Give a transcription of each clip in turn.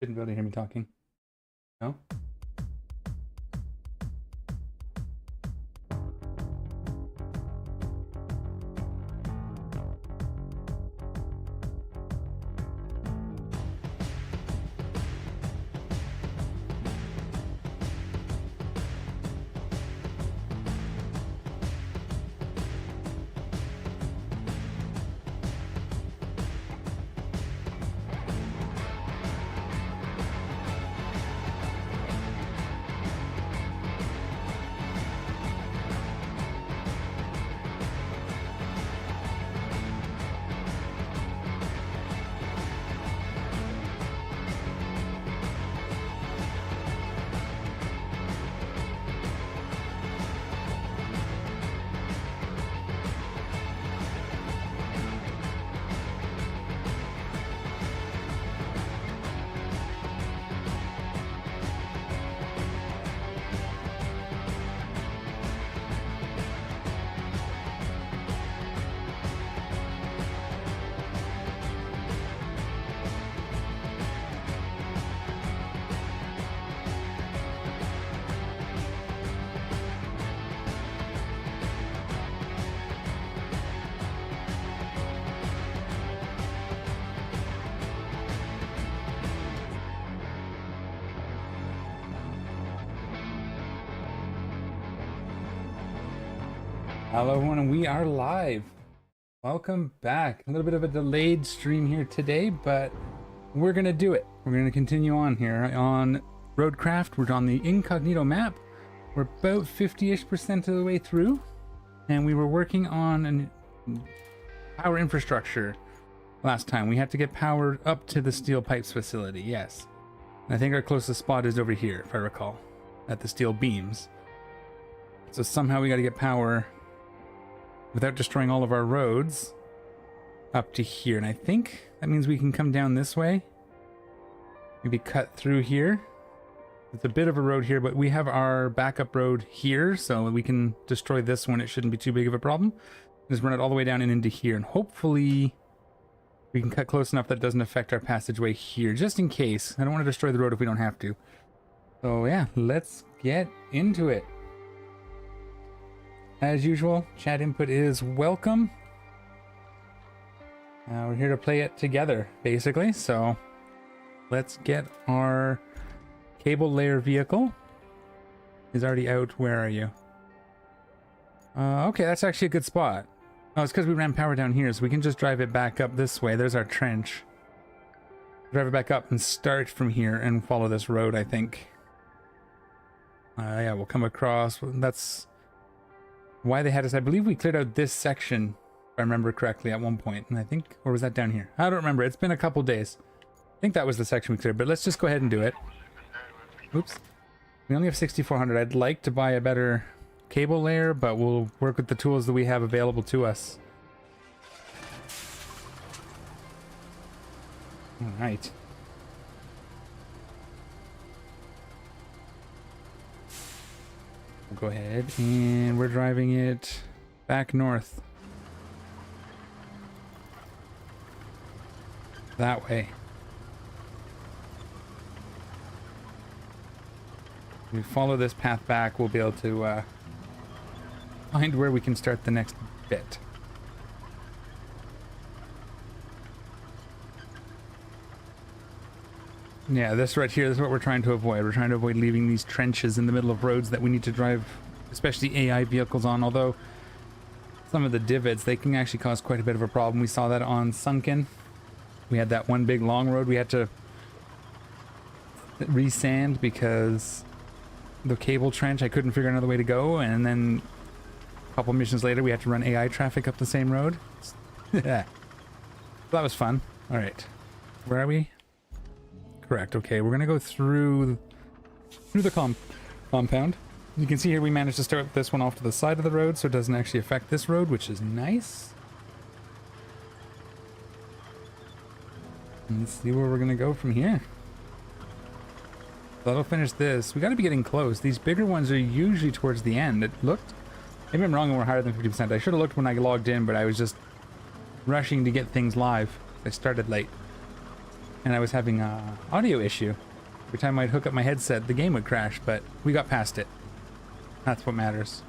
Didn't really hear me talking. No? Hello everyone, and we are live. Welcome back. A little bit of a delayed stream here today, but we're gonna do it. We're gonna continue on here on RoadCraft. We're on the incognito map. We're about 50-ish% of the way through, and we were working on a power infrastructure last time. We had to get power up to the steel pipes facility, yes. And I think our closest spot is over here, if I recall, at the steel beams. So somehow we gotta get power without destroying all of our roads up to here. And I think that means we can come down this way. Maybe cut through here. It's a bit of a road here, but we have our backup road here, so we can destroy this one. It shouldn't be too big of a problem. Just run it all the way down and into here, and hopefully we can cut close enough that it doesn't affect our passageway here, just in case. I don't want to destroy the road if we don't have to. So yeah, let's get into it. As usual, chat input is welcome. We're here to play it together, basically. So let's get our cable layer vehicle. Is already out. Where are you? Okay, that's actually a good spot. Oh, it's because we ran power down here, so we can just drive it back up this way. There's our trench. Drive it back up and start from here and follow this road, I think. Yeah, we'll come across. That's why they had us. I believe we cleared out this section, if I remember correctly, at one point. And I think, or was that down here? I don't remember. It's been a couple days. I think that was the section we cleared, but let's just go ahead and do it. Oops. We only have 6,400. I'd like to buy a better cable layer, but we'll work with the tools that we have available to us. All right. We'll go ahead and we're driving it back north. That way. If we follow this path back, we'll be able to find where we can start the next bit. Yeah, this right here, this is what we're trying to avoid. We're trying to avoid leaving these trenches in the middle of roads that we need to drive, especially AI vehicles on, although some of the divots, they can actually cause quite a bit of a problem. We saw that on Sunken. We had that one big long road we had to resand because the cable trench, I couldn't figure another way to go, and then a couple missions later we had to run AI traffic up the same road. Yeah. That was fun. Alright. Where are we? Correct. Okay, we're gonna go through the compound. You can see here we managed to start this one off to the side of the road, so it doesn't actually affect this road, which is nice. Let's see where we're gonna go from here. That'll finish this. We gotta be getting close. These bigger ones are usually towards the end. It looked, maybe I'm wrong and we're higher than 50%. I should have looked when I logged in, but I was just rushing to get things live. I started late. and I was having a audio issue. Every time I'd hook up my headset, the game would crash, but we got past it. That's what matters.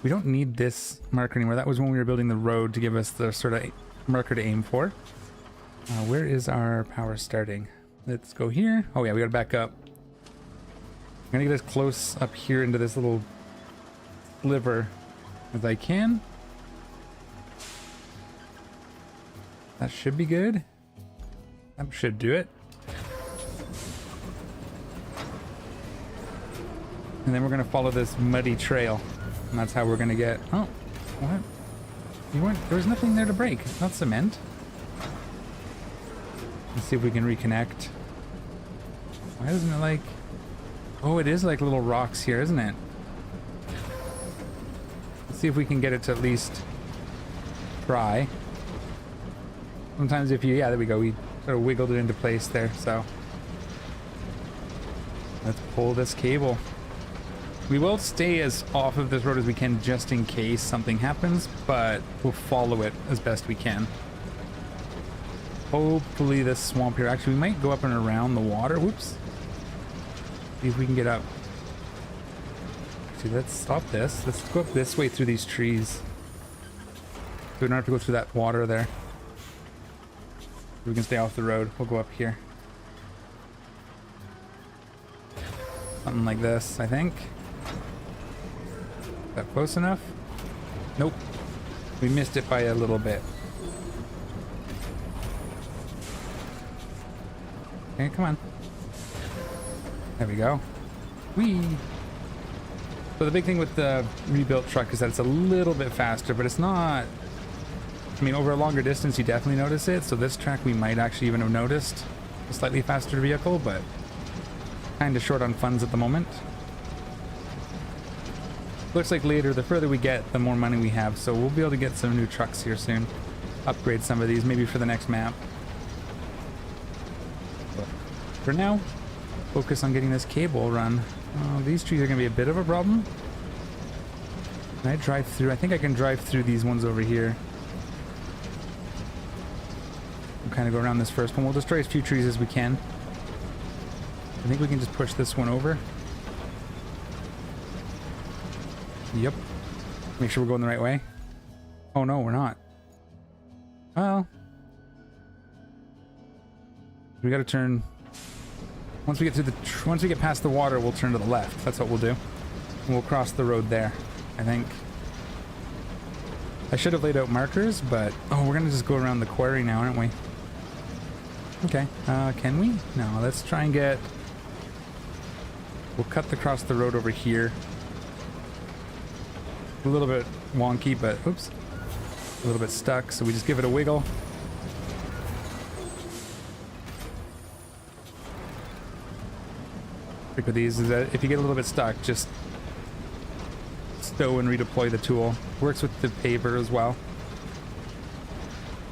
We don't need this marker anymore. That was when we were building the road to give us the sort of marker to aim for. Where is our power starting? Let's go here. Oh yeah, we gotta back up. I'm gonna get as close up here into this little sliver as I can. That should be good. That should do it. And then we're gonna follow this muddy trail. And that's how we're gonna get... Oh, what? You weren't... There was nothing there to break. Not cement. Let's see if we can reconnect. Why isn't it like... Oh, it is like little rocks here, isn't it? Let's see if we can get it to at least try. Sometimes if you... Yeah, there we go. We sort of wiggled it into place there, so... Let's pull this cable. We will stay as off of this road as we can just in case something happens, but we'll follow it as best we can. Hopefully this swamp here, actually we might go up and around the water. Whoops. See if we can get up. Actually, let's stop this. Let's go up this way through these trees. So we don't have to go through that water there. We can stay off the road. We'll go up here. Something like this, I think. Is that close enough? Nope. We missed it by a little bit. Okay, come on. There we go. Whee! So the big thing with the rebuilt truck is that it's a little bit faster, but it's not... I mean, over a longer distance, you definitely notice it. So this track, we might actually even have noticed a slightly faster vehicle, but kind of short on funds at the moment. Looks like later, the further we get, the more money we have. So we'll be able to get some new trucks here soon. Upgrade some of these, maybe for the next map. But for now, focus on getting this cable run. Oh, these trees are going to be a bit of a problem. Can I drive through? I think I can drive through these ones over here. We'll kind of go around this first one. We'll destroy as few trees as we can. I think we can just push this one over. Yep. Make sure we're going the right way. Oh no, we're not. Well, we got to turn. Once we get to the, once we get past the water, we'll turn to the left. That's what we'll do. And we'll cross the road there. I think. I should have laid out markers, but oh, we're gonna just go around the quarry now, aren't we? Okay. Can we? No. Let's try and get. We'll cut across the road over here. A little bit wonky, but oops, a little bit stuck, so we just give it a wiggle. Trick with these is that if you get a little bit stuck, just stow and redeploy the tool. Works with the paver as well.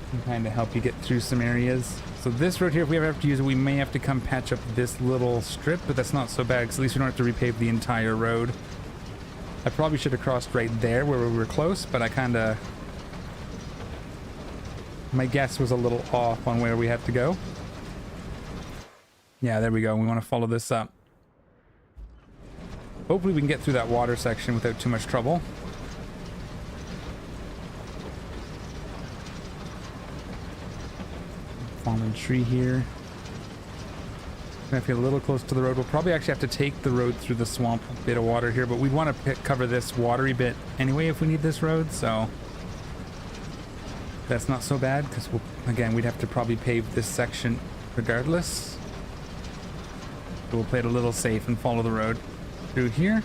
Can kind of help you get through some areas. So this road here, if we ever have to use it, we may have to come patch up this little strip, but that's not so bad, because at least we don't have to repave the entire road. I probably should have crossed right there where we were close, but I kind of... My guess was a little off on where we have to go. Yeah, there we go. We want to follow this up. Hopefully we can get through that water section without too much trouble. Fallen tree here. Gonna feel a little close to the road. We'll probably actually have to take the road through the swamp, a bit of water here, but we want to cover this watery bit anyway if we need this road, so that's not so bad, because we'll, again, we'd have to probably pave this section regardless. So we'll play it a little safe and follow the road through here.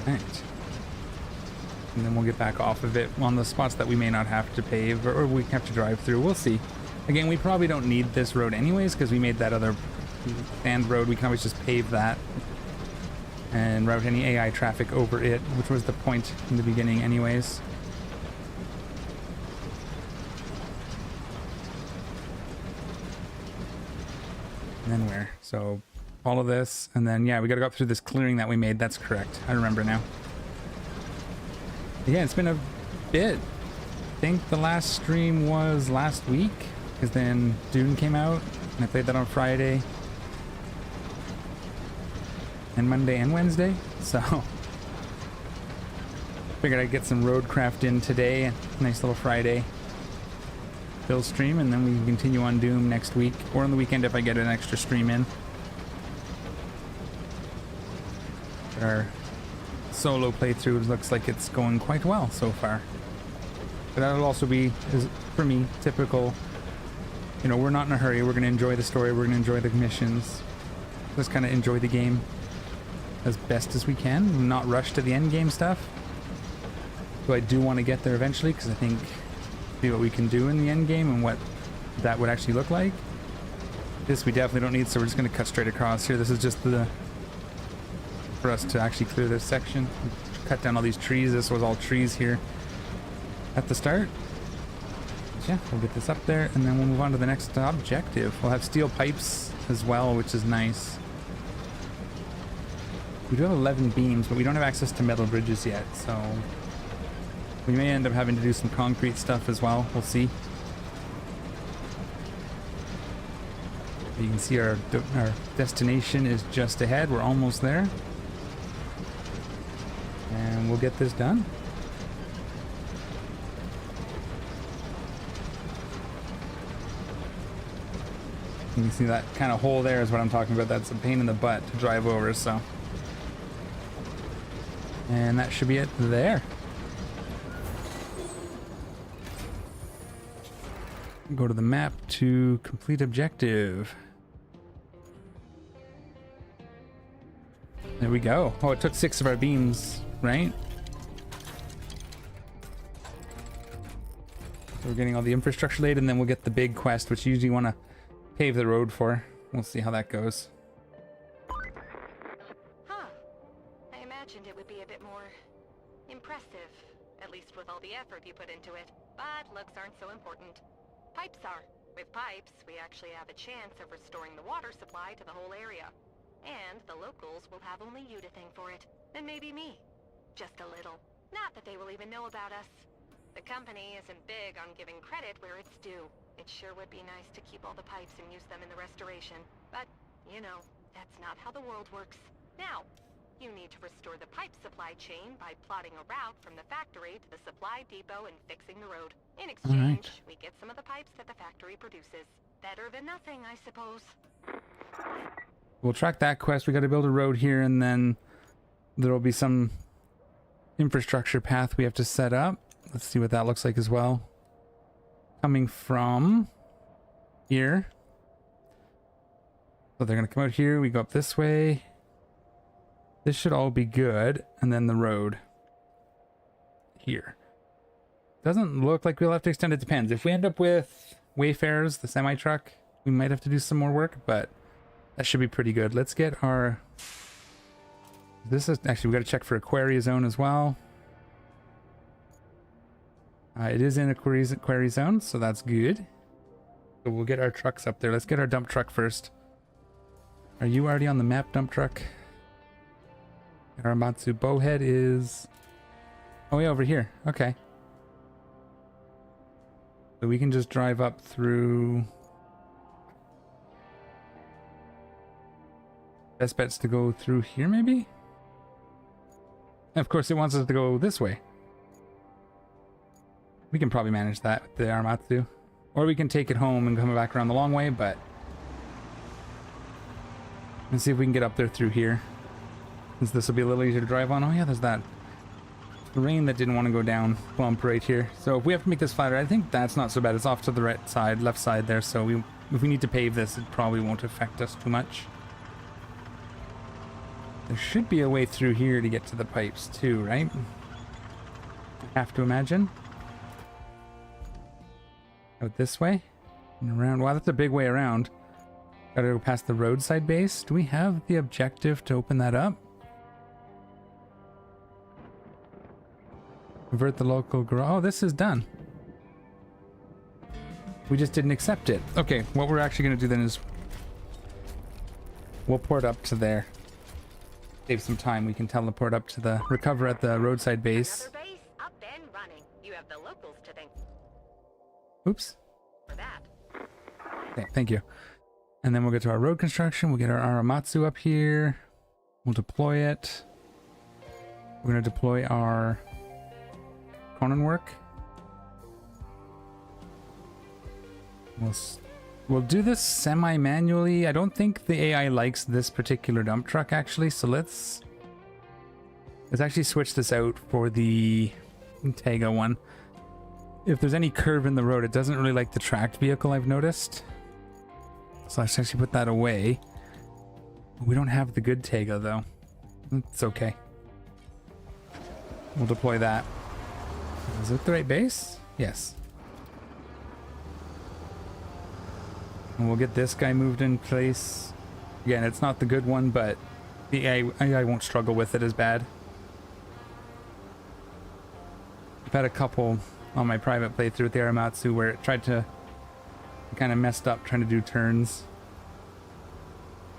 Right. And then we'll get back off of it on the spots that we may not have to pave, or we have to drive through. We'll see. Again, we probably don't need this road anyways, because we made that other sand road. We can always just pave that and route any AI traffic over it, which was the point in the beginning anyways. And then where? So Follow this, and then yeah, we gotta go up through this clearing that we made. That's correct. I remember now. Yeah, it's been a bit. I think the last stream was last week, because then Dune came out, and I played that on Friday. And Monday and Wednesday, so figured I'd get some RoadCraft in today. Nice little Friday build stream, and then we can continue on Doom next week, or on the weekend if I get an extra stream in. Our solo playthrough looks like it's going quite well so far. But that'll also be, for me, typical. You know, we're not in a hurry. We're going to enjoy the story. We're going to enjoy the missions. Just kind of enjoy the game as best as we can. Not rush to the end game stuff. So I do want to get there eventually, because I think see what we can do in the end game and what that would actually look like. This we definitely don't need, so we're just going to cut straight across here. This is just the for us to actually clear this section. Cut down all these trees. This was all trees here at the start. So yeah, we'll get this up there, and then we'll move on to the next objective. We'll have steel pipes as well, which is nice. We do have 11 beams, but we don't have access to metal bridges yet, so we may end up having to do some concrete stuff as well. We'll see. You can see our destination is just ahead. We're almost there. And we'll get this done. You can see that kind of hole there is what I'm talking about. That's a pain in the butt to drive over, so. And that should be it there. Go to the map to complete objective. There we go. Oh, it took 6 of our beams, right? So we're getting all the infrastructure laid, and then we'll get the big quest, which you usually want to pave the road for. We'll see how that goes. Huh. I imagined it would be a bit more impressive, at least with all the effort you put into it. But looks aren't so important. Pipes are. With pipes, we actually have a chance of restoring the water supply to the whole area. And the locals will have only you to thank for it, and maybe me. Just a little. Not that they will even know about us. The company isn't big on giving credit where it's due. It sure would be nice to keep all the pipes and use them in the restoration. But, you know, that's not how the world works. Now, you need to restore the pipe supply chain by plotting a route from the factory to the supply depot and fixing the road. In exchange, we get some of the pipes that the factory produces. Better than nothing, I suppose. We'll track that quest. We got to build a road here, and then there'll be some infrastructure path we have to set up. Let's see what that looks like as well. Coming from here. So they're going to come out here. We go up this way. This should all be good. And then the road here. Doesn't look like we'll have to extend it. Depends. If we end up with Wayfarers, the semi-truck, we might have to do some more work, but that should be pretty good. Let's get our... This is... Actually, we got to check for a quarry zone as well. It is in a quarry zone, so that's good. So we'll get our trucks up there. Let's get our dump truck first. Are you already on the map, dump truck? Aramatsu Bowhead is... Oh, yeah, over here. Okay. So we can just drive up through... Best bet's to go through here, maybe? And of course, it wants us to go this way. We can probably manage that with the Aramatsu. Or we can take it home and come back around the long way, but... Let's see if we can get up there through here. Since this will be a little easier to drive on. Oh yeah, there's that rain that didn't want to go down bump right here. So if we have to make this flatter, I think that's not so bad. It's off to the right side, left side there. So if we need to pave this, it probably won't affect us too much. There should be a way through here to get to the pipes too, right? I have to imagine. Out this way and around. Wow, that's a big way around. Gotta go past the roadside base. Do we have the objective to open that up? Convert the local garage. Oh, this is done. We just didn't accept it. Okay, what we're actually gonna do then is we'll port up to there. Save some time. We can teleport up to the recover at the roadside base. Another base up and running. You have the locals to thank Oops. for that. Okay, thank you. And then we'll get to our road construction. We'll get our Aramatsu up here. We'll deploy it. We're going to deploy our Conan work. We'll do this semi-manually. I don't think the AI likes this particular dump truck actually, so let's actually switch this out for the Tega one. If there's any curve in the road, it doesn't really like the tracked vehicle, I've noticed. So let's actually put that away. We don't have the good Tega though. It's okay. We'll deploy that. Is it the right base? Yes. And we'll get this guy moved in place. Again, it's not the good one, but the AI won't struggle with it as bad. I've had a couple on my private playthrough with the Aramatsu where it tried to kind of messed up trying to do turns.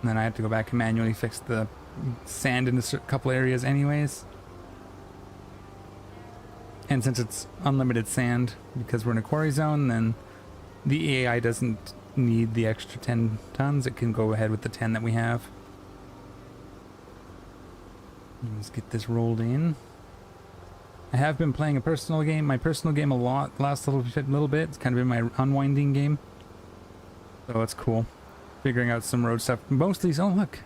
And then I had to go back and manually fix the sand in a couple areas anyways. And since it's unlimited sand, because we're in a quarry zone, then the AI doesn't need the extra 10 tons. It can go ahead with the 10 that we have. Let's get this rolled in. I have been playing my personal game a lot last little bit. It's kind of been my unwinding game. So it's cool. Figuring out some road stuff. Mostly, oh look.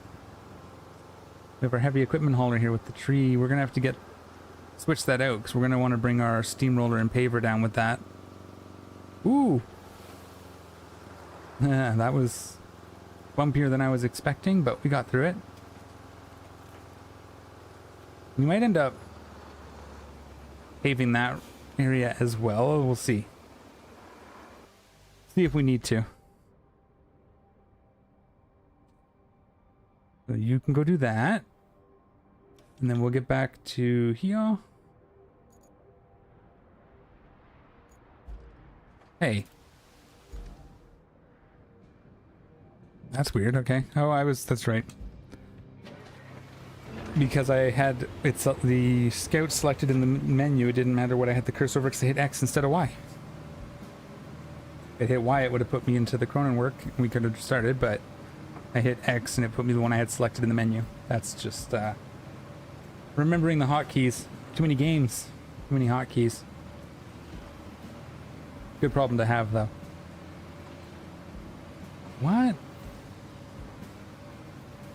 We have our heavy equipment hauler here with the tree. We're going to have to switch that out because we're going to want to bring our steamroller and paver down with that. Ooh. That was bumpier than I was expecting, but we got through it. We might end up paving that area as well. We'll see. See if we need to. So you can go do that. And then we'll get back to here. Hey. That's weird, okay. Oh, that's right. Because I had, the scout selected in the menu, it didn't matter what I had the cursor over because I hit X instead of Y. If I hit Y, it would have put me into the Cronin work. We could have started, but I hit X and it put me the one I had selected in the menu. That's just, remembering the hotkeys. Too many games. Too many hotkeys. Good problem to have, though. What?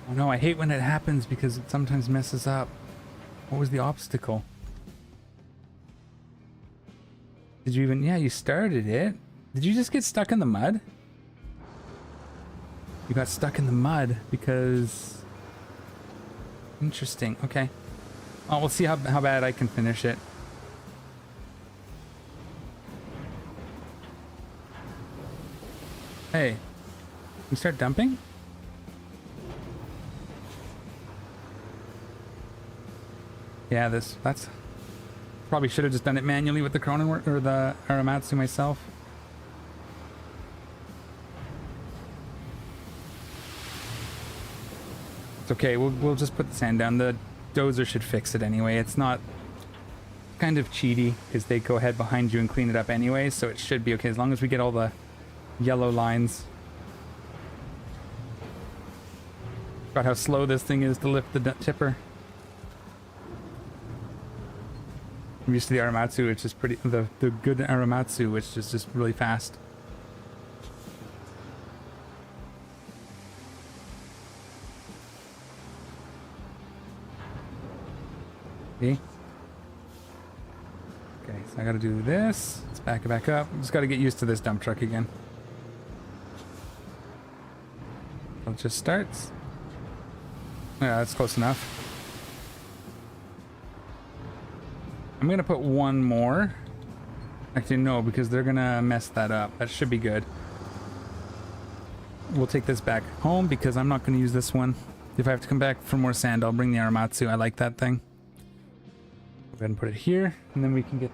Oh no, I hate when it happens because it sometimes messes up. What was the obstacle? Did you even... Yeah, you started it. Did you just get stuck in the mud? You got stuck in the mud because... Interesting, okay. Oh, we'll see how bad I can finish it. Hey, you start dumping? Yeah, that's probably should have just done it manually with the Cronin work or the Aramatsu myself. It's okay. We'll just put the sand down. The dozer should fix it anyway. It's not kind of cheaty because they go ahead behind you and clean it up anyway, so it should be okay as long as we get all the yellow lines. Got how slow this thing is to lift the tipper. I'm used to the Aramatsu, which is pretty, the good Aramatsu, which is just really fast. See? Okay, so I gotta do this. Let's back it back up. Just gotta get used to this dump truck again. So it just starts. Yeah, that's close enough. I'm gonna put one more. Actually, no, because they're gonna mess that up. That should be good. We'll take this back home because I'm not gonna use this one. If I have to come back for more sand, I'll bring the Aramatsu. I like that thing. Go ahead and put it here, and then we can get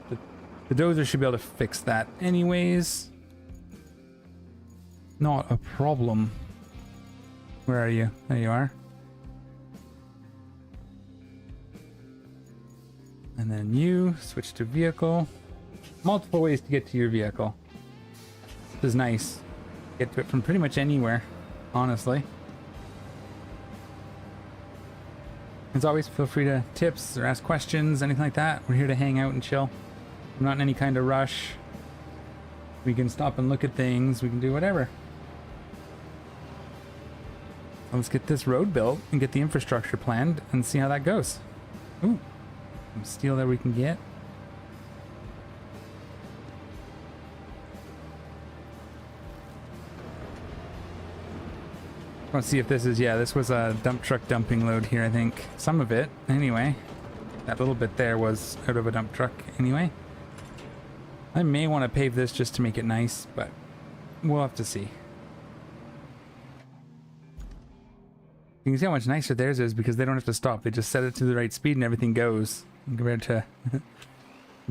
the dozer should be able to fix that anyways. Not a problem. Where are you? There you are. And then you switch to vehicle. Multiple ways to get to your vehicle. This is nice. Get to it from pretty much anywhere, honestly. As always, feel free to tips or ask questions, anything like that. We're here to hang out and chill. We're not in any kind of rush. We can stop and look at things. We can do whatever. Let's get this road built and get the infrastructure planned and see how that goes. Ooh, some steel that we can get. Let's see if this is, yeah, this was a dump truck dumping load here, I think. Some of it, anyway. That little bit there was out of a dump truck anyway. I may want to pave this just to make it nice, but we'll have to see. You can see how much nicer theirs is because they don't have to stop. They just set it to the right speed and everything goes compared to...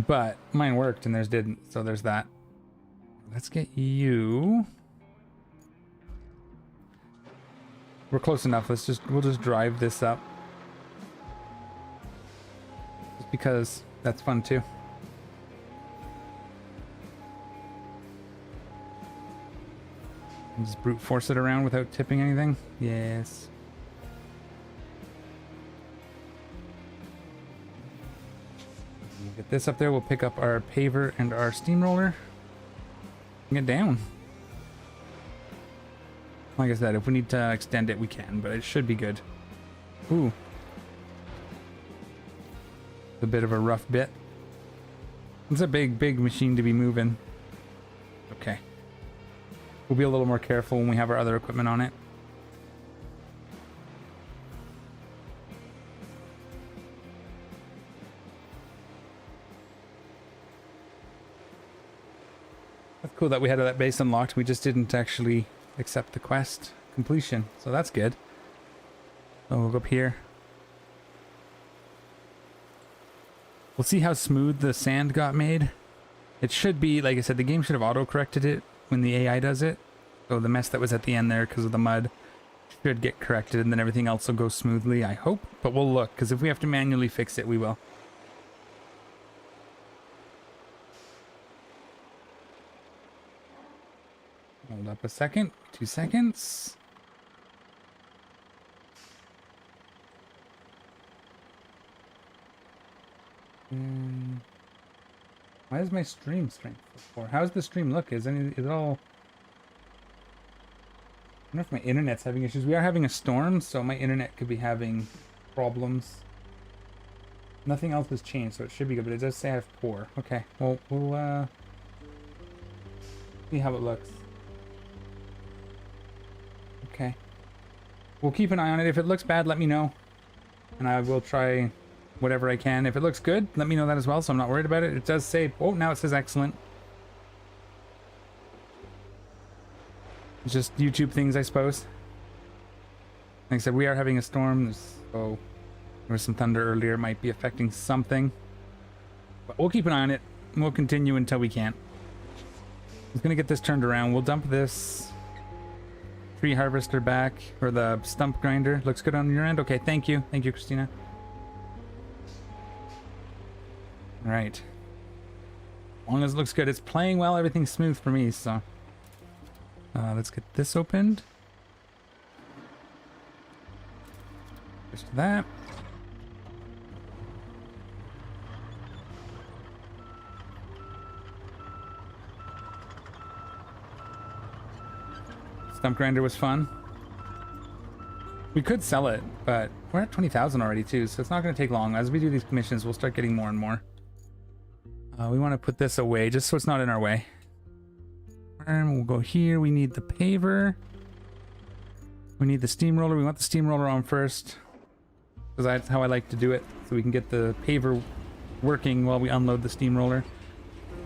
But mine worked and theirs didn't, so there's that. Let's get you... We're close enough. We'll just drive this up. Just because that's fun too. And just brute force it around without tipping anything. Yes. We'll get this up there. We'll pick up our paver and our steamroller. Bring it down. Like I said, if we need to extend it, we can, but it should be good. Ooh. A bit of a rough bit. It's a big machine to be moving. Okay. We'll be a little more careful when we have our other equipment on it. That's cool that we had that base unlocked. We just didn't actually accept the quest completion, so that's good. So we'll go up here. We'll see how smooth the sand got made. It should be, like I said, the game should have auto-corrected it when the AI does it. So the mess that was at the end there because of the mud should get corrected, and then everything else will go smoothly, I hope. But we'll look, because if we have to manually fix it, we will. Hold up a second. 2 seconds. Why is my stream strength 4? How's the stream look? Is it all... I don't know if my internet's having issues. We are having a storm, so my internet could be having problems. Nothing else has changed, so it should be good, but it does say I have poor. Okay, well, we'll see how it looks. Okay. We'll keep an eye on it. If it looks bad, let me know. And I will try whatever I can. If it looks good, let me know that as well, so I'm not worried about it. It does say... Oh, now it says excellent. It's just YouTube things, I suppose. Like I said, we are having a storm, so there was some thunder earlier. It might be affecting something. But we'll keep an eye on it. And we'll continue until we can. I was going to get this turned around. We'll dump this tree harvester back, or the stump grinder. Looks good on your end? Okay, thank you. Thank you, Christina. All right. As long as it looks good. It's playing well. Everything's smooth for me, so... let's get this opened. Just that. Stump grinder was fun. We could sell it, but we're at 20,000 already too, so it's not going to take long. As we do these commissions, we'll start getting more and more. We want to put this away just so it's not in our way. And we'll go here. We need the paver. We need the steamroller. We want the steamroller on first, because that's how I like to do it, so we can get the paver working while we unload the steamroller.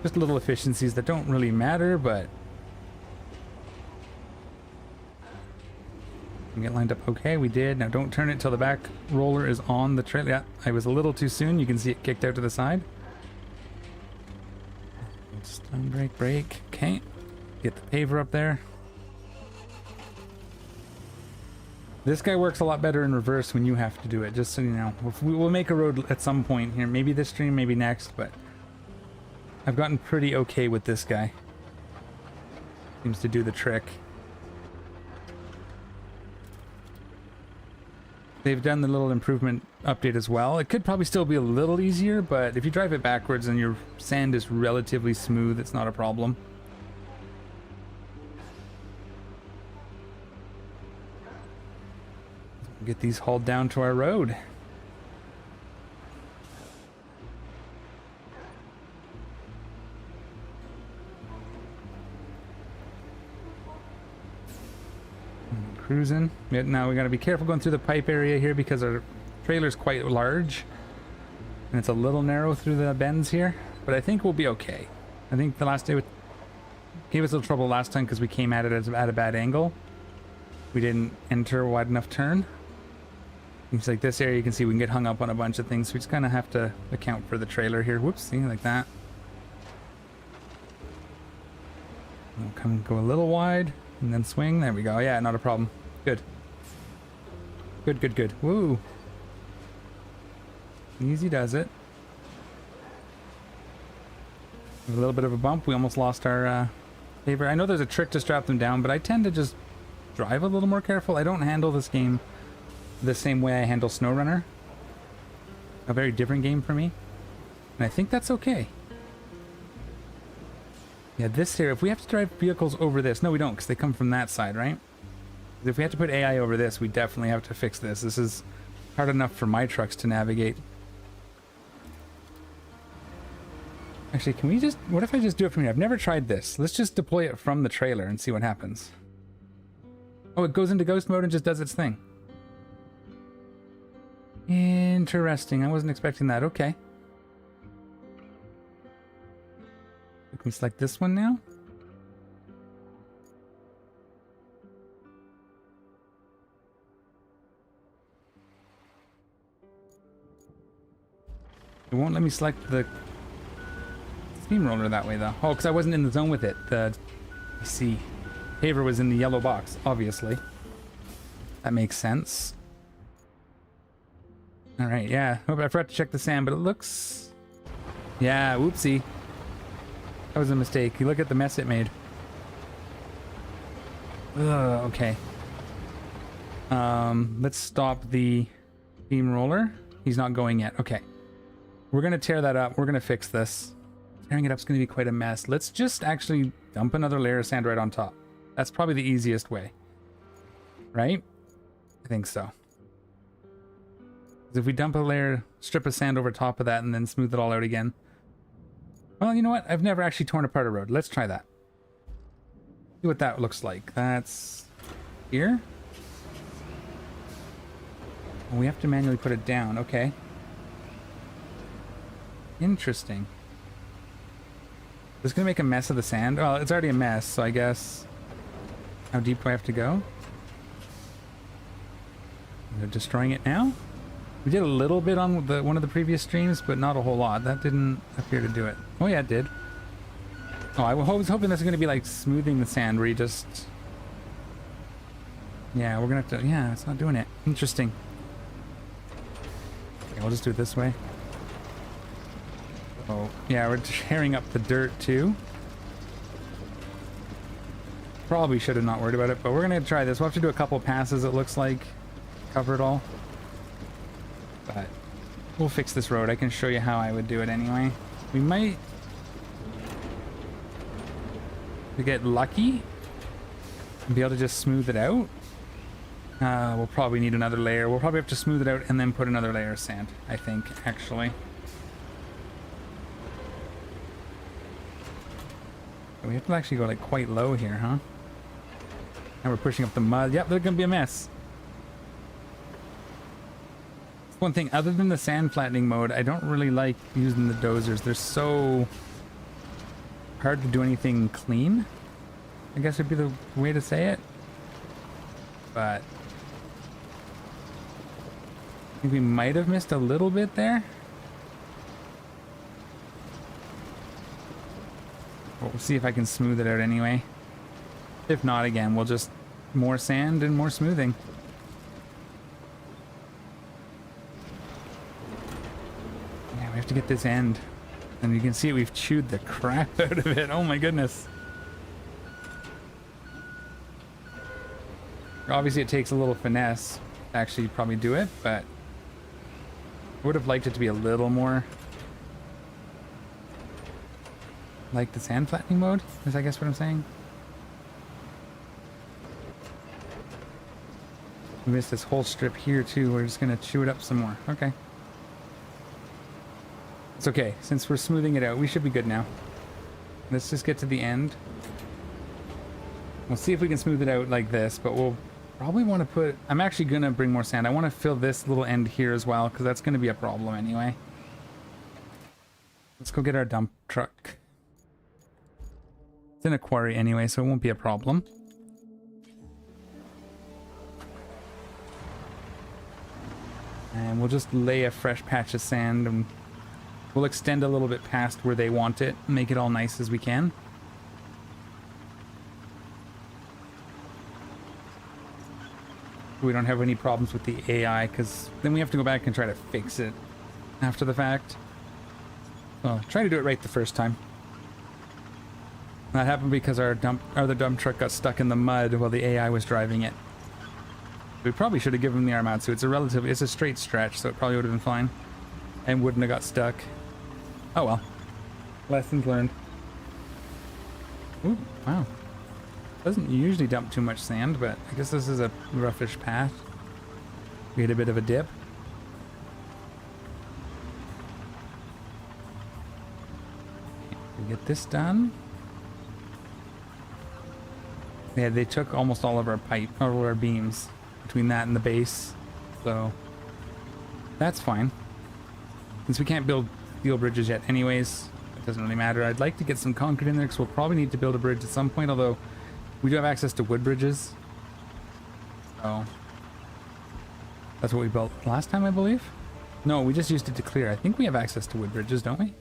Just little efficiencies that don't really matter, but we get lined up okay. We did. Now don't turn it till the back roller is on the trailer. Yeah, I was a little too soon. You can see it kicked out to the side. Just brake. Okay. Get the paver up there. This guy works a lot better in reverse when you have to do it, just so you know. We'll make a road at some point here. Maybe this stream, maybe next, but I've gotten pretty okay with this guy. Seems to do the trick. They've done the little improvement update as well. It could probably still be a little easier, but if you drive it backwards and your sand is relatively smooth, it's not a problem. Get these hauled down to our road. Cruising. Now we gotta be careful going through the pipe area here because our trailer's quite large and it's a little narrow through the bends here, but I think we'll be okay. I think the last day gave us a little trouble last time because we came at it at a bad angle. We didn't enter a wide enough turn. It's like this area, you can see we can get hung up on a bunch of things, so we just kind of have to account for the trailer here. Whoops, see, like that. We'll come go a little wide and then swing. There we go. Yeah, not a problem. Good. Good, good, good. Woo. Easy does it. A little bit of a bump. We almost lost our favor. I know there's a trick to strap them down, but I tend to just drive a little more careful. I don't handle this game the same way I handle SnowRunner. A very different game for me. And I think that's okay. Yeah, this here, if we have to drive vehicles over this, no we don't, because they come from that side, right? If we have to put AI over this, we definitely have to fix this. This is hard enough for my trucks to navigate. Actually, can we just, what if I just do it from here? I've never tried this. Let's just deploy it from the trailer and see what happens. Oh, it goes into ghost mode and just does its thing. Interesting. I wasn't expecting that. Okay. Can we select this one now? It won't let me select the steamroller that way, though. Oh, because I wasn't in the zone with it. I see. Paver was in the yellow box, obviously. That makes sense. All right, yeah. Oh, I forgot to check the sand, but it looks... Yeah, whoopsie. That was a mistake. You look at the mess it made. Ugh, okay. Let's stop the steamroller. He's not going yet. Okay. We're going to tear that up. We're going to fix this. Tearing it up is going to be quite a mess. Let's just actually dump another layer of sand right on top. That's probably the easiest way. Right? I think so. If we dump a layer, strip of sand over top of that, and then smooth it all out again. Well, you know what? I've never actually torn apart a road. Let's try that. See what that looks like. That's here. Oh, we have to manually put it down. Okay. Interesting. This is going to make a mess of the sand. Well, it's already a mess, so I guess... How deep do I have to go? They're destroying it now? We did a little bit on one of the previous streams, but not a whole lot. That didn't appear to do it. Oh yeah, it did. Oh, I was hoping this was going to be like smoothing the sand where you just... Yeah, we're going to have to... Yeah, it's not doing it. Interesting. Okay, I'll just do it this way. Oh, yeah, we're tearing up the dirt too. Probably should have not worried about it, but we're going to try this. We'll have to do a couple passes, it looks like. Cover it all. But we'll fix this road. I can show you how I would do it anyway. We might get lucky and be able to just smooth it out. We'll probably need another layer. We'll probably have to smooth it out and then put another layer of sand, I think, actually. We have to actually go like quite low here, huh? And we're pushing up the mud. Yep, there's gonna be a mess. One thing, other than the sand flattening mode, I don't really like using the dozers. They're so hard to do anything clean, I guess would be the way to say it. But I think we might have missed a little bit there. But we'll see if I can smooth it out anyway. If not, again, we'll just more sand and more smoothing. get this end. And you can see we've chewed the crap out of it. Oh my goodness. Obviously it takes a little finesse to actually probably do it, but I would have liked it to be a little more like the sand flattening mode, is I guess what I'm saying. We missed this whole strip here too. We're just gonna chew it up some more. Okay. It's okay. Since we're smoothing it out, we should be good now. Let's just get to the end. We'll see if we can smooth it out like this, but we'll probably want to put... I'm actually going to bring more sand. I want to fill this little end here as well, because that's going to be a problem anyway. Let's go get our dump truck. It's in a quarry anyway, so it won't be a problem. And we'll just lay a fresh patch of sand, and we'll extend a little bit past where they want it, make it all nice as we can. We don't have any problems with the AI, because then we have to go back and try to fix it after the fact. Well, try to do it right the first time. That happened because our other dump truck got stuck in the mud while the AI was driving it. We probably should have given him the Armatsu. It's a straight stretch, so it probably would have been fine and wouldn't have got stuck. Oh well. Lessons learned. Ooh, wow. Doesn't usually dump too much sand, but I guess this is a roughish path. We had a bit of a dip. We get this done. Yeah, they took almost all of our all of our beams between that and the base, so that's fine. Since we can't build steel bridges yet anyways, it doesn't really matter. I'd like to get some concrete in there because we'll probably need to build a bridge at some point, although we do have access to wood bridges. So that's what we built last time, I believe. No, we just used it to clear. I think we have access to wood bridges, don't we?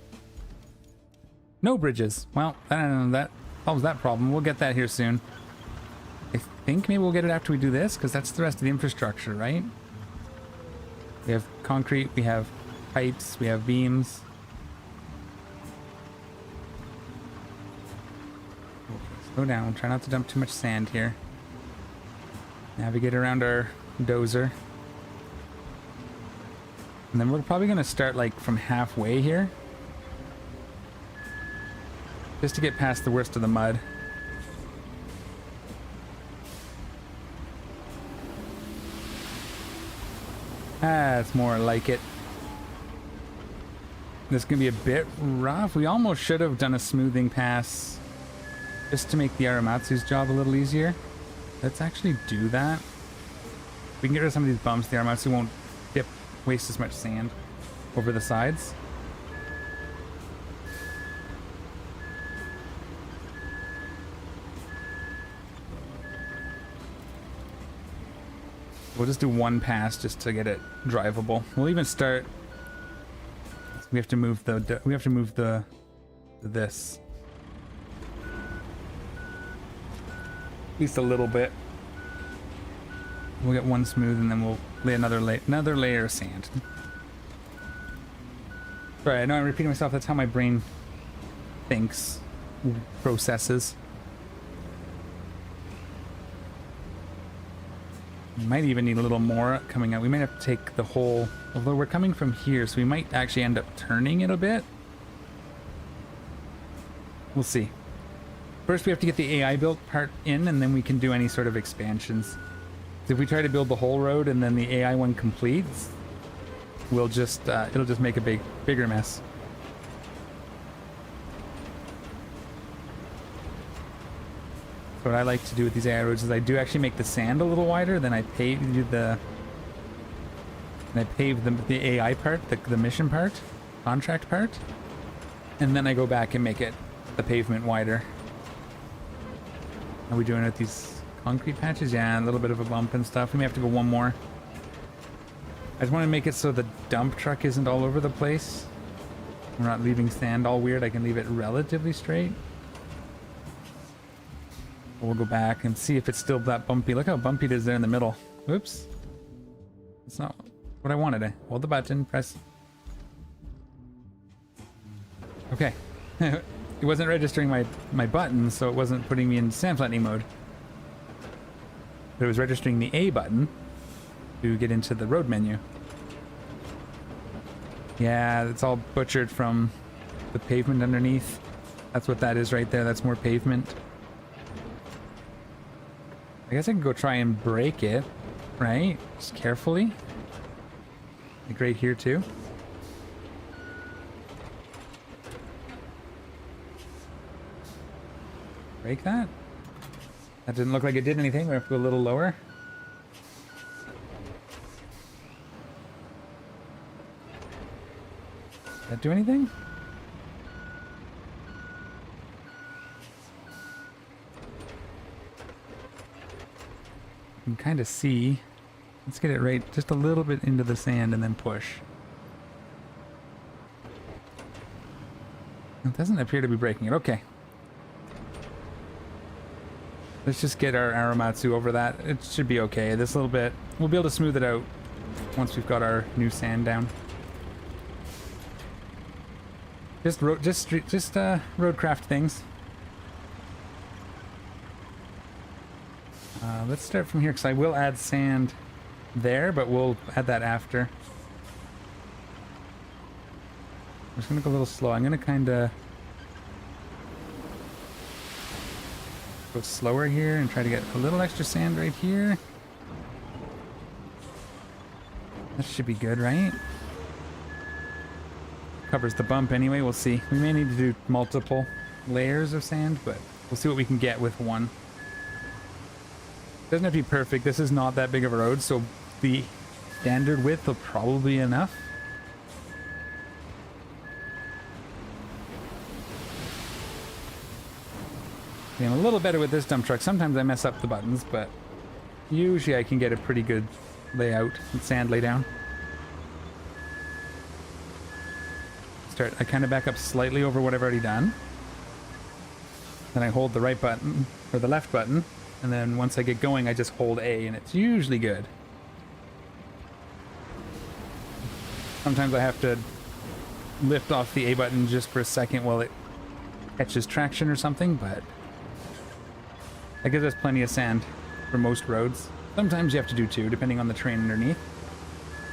No bridges. Well, I don't know, that solves that problem. We'll get that here soon. I think maybe we'll get it after we do this, because that's the rest of the infrastructure, right? We have concrete, we have pipes, we have beams. Slow down, try not to dump too much sand here. Navigate around our dozer. And then we're probably going to start like from halfway here. Just to get past the worst of the mud. That's more like it. This is going to be a bit rough. We almost should have done a smoothing pass just to make the Aramatsu's job a little easier. Let's actually do that. We can get rid of some of these bumps. The Aramatsu won't waste as much sand over the sides. We'll just do one pass just to get it drivable. We'll even start. We have to move the this at least a little bit. We'll get one smooth and then we'll lay another layer of sand. Right, I know I'm repeating myself. That's how my brain thinks, processes. We might even need a little more coming out. We might have to take the whole, although we're coming from here, so we might actually end up turning it a bit. We'll see. First we have to get the AI built part in, and then we can do any sort of expansions. If we try to build the whole road and then the AI one completes, we'll just, it'll just make a bigger mess. What I like to do with these AI roads is I do actually make the sand a little wider, then I pave the AI part, the mission part, contract part, and then I go back and make it the pavement wider. Are we doing it with these concrete patches? Yeah, a little bit of a bump and stuff. We may have to go one more. I just want to make it so the dump truck isn't all over the place. We're not leaving sand all weird. I can leave it relatively straight. We'll go back and see if it's still that bumpy. Look how bumpy it is there in the middle. Oops. It's not what I wanted. Hold the button, press. Okay. It wasn't registering my button, so it wasn't putting me in sand flattening mode. But it was registering the A button to get into the road menu. Yeah, it's all butchered from the pavement underneath. That's what that is right there. That's more pavement. I guess I can go try and break it, right? Just carefully. Like right here too. Break that? That didn't look like it did anything. We have to go a little lower. Did that do anything? You can kind of see. Let's get it right just a little bit into the sand and then push. It doesn't appear to be breaking it. Okay. Let's just get our Aramatsu over that. It should be okay. This little bit, we'll be able to smooth it out once we've got our new sand down. Just RoadCraft things. Let's start from here because I will add sand there, but we'll add that after. I'm just gonna go a little slow. I'm gonna kind of go slower here and try to get a little extra sand right here. That should be good, right? Covers the bump anyway, we'll see. We may need to do multiple layers of sand, but we'll see what we can get with one. Doesn't have to be perfect. This is not that big of a road, so the standard width will probably be enough. I'm a little better with this dump truck. Sometimes I mess up the buttons, but usually I can get a pretty good layout with sand lay down. I kind of back up slightly over what I've already done. Then I hold the right button, or the left button, and then once I get going, I just hold A, and it's usually good. Sometimes I have to lift off the A button just for a second while it catches traction or something, but that gives us plenty of sand for most roads. Sometimes you have to do two, depending on the terrain underneath.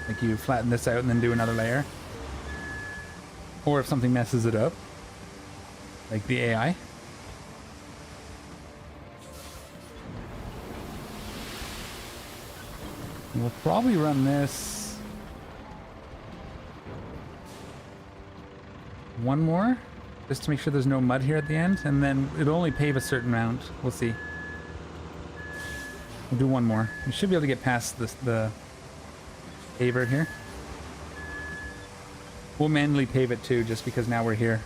Like you flatten this out and then do another layer. Or if something messes it up, like the AI. We'll probably run this one more, just to make sure there's no mud here at the end, and then it'll only pave a certain amount. We'll see. We'll do one more. We should be able to get past this, the paver here. We'll manually pave it too, just because now we're here.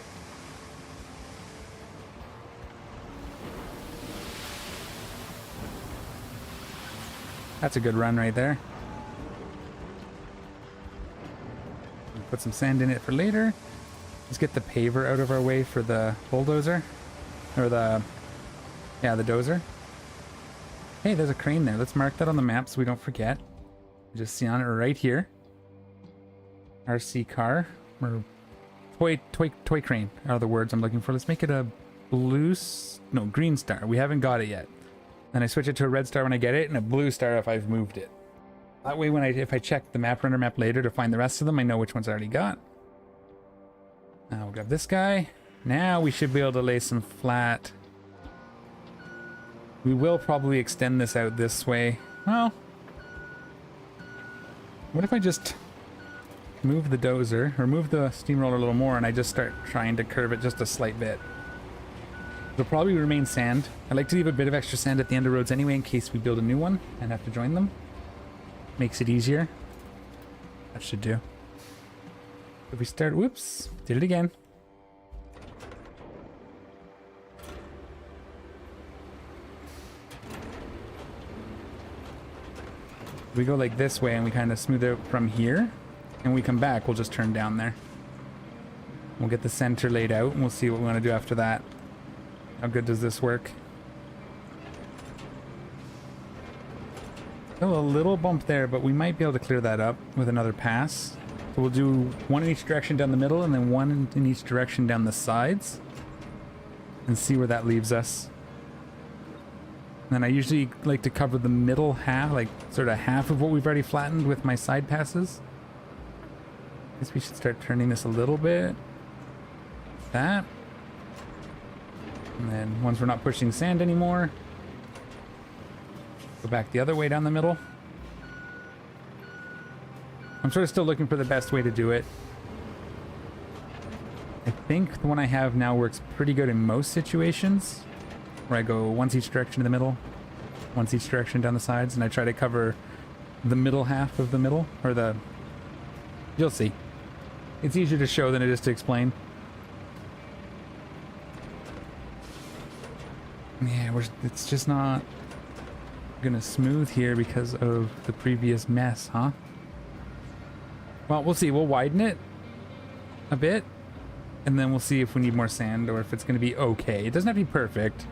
That's a good run right there. Put some sand in it for later. Let's get the paver out of our way for the bulldozer. Or the dozer. Hey, there's a crane there. Let's mark that on the map so we don't forget. Just see on it right here. RC car. Or toy crane are the words I'm looking for. Let's make it a green star. We haven't got it yet. Then I switch it to a red star when I get it, and a blue star if I've moved it. That way, if I check the map runner map later to find the rest of them, I know which ones I already got. Now we'll grab this guy. Now we should be able to lay some flat. We will probably extend this out this way. Well, what if I just move the dozer, or move the steamroller a little more, and I just start trying to curve it just a slight bit? It'll probably remain sand. I like to leave a bit of extra sand at the end of roads anyway in case we build a new one and have to join them. Makes it easier. That should do. If we start, whoops, did it again. We go like this way and we kind of smooth it out from here, and we come back, we'll just turn down there. We'll get the center laid out and we'll see what we want to do after that. How good does this work? Still a little bump there, but we might be able to clear that up with another pass. So we'll do one in each direction down the middle and then one in each direction down the sides. And see where that leaves us. And then I usually like to cover the middle half, like sort of half of what we've already flattened with my side passes. I guess we should start turning this a little bit. That. And then once we're not pushing sand anymore, go back the other way down the middle. I'm sort of still looking for the best way to do it. I think the one I have now works pretty good in most situations, where I go once each direction to the middle, once each direction down the sides, and I try to cover the middle half of the middle, or the... You'll see. It's easier to show than it is to explain. Yeah, it's just not gonna smooth here because of the previous mess, huh? Well, we'll see. We'll widen it a bit, and then we'll see if we need more sand or if it's gonna be okay. It doesn't have to be perfect.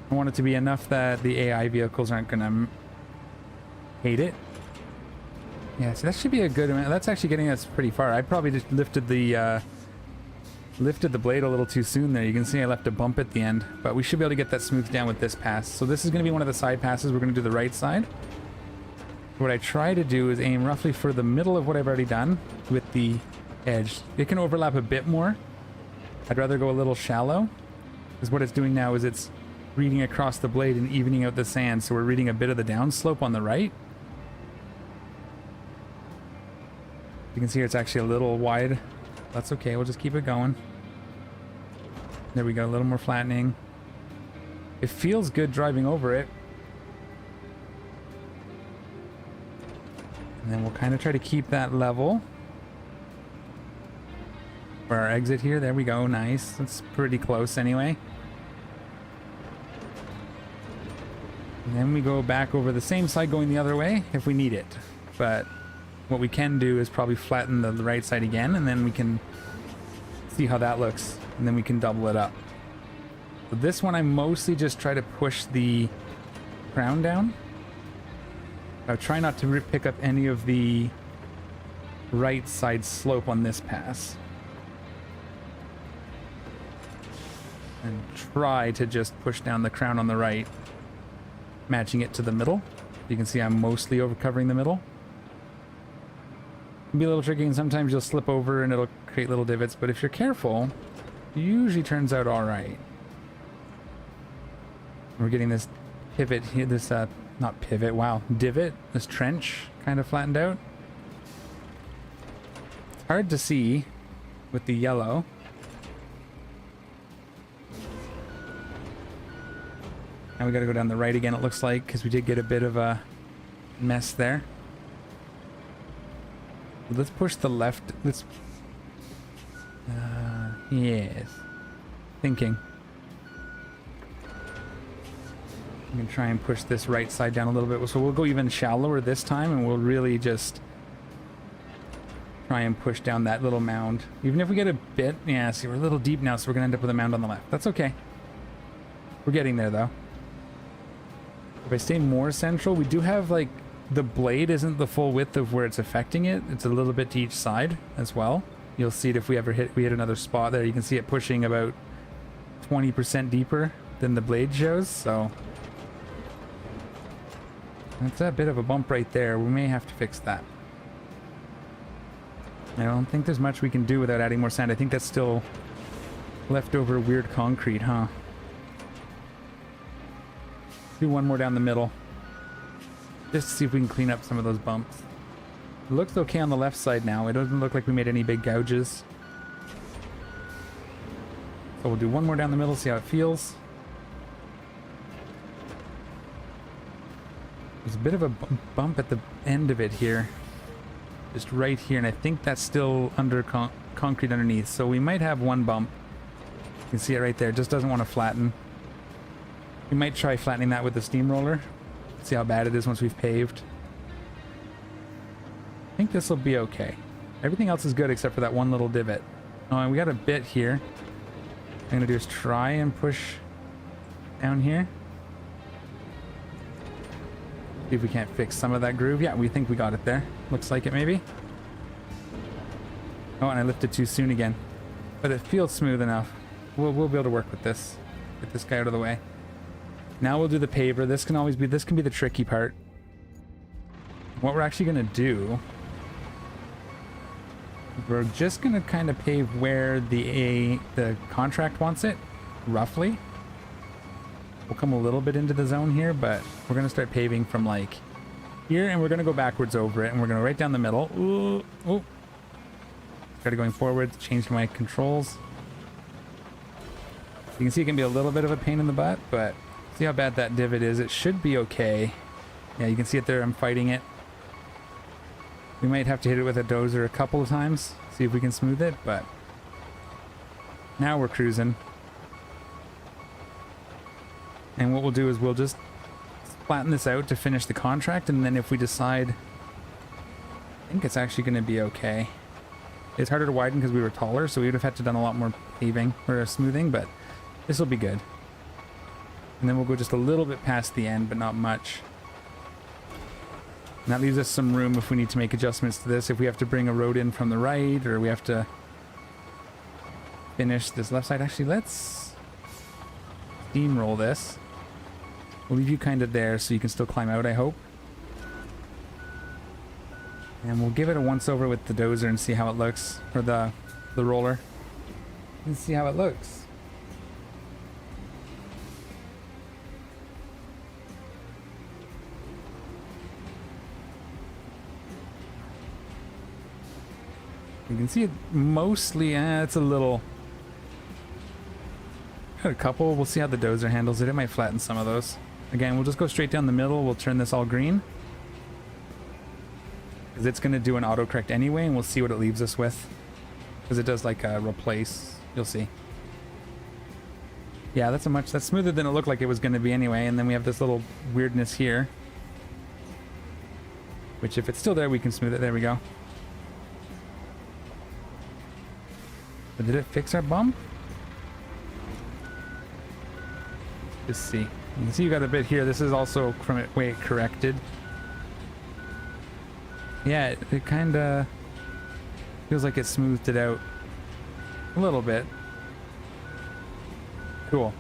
I want it to be enough that the AI vehicles aren't gonna hate it. Yeah, so that should be a good amount. That's actually getting us pretty far. I probably just lifted the blade a little too soon there. You can see I left a bump at the end, but we should be able to get that smoothed down with this pass. So this is going to be one of the side passes. We're going to do the right side. What I try to do is aim roughly for the middle of what I've already done with the edge. It can overlap a bit more. I'd rather go a little shallow, because what it's doing now is it's reading across the blade and evening out the sand. So we're reading a bit of the downslope on the right. You can see it's actually a little wide. That's okay, we'll just keep it going. There we go, a little more flattening. It feels good driving over it. And then we'll kind of try to keep that level. For our exit here, there we go, nice. That's pretty close anyway. And then we go back over the same side going the other way if we need it. But what we can do is probably flatten the right side again, and then we can see how that looks, and then we can double it up. So this one I mostly just try to push the crown down. I'll try not to pick up any of the right side slope on this pass. And try to just push down the crown on the right, matching it to the middle. You can see I'm mostly over covering the middle. It can be a little tricky, and sometimes you'll slip over and it'll create little divots, but if you're careful, it usually turns out all right. We're getting this pivot here, this not pivot, wow, divot, this trench kind of flattened out. It's hard to see with the yellow. Now we got to go down the right again, it looks like, because we did get a bit of a mess there. Let's push the left. Let's... yes. Thinking. I'm going to try and push this right side down a little bit. So we'll go even shallower this time, and we'll really just try and push down that little mound. Even if we get a bit... yeah, see, we're a little deep now, so we're going to end up with a mound on the left. That's okay. We're getting there, though. If I stay more central, we do have, like... the blade isn't the full width of where it's affecting it. It's a little bit to each side as well. You'll see it if we ever hit another spot there. You can see it pushing about 20% deeper than the blade shows. So that's a bit of a bump right there. We may have to fix that. I don't think there's much we can do without adding more sand. I think that's still leftover weird concrete, huh? Do one more down the middle. Just to see if we can clean up some of those bumps. It looks okay on the left side now. It doesn't look like we made any big gouges. So we'll do one more down the middle, see how it feels. There's a bit of a bump at the end of it here. Just right here, and I think that's still under concrete underneath. So we might have one bump. You can see it right there. It just doesn't want to flatten. We might try flattening that with the steamroller. See how bad it is once we've paved. I think this will be okay. Everything else is good except for that one little divot. Oh, and we got a bit here. What I'm gonna do is try and push down here. See if we can't fix some of that groove. Yeah, we think we got it there. Looks like it maybe. Oh, and I lifted too soon again. But it feels smooth enough. We'll be able to work with this. Get this guy out of the way. Now we'll do the paver. This can be the tricky part. What we're actually gonna do, we're just gonna kind of pave where the contract wants it, roughly. We'll come a little bit into the zone here, but we're gonna start paving from like here, and we're gonna go backwards over it, and we're gonna right down the middle. Ooh, ooh. Started going forward, changed my controls. You can see it can be a little bit of a pain in the butt, but see how bad that divot is. It should be okay. Yeah, you can see it there. I'm fighting it. We might have to hit it with a dozer a couple of times, see if we can smooth it, but now we're cruising. And what we'll do is we'll just flatten this out to finish the contract, and then if we decide, I think it's actually going to be okay. It's harder to widen because we were taller, so we would have had to done a lot more paving or smoothing, but this will be good. And then we'll go just a little bit past the end, but not much. And that leaves us some room if we need to make adjustments to this. If we have to bring a road in from the right, or we have to finish this left side. Actually, let's steamroll this. We'll leave you kind of there so you can still climb out, I hope. And we'll give it a once over with the dozer and see how it looks, or the roller. And see how it looks. You can see it mostly, it's a little... Got a couple, we'll see how the dozer handles it. It might flatten some of those. Again, we'll just go straight down the middle, we'll turn this all green. Because it's going to do an autocorrect anyway, and we'll see what it leaves us with. Because it does like a replace, you'll see. Yeah, that's smoother than it looked like it was going to be anyway, and then we have this little weirdness here. Which if it's still there, we can smooth it, there we go. But did it fix our bump? Let's see. You can see you got a bit here. This is also from it way it corrected. Yeah, it kind of feels like it smoothed it out a little bit. Cool.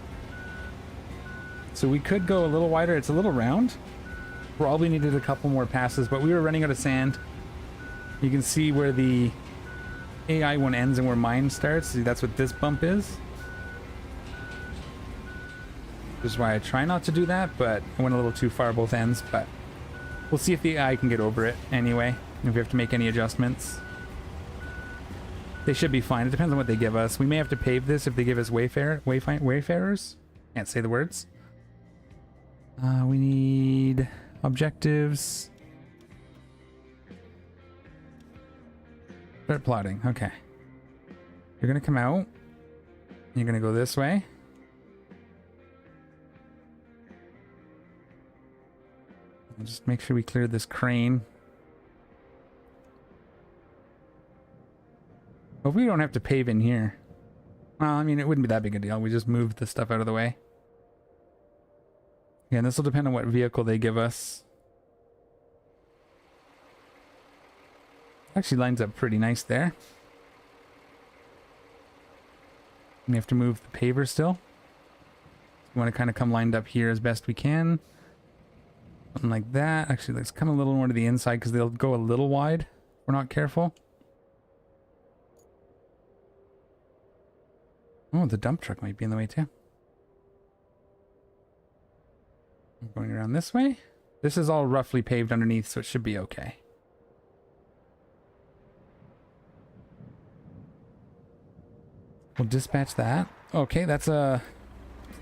So we could go a little wider. It's a little round. Probably needed a couple more passes, but we were running out of sand. You can see where the AI one ends and where mine starts. See, that's what this bump is. Which is why I try not to do that, but I went a little too far both ends, but we'll see if the AI can get over it anyway, if we have to make any adjustments. They should be fine. It depends on what they give us. We may have to pave this if they give us wayfarers. Can't say the words. We need objectives. Start plotting. Okay. You're going to come out. You're going to go this way. Just make sure we clear this crane. But we don't have to pave in here. Well, I mean, it wouldn't be that big a deal. We just move the stuff out of the way. Yeah, and this will depend on what vehicle they give us. Actually lines up pretty nice there. We have to move the paver still. We want to kind of come lined up here as best we can. Something like that. Actually, let's come a little more to the inside because they'll go a little wide if we're not careful. Oh, the dump truck might be in the way too. I'm going around this way. This is all roughly paved underneath, so it should be okay. We'll dispatch that. Okay, that's a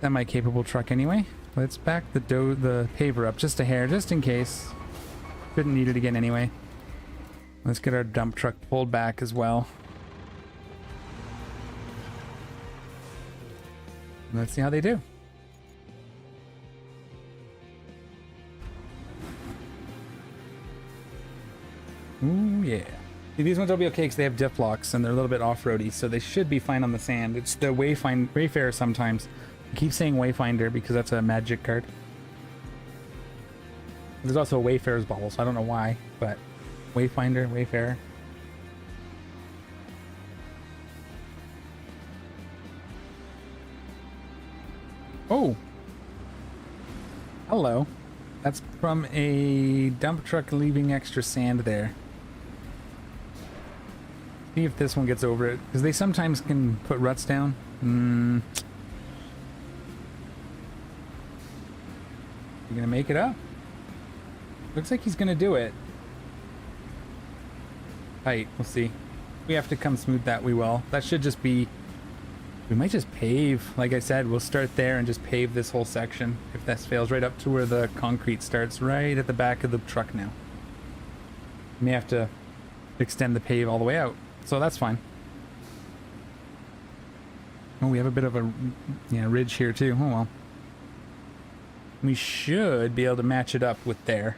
semi-capable truck anyway. Let's back the paver up just a hair, just in case. Couldn't need it again anyway. Let's get our dump truck pulled back as well. Let's see how they do. Ooh, yeah. See, these ones will be okay because they have diff locks and they're a little bit off-roady, so they should be fine on the sand. It's the Wayfarer sometimes. I keep saying Wayfinder because that's a magic card. There's also a Wayfarer's bubble, so I don't know why, but Wayfinder, Wayfarer. Oh. Hello. That's from a dump truck leaving extra sand there. See if this one gets over it, because they sometimes can put ruts down. You gonna make it up? Looks like he's gonna do it. Tight, we'll see. We have to come smooth that, we will. That should just be... We might just pave. Like I said, we'll start there and just pave this whole section. If this fails, right up to where the concrete starts, right at the back of the truck now. We may have to extend the pave all the way out. So that's fine. Oh, we have a bit of a ridge here too. Oh well. We should be able to match it up with there.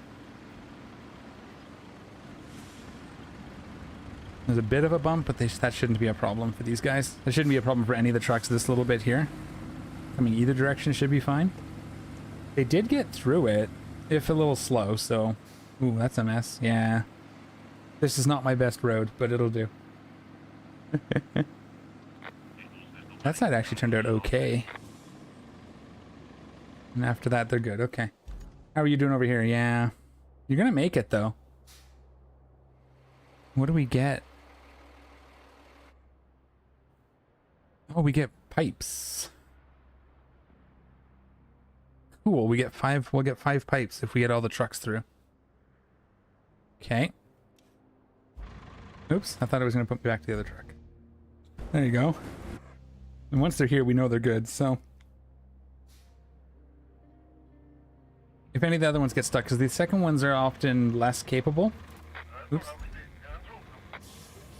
There's a bit of a bump, but that shouldn't be a problem for these guys. That shouldn't be a problem for any of the trucks. This little bit here, coming either direction, should be fine. They did get through it, if a little slow, so... Ooh, that's a mess. Yeah. This is not my best road, but it'll do. That side actually turned out okay. And after that, they're good. Okay. How are you doing over here? Yeah. You're gonna make it, though. What do we get? Oh, we get pipes. Cool. We get 5. We'll get 5 pipes if we get all the trucks through. Okay. Oops. I thought it was going to put me back to the other truck. There you go. And once they're here, we know they're good, so... If any of the other ones get stuck, because the second ones are often less capable. Oops.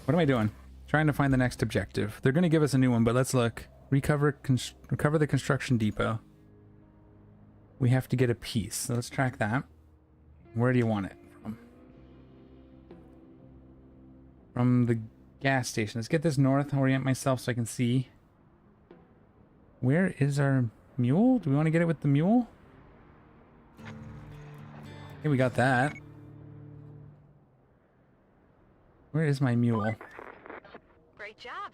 What am I doing? Trying to find the next objective. They're going to give us a new one, but let's look. Recover the construction depot. We have to get a piece, so let's track that. Where do you want it from? From the gas station. Let's get this north, orient myself so I can see. Where is our mule? Do we want to get it with the mule? Okay, we got that. Where is my mule? Great job.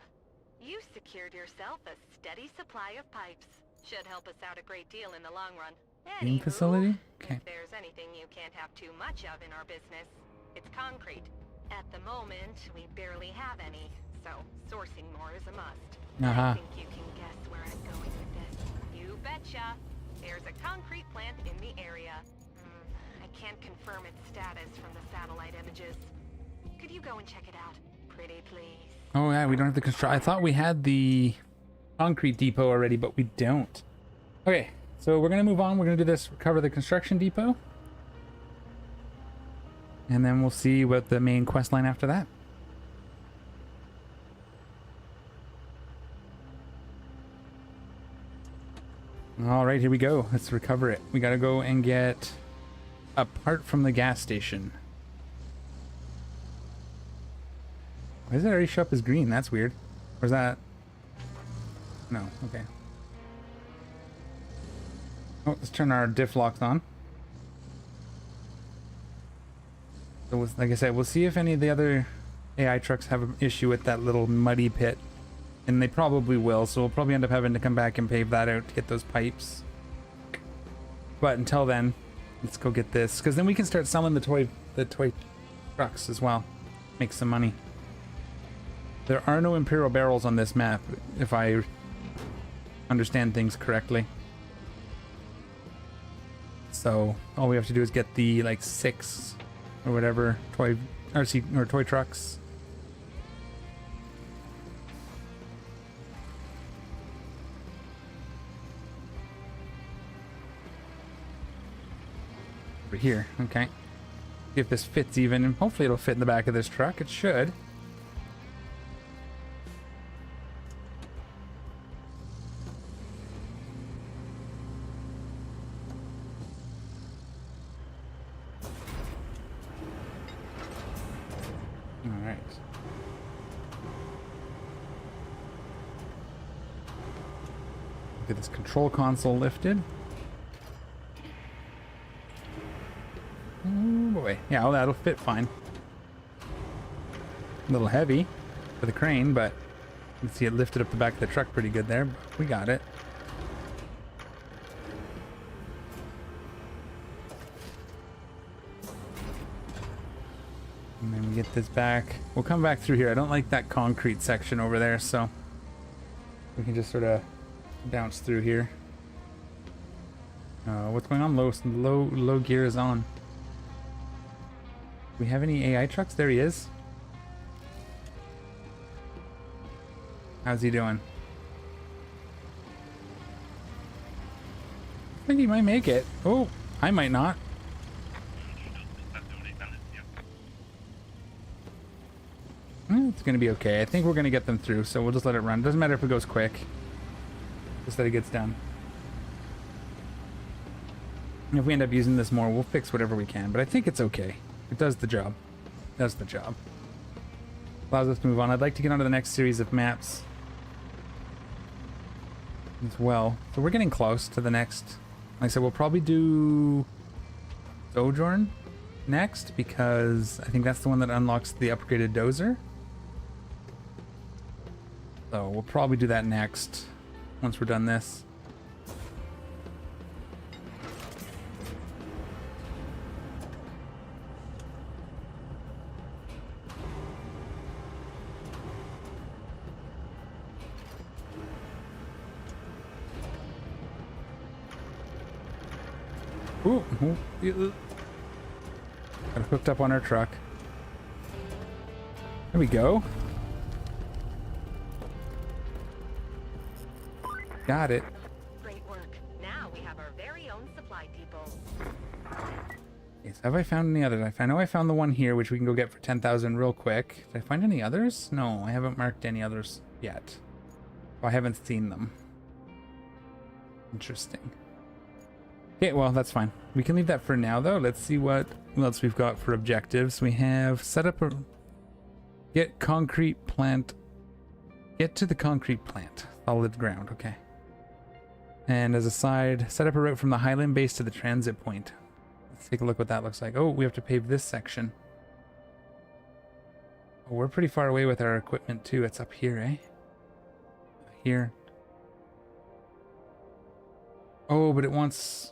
You secured yourself a steady supply of pipes. Should help us out a great deal in the long run. Game facility? Okay. If there's anything you can't have too much of in our business, it's concrete. At the moment, we barely have any, so sourcing more is a must. I think you can guess where I'm going with this. You betcha. There's a concrete plant in the area. I can't confirm its status from the satellite images. Could you go and check it out? Pretty please. Oh yeah, we don't have the construct. I thought we had the concrete depot already, but we don't. Okay, so we're gonna move on. We're gonna do this, recover the construction depot. And then we'll see what the main quest line after that. All right, here we go. Let's recover it. We gotta go and get a part from the gas station. Why does it already show up as green? That's weird. Or is that... No, okay. Oh, let's turn our diff locks on. So like I said, we'll see if any of the other AI trucks have an issue with that little muddy pit. And they probably will, so we'll probably end up having to come back and pave that out to get those pipes. But until then, let's go get this. Because then we can start selling the toy trucks as well. Make some money. There are no Imperial barrels on this map, if I understand things correctly. So all we have to do is get the like 6 or whatever toy RC or toy trucks. Over here, okay. See if this fits even, and hopefully it'll fit in the back of this truck. It should. Alright. Get this control console lifted. Oh boy. Yeah, well, that'll fit fine. A little heavy for the crane, but you can see it lifted up the back of the truck pretty good there. We got it. And then we get this back. We'll come back through here. I don't like that concrete section over there, so we can just sort of bounce through here. What's going on? Low gear is on. Do we have any AI trucks? There he is. How's he doing? I think he might make it. Oh, I might not. It's gonna be okay. I think we're gonna get them through, so we'll just let it run. Doesn't matter if it goes quick. Just that it gets done. And if we end up using this more, we'll fix whatever we can. But I think it's okay. It does the job. It does the job. Allows us to move on. I'd like to get on to the next series of maps as well. So we're getting close to the next. Like I said, we'll probably do Sojourn next, because I think that's the one that unlocks the upgraded dozer. So we'll probably do that next once we're done this. Ooh, got it hooked up on our truck. There we go. Got it. Great work. Now we have our very own supply depot. Yes, have I found any others? I know I found the one here, which we can go get for 10,000 real quick. Did I find any others? No, I haven't marked any others yet. I haven't seen them. Interesting. Okay, well, that's fine. We can leave that for now, though. Let's see what else we've got for objectives. We have set up a... Get concrete plant... Get to the concrete plant. Solid ground, okay. And as a side, set up a route from the Highland base to the transit point. Let's take a look what that looks like. Oh, we have to pave this section. Oh, we're pretty far away with our equipment, too. It's up here, eh? Here. Oh, but it wants...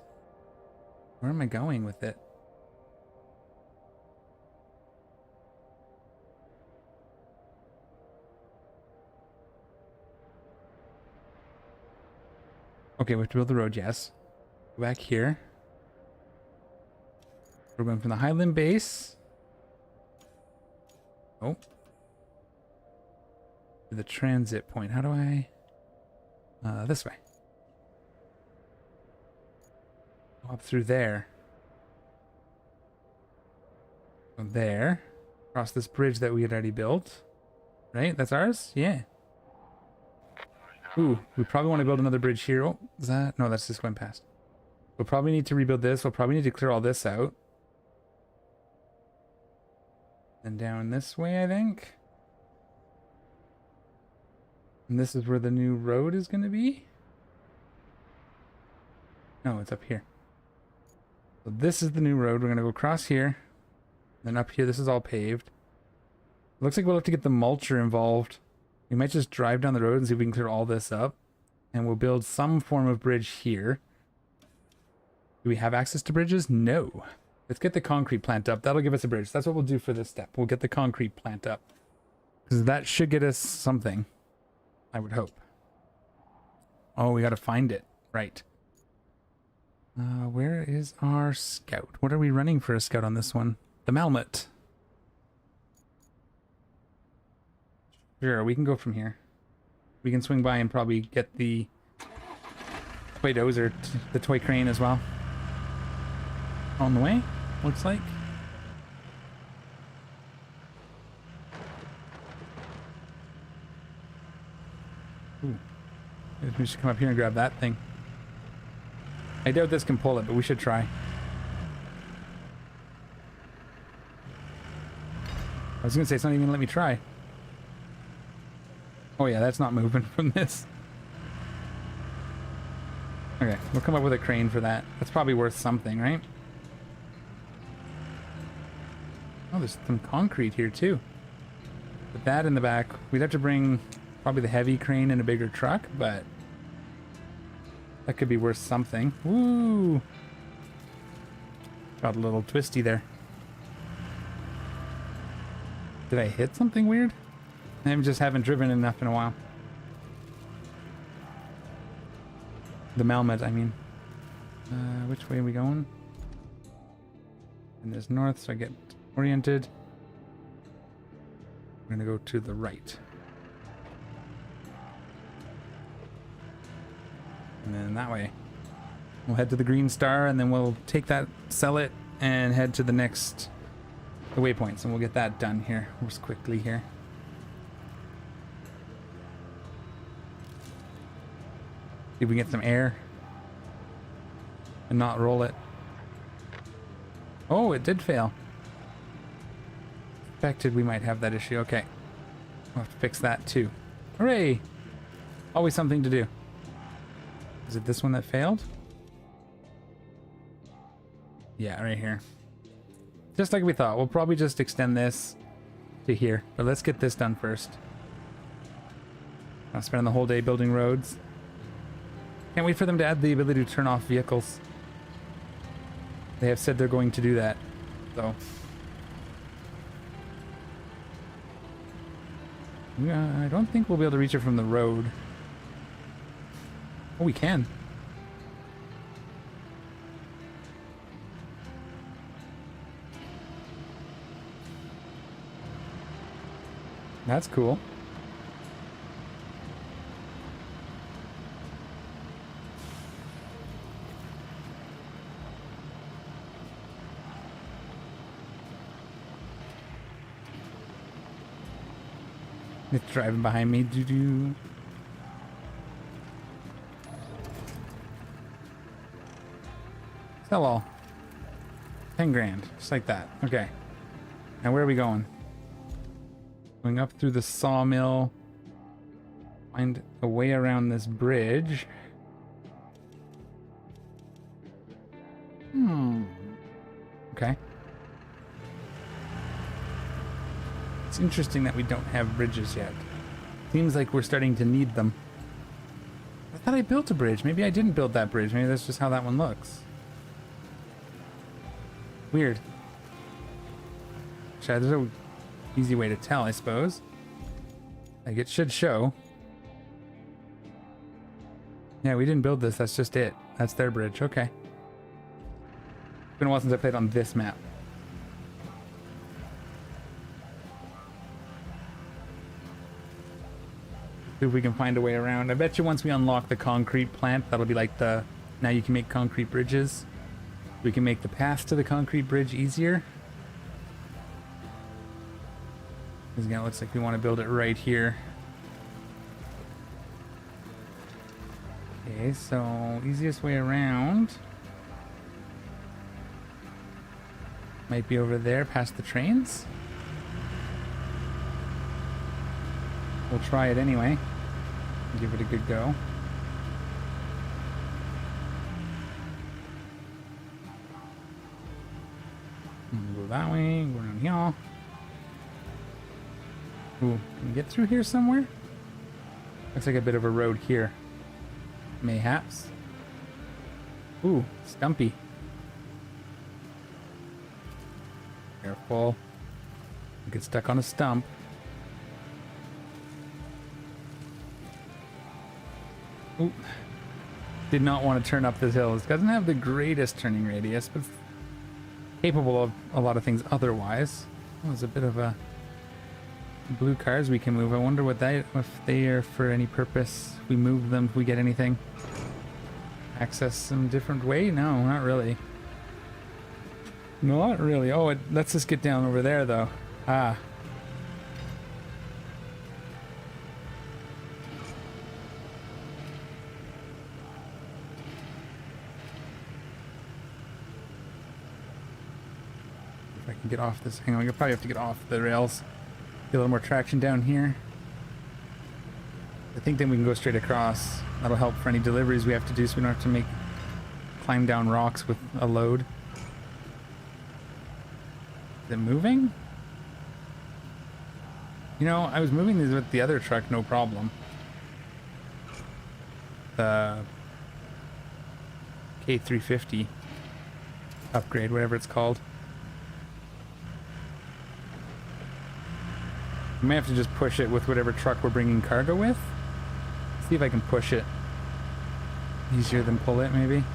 Where am I going with it? Okay, we have to build the road, yes. Go back here. We're going from the Highland base. Oh. To the transit point. How do I... this way. Up through there. From there. Across this bridge that we had already built. Right? That's ours? Yeah. Ooh, we probably want to build another bridge here. Oh, is that? No, that's just going past. We'll probably need to rebuild this. We'll probably need to clear all this out. And down this way, I think. And this is where the new road is going to be? No, it's up here. So this is the new road. We're going to go across here. Then up here, this is all paved. Looks like we'll have to get the mulcher involved. We might just drive down the road and see if we can clear all this up. And we'll build some form of bridge here. Do we have access to bridges? No. Let's get the concrete plant up. That'll give us a bridge. That's what we'll do for this step. We'll get the concrete plant up. Because that should get us something. I would hope. Oh, we got to find it. Right. Where is our scout? What are we running for a scout on this one? The Malmut. Sure, we can go from here. We can swing by and probably get the toy dozer, the toy crane as well. On the way, looks like. Ooh. Maybe we should come up here and grab that thing. I doubt this can pull it, but we should try. I was gonna say it's not even gonna let me try. Oh yeah, that's not moving from this. Okay, we'll come up with a crane for that. That's probably worth something, right? Oh, there's some concrete here too. Put that in the back. We'd have to bring probably the heavy crane in a bigger truck, but that could be worth something. Woo! Got a little twisty there. Did I hit something weird? I just haven't driven enough in a while. The Malmet, I mean. Which way are we going? And there's north, so I get oriented. We're gonna go to the right. And then that way. We'll head to the green star, and then we'll take that, sell it, and head to the next waypoints, and we'll get that done here just quickly here. See if we can get some air and not roll it. Oh, it did fail. Expected we might have that issue. Okay, we'll have to fix that too. Hooray! Always something to do. Is it this one that failed? Yeah, right here. Just like we thought. We'll probably just extend this to here. But let's get this done first. I'll spend the whole day building roads. Can't wait for them to add the ability to turn off vehicles. They have said they're going to do that. So. I don't think we'll be able to reach it from the road. Oh, we can. That's cool. It's driving behind me. Doo-doo. Sell all. 10 grand. Just like that. Okay. Now where are we going? Going up through the sawmill. Find a way around this bridge. Okay. It's interesting that we don't have bridges yet. Seems like we're starting to need them. I thought I built a bridge. Maybe I didn't build that bridge. Maybe that's just how that one looks. Weird. There's no easy way to tell, I suppose. Like, it should show. Yeah, we didn't build this. That's just it. That's their bridge. Okay. It's been a while since I played on this map. See if we can find a way around. I bet you once we unlock the concrete plant, that'll be like the... Now you can make concrete bridges. We can make the path to the concrete bridge easier. Because again, it looks like we want to build it right here. Okay, so easiest way around might be over there past the trains. We'll try it anyway. Give it a good go. We'll go that way, go around here. Ooh, can we get through here somewhere? Looks like a bit of a road here. Mayhaps. Ooh, stumpy. Careful. Get stuck on a stump. Ooh. Did not want to turn up this hill. This doesn't have the greatest turning radius, but capable of a lot of things otherwise. Oh, there's a bit of a blue cars we can move. I wonder what that, if they are for any purpose. We move them if we get anything. Access some different way? No, not really. Not really. Oh, it lets us get down over there though. Ah. If I can get off this, hang on, you'll probably have to get off the rails. Get a little more traction down here. I think then we can go straight across. That'll help for any deliveries we have to do so we don't have to climb down rocks with a load. Is it moving? You know, I was moving these with the other truck, no problem. The K350 upgrade, whatever it's called. I may have to just push it with whatever truck we're bringing cargo with. See if I can push it. Easier than pull it, maybe.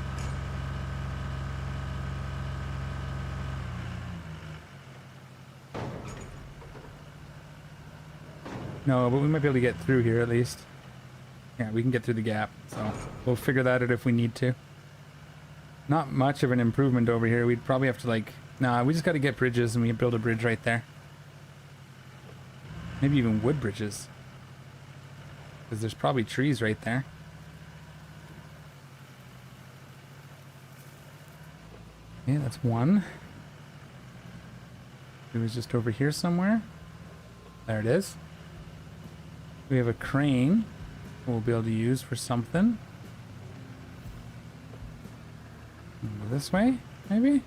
No, but we might be able to get through here at least. Yeah, we can get through the gap, so we'll figure that out if we need to. Not much of an improvement over here. We'd probably have to like... Nah, we just got to get bridges and we can build a bridge right there. Maybe even wood bridges. Because there's probably trees right there. Okay, that's one. It was just over here somewhere. There it is. We have a crane we'll be able to use for something. Go this way, maybe?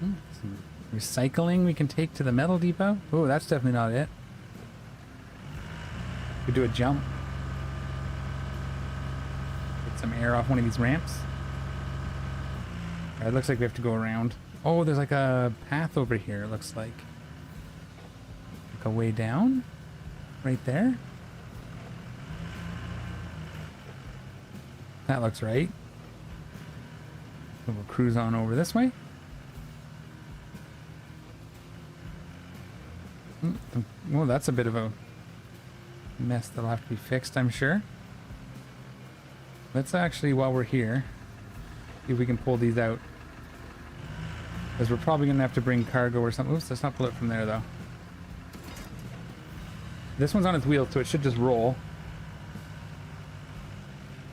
Some recycling we can take to the metal depot. Oh, that's definitely not it. We do a jump. Get some air off one of these ramps. Alright, looks like we have to go around. Oh, there's like a path over here, it looks like. Like a way down? Right there? That looks right. So we'll cruise on over this way. Well, that's a bit of a mess that'll have to be fixed, I'm sure. Let's actually, while we're here, see if we can pull these out. Because we're probably going to have to bring cargo or something. Oops, let's not pull it from there, though. This one's on its wheel, so it should just roll.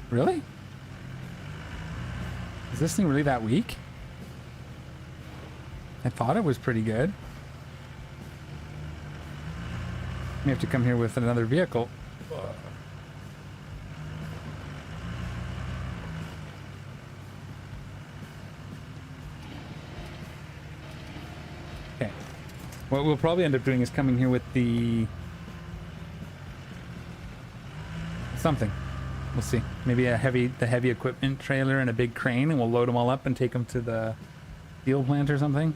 Really? Is this thing really that weak? I thought it was pretty good. We have to come here with another vehicle. Okay. What we'll probably end up doing is coming here with the... something. We'll see. Maybe the heavy equipment trailer and a big crane, and we'll load them all up and take them to the steel plant or something.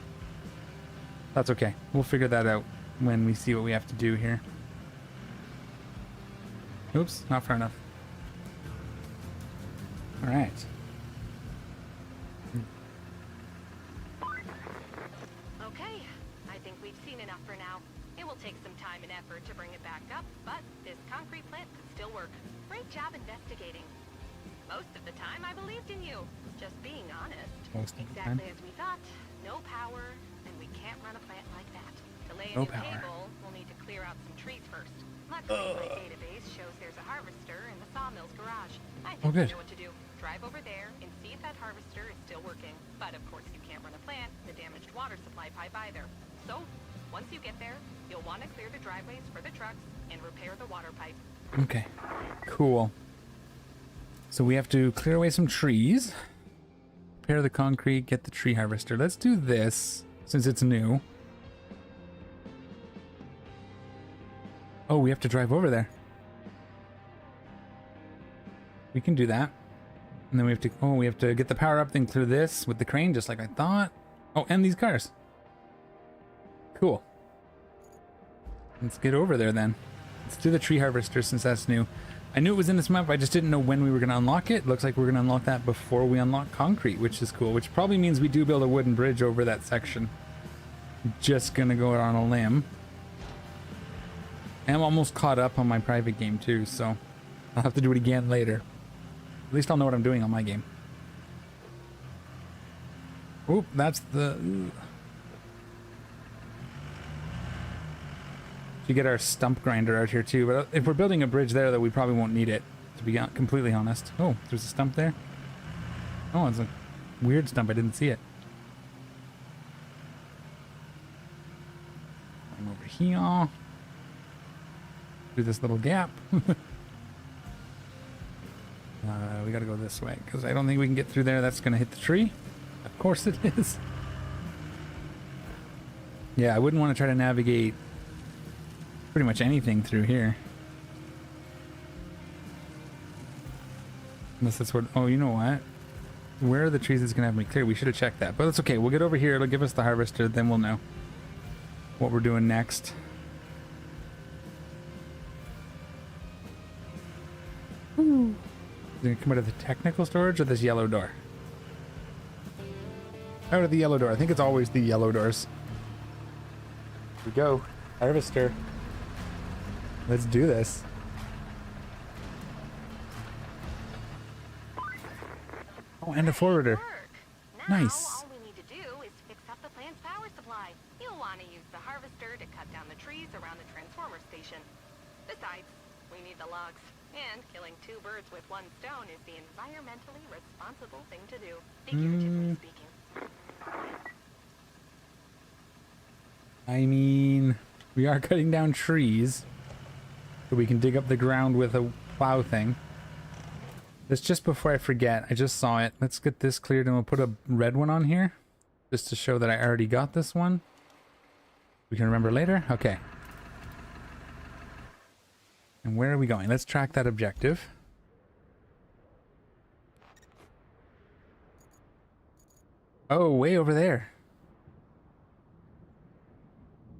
That's okay. We'll figure that out when we see what we have to do here. Oops, not far enough. All right. Okay, I think we've seen enough for now. It will take some time and effort to bring it back up, but this concrete plant could still work. Great job investigating. Most of the time, I believed in you. Just being honest. Most of the time. Exactly as we thought. No power, and we can't run a plant like that. To lay a No new power. cable, we'll need to clear out some trees first. Luckily, my database shows there's a harvester in the sawmill's garage. I think good. you know what to do. Drive over there and see if that harvester is still working. But of course, you can't run a plant, the damaged water supply pipe either. So, once you get there, you'll want to clear the driveways for the trucks and repair the water pipe. Okay. Cool. So we have to clear away some trees. Repair the concrete, get the tree harvester. Let's do this, since it's new. Oh, we have to drive over there. We can do that. And then we have to get the power up thing through this with the crane, just like I thought. Oh, and these cars. Cool. Let's get over there then. Let's do the tree harvester since that's new. I knew it was in this map, I just didn't know when we were going to unlock it. Looks like we're going to unlock that before we unlock concrete, which is cool. Which probably means we do build a wooden bridge over that section. Just going to go on a limb. I'm almost caught up on my private game too, so I'll have to do it again later. At least I'll know what I'm doing on my game. Oop, that's the... We get our stump grinder out here too, but if we're building a bridge there, though, we probably won't need it, to be completely honest. Oh, there's a stump there. Oh, it's a weird stump. I didn't see it. I'm over here. Through this little gap. We gotta go this way, because I don't think we can get through there. That's gonna hit the tree. Of course it is. Yeah, I wouldn't want to try to navigate pretty much anything through here. Unless that's what... Oh, you know what? Where are the trees that's going to have me clear? We should have checked that. But that's okay. We'll get over here. It'll give us the harvester. Then we'll know. what we're doing next. Ooh. Is it gonna come out of the technical storage or this yellow door? Out of the yellow door. I think it's always the yellow doors. Here we go. Harvester. Let's do this. Oh, and a forwarder. Now, Nice. all we need to do is fix up the plant's power supply. You'll want to use the harvester to cut down the trees around the transformer station. Besides, we need the logs. And killing 2 birds with 1 stone is the environmentally responsible thing to do, figuratively speaking. I mean, we are cutting down trees so we can dig up the ground with a plow thing. That's just before I forget. I just saw it. Let's get this cleared and we'll put a red one on here just to show that I already got this one. We can remember later. Okay. And where are we going? Let's track that objective. Oh, way over there.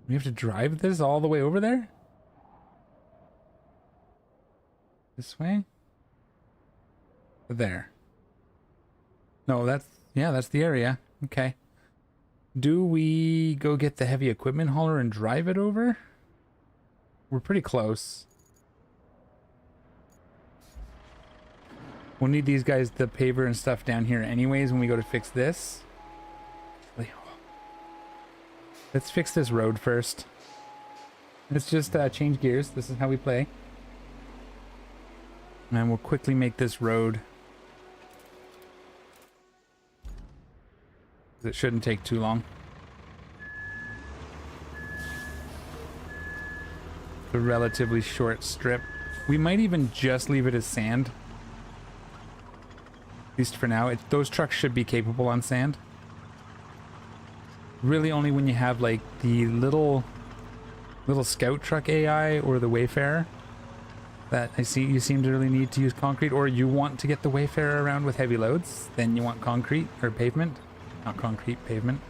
We have to drive this all the way over there? This way? There. No, that's the area. Okay. Do we go get the heavy equipment hauler and drive it over? We're pretty close. We'll need these guys, the paver and stuff down here anyways when we go to fix this. Let's fix this road first. Let's just change gears. This is how we play. And we'll quickly make this road. It shouldn't take too long. It's a relatively short strip. We might even just leave it as sand. At least for now. Those trucks should be capable on sand. Really only when you have like the little scout truck AI or the Wayfarer that you seem to really need to use concrete, or you want to get the Wayfarer around with heavy loads, then you want concrete or pavement. Not concrete, pavement.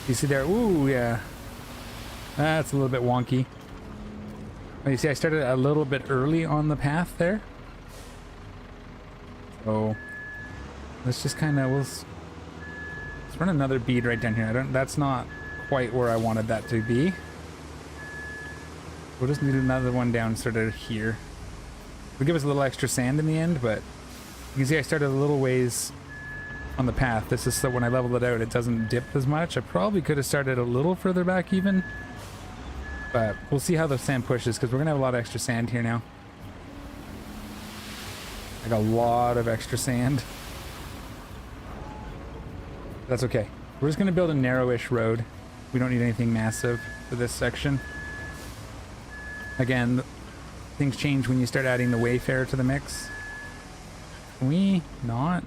You see there? Ooh, yeah. That's a little bit wonky. Oh, you see, I started a little bit early on the path there. So let's just kind of let's run another bead right down here. That's not quite where I wanted that to be. We'll just need another one down sort of here. It'll give us a little extra sand in the end, but you can see I started a little ways on the path. This is so when I level it out, it doesn't dip as much. I probably could have started a little further back even, but we'll see how the sand pushes because we're gonna have a lot of extra sand here now. Like a lot of extra sand. That's okay. We're just gonna build a narrowish road. We don't need anything massive for this section. Again, things change when you start adding the Wayfarer to the mix. Can we not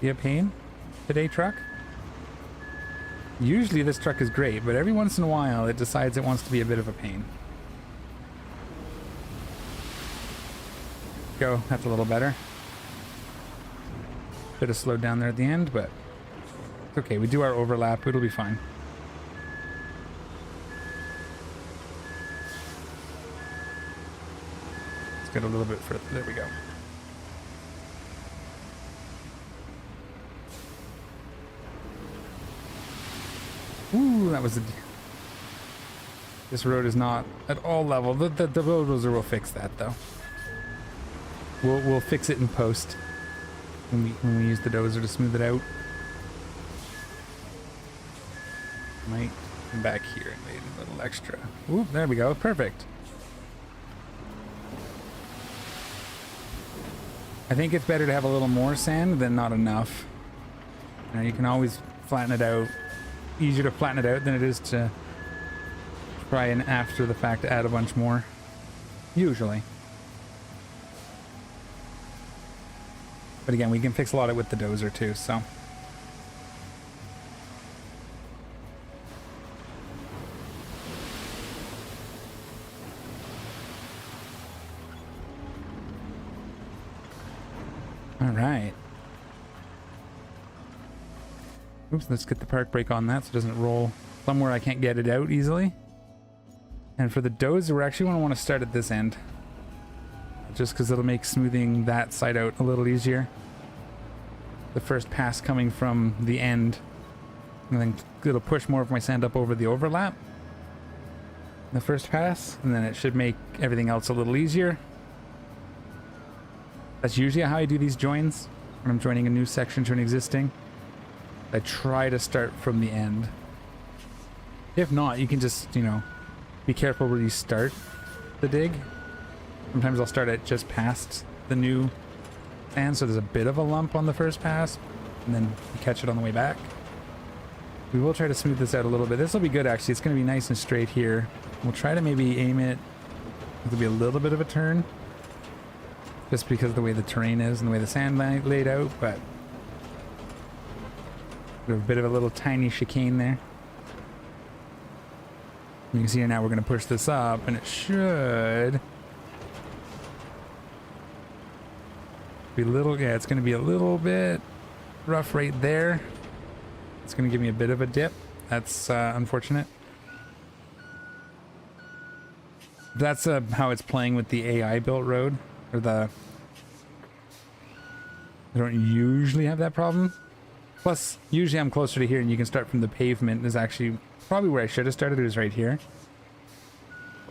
be a pain today, truck? Usually this truck is great, but every once in a while it decides it wants to be a bit of a pain. Go, that's a little better. Should have slowed down there at the end, but it's okay. We do our overlap, it'll be fine. Let's get a little bit further. There we go. Ooh, that was a... This road is not at all level. The bulldozer will fix that though. We'll fix it in post when we use the dozer to smooth it out. Might come back here and need a little extra. Ooh, there we go. Perfect. I think it's better to have a little more sand than not enough. Now you can always flatten it out. Easier to flatten it out than it is to try and after the fact add a bunch more. Usually. But again, we can fix a lot of it with the dozer too, so. All right. Oops, let's get the park brake on that so it doesn't roll somewhere I can't get it out easily. And for the dozer, we're actually going to want to start at this end. Just because it'll make smoothing that side out a little easier. The first pass coming from the end. And then it'll push more of my sand up over the overlap. The first pass. And then it should make everything else a little easier. That's usually how I do these joins. When I'm joining a new section to an existing. I try to start from the end. If not, you can just, you know, be careful where you start the dig. Sometimes I'll start at just past the new sand, so there's a bit of a lump on the first pass, and then you catch it on the way back. We will try to smooth this out a little bit. This will be good, actually. It's going to be nice and straight here. We'll try to maybe aim it. It'll be a little bit of a turn, just because of the way the terrain is and the way the sand laid out, but a bit of a little tiny chicane there. You can see here now we're going to push this up, and it should be a little, yeah, it's going to be a little bit rough right there. It's going to give me a bit of a dip. That's unfortunate. That's how it's playing with the AI built road, or I don't usually have that problem. Plus, usually I'm closer to here, and you can start from the pavement. Is actually probably where I should have started. It was right here.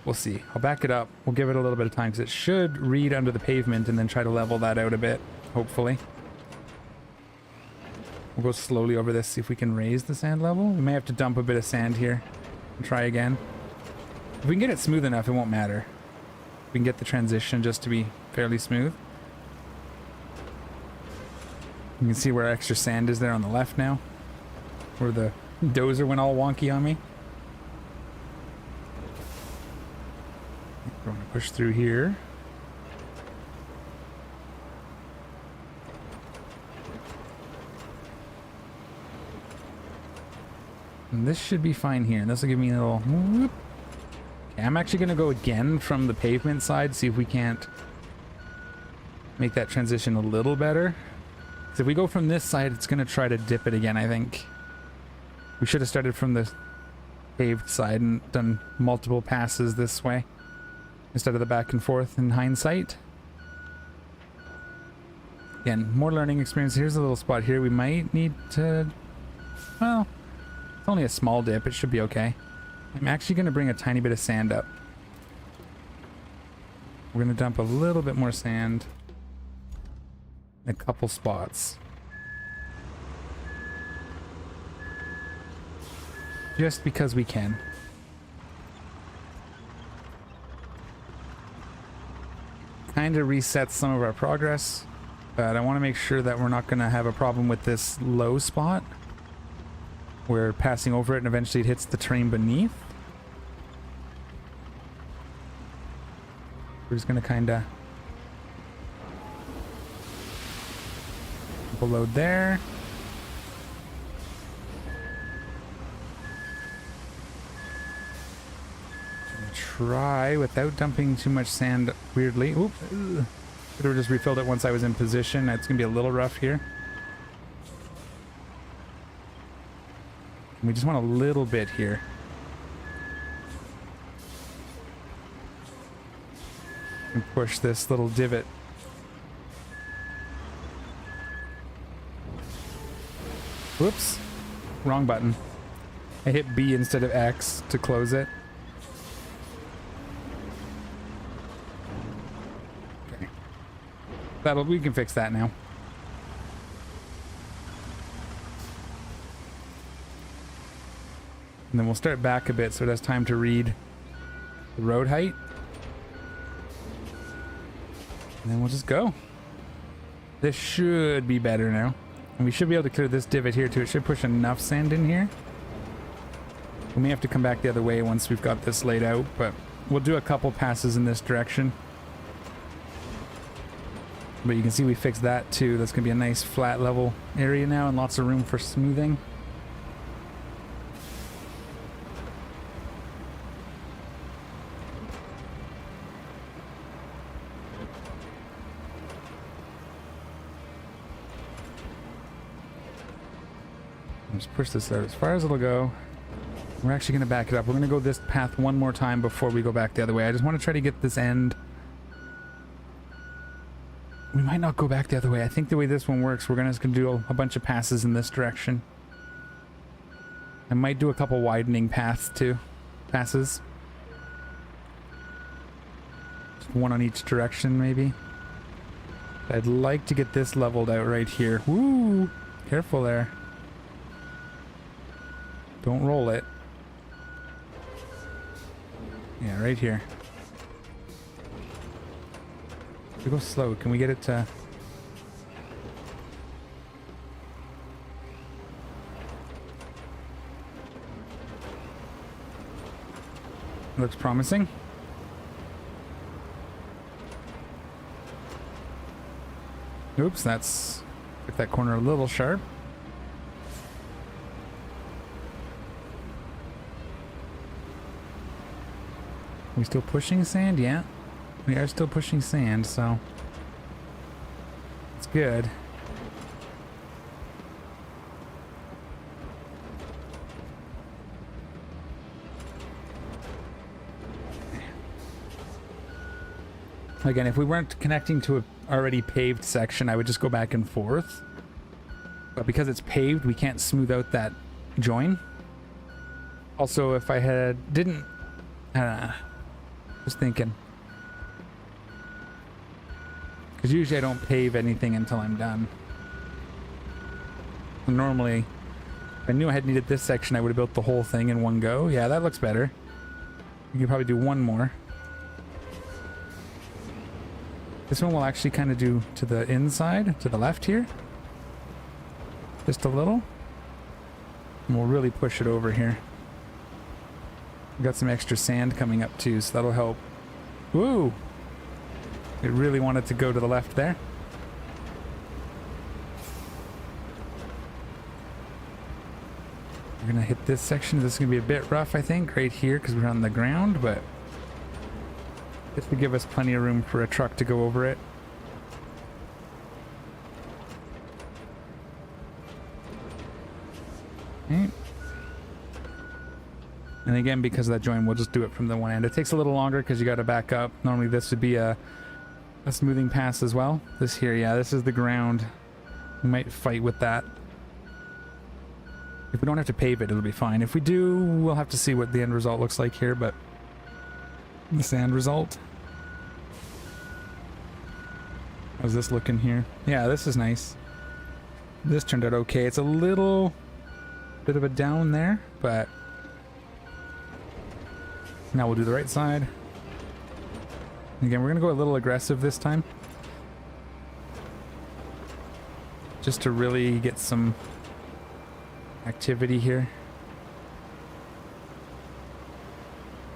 We'll see. I'll back it up. We'll give it a little bit of time because it should read under the pavement and then try to level that out a bit, hopefully. We'll go slowly over this, see if we can raise the sand level. We may have to dump a bit of sand here and try again. If we can get it smooth enough, it won't matter. We can get the transition just to be fairly smooth. You can see where extra sand is there on the left now, where the dozer went all wonky on me. We're going to push through here. And this should be fine here. And this will give me a little whoop. Okay, I'm actually going to go again from the pavement side, see if we can't make that transition a little better. Because if we go from this side, it's going to try to dip it again, I think. We should have started from the paved side and done multiple passes this way instead of the back and forth in hindsight. Again, more learning experience. Here's a little spot here. We might need to, well, it's only a small dip. It should be okay. I'm actually going to bring a tiny bit of sand up. We're going to dump a little bit more sand in a couple spots. Just because we can. Kind of resets some of our progress, but I want to make sure that we're not going to have a problem with this low spot. We're passing over it and eventually it hits the terrain beneath. We're just going to kind of load there. Try without dumping too much sand weirdly. Oop. Could have just refilled it once I was in position. It's going to be a little rough here. We just want a little bit here. And push this little divot. Whoops. Wrong button. I hit B instead of X to close it. Okay. We can fix that now. And then we'll start back a bit so it has time to read the road height. And then we'll just go. This should be better now. And we should be able to clear this divot here too. It should push enough sand in here. We may have to come back the other way once we've got this laid out, but we'll do a couple passes in this direction. But you can see we fixed that too. That's going to be a nice flat level area now and lots of room for smoothing. Just push this out as far as it'll go. We're actually going to back it up. We're going to go this path one more time before we go back the other way. I just want to try to get this end. We might not go back the other way. I think the way this one works, we're just going to do a bunch of passes in this direction. I might do a couple widening paths too. Passes. Just one on each direction maybe. I'd like to get this leveled out right here. Woo! Careful there. Don't roll it. Yeah, right here. We go slow. Can we get it to... Looks promising. Oops, that's... Took that corner a little sharp. We still pushing sand? Yeah. We are still pushing sand, so... It's good. Again, if we weren't connecting to an already paved section, I would just go back and forth. But because it's paved, we can't smooth out that join. Also, if I didn't... Just thinking. Because usually I don't pave anything until I'm done. And normally, if I knew I had needed this section, I would have built the whole thing in one go. Yeah, that looks better. We could probably do one more. This one will actually kind of do to the inside, to the left here. Just a little. And we'll really push it over here. We got some extra sand coming up too, so that'll help. Woo! It really wanted to go to the left there. We're gonna hit this section. This is gonna be a bit rough, I think, right here, because we're on the ground, but this would give us plenty of room for a truck to go over it. Okay. And again, because of that join, we'll just do it from the one end. It takes a little longer because you got to back up. Normally this would be a smoothing pass as well. This here, yeah, this is the ground. We might fight with that. If we don't have to pave it, it'll be fine. If we do, we'll have to see what the end result looks like here, but the sand result. How's this looking here? Yeah, this is nice. This turned out okay. It's a little bit of a down there, but now we'll do the right side. Again, we're gonna go a little aggressive this time, just to really get some activity here.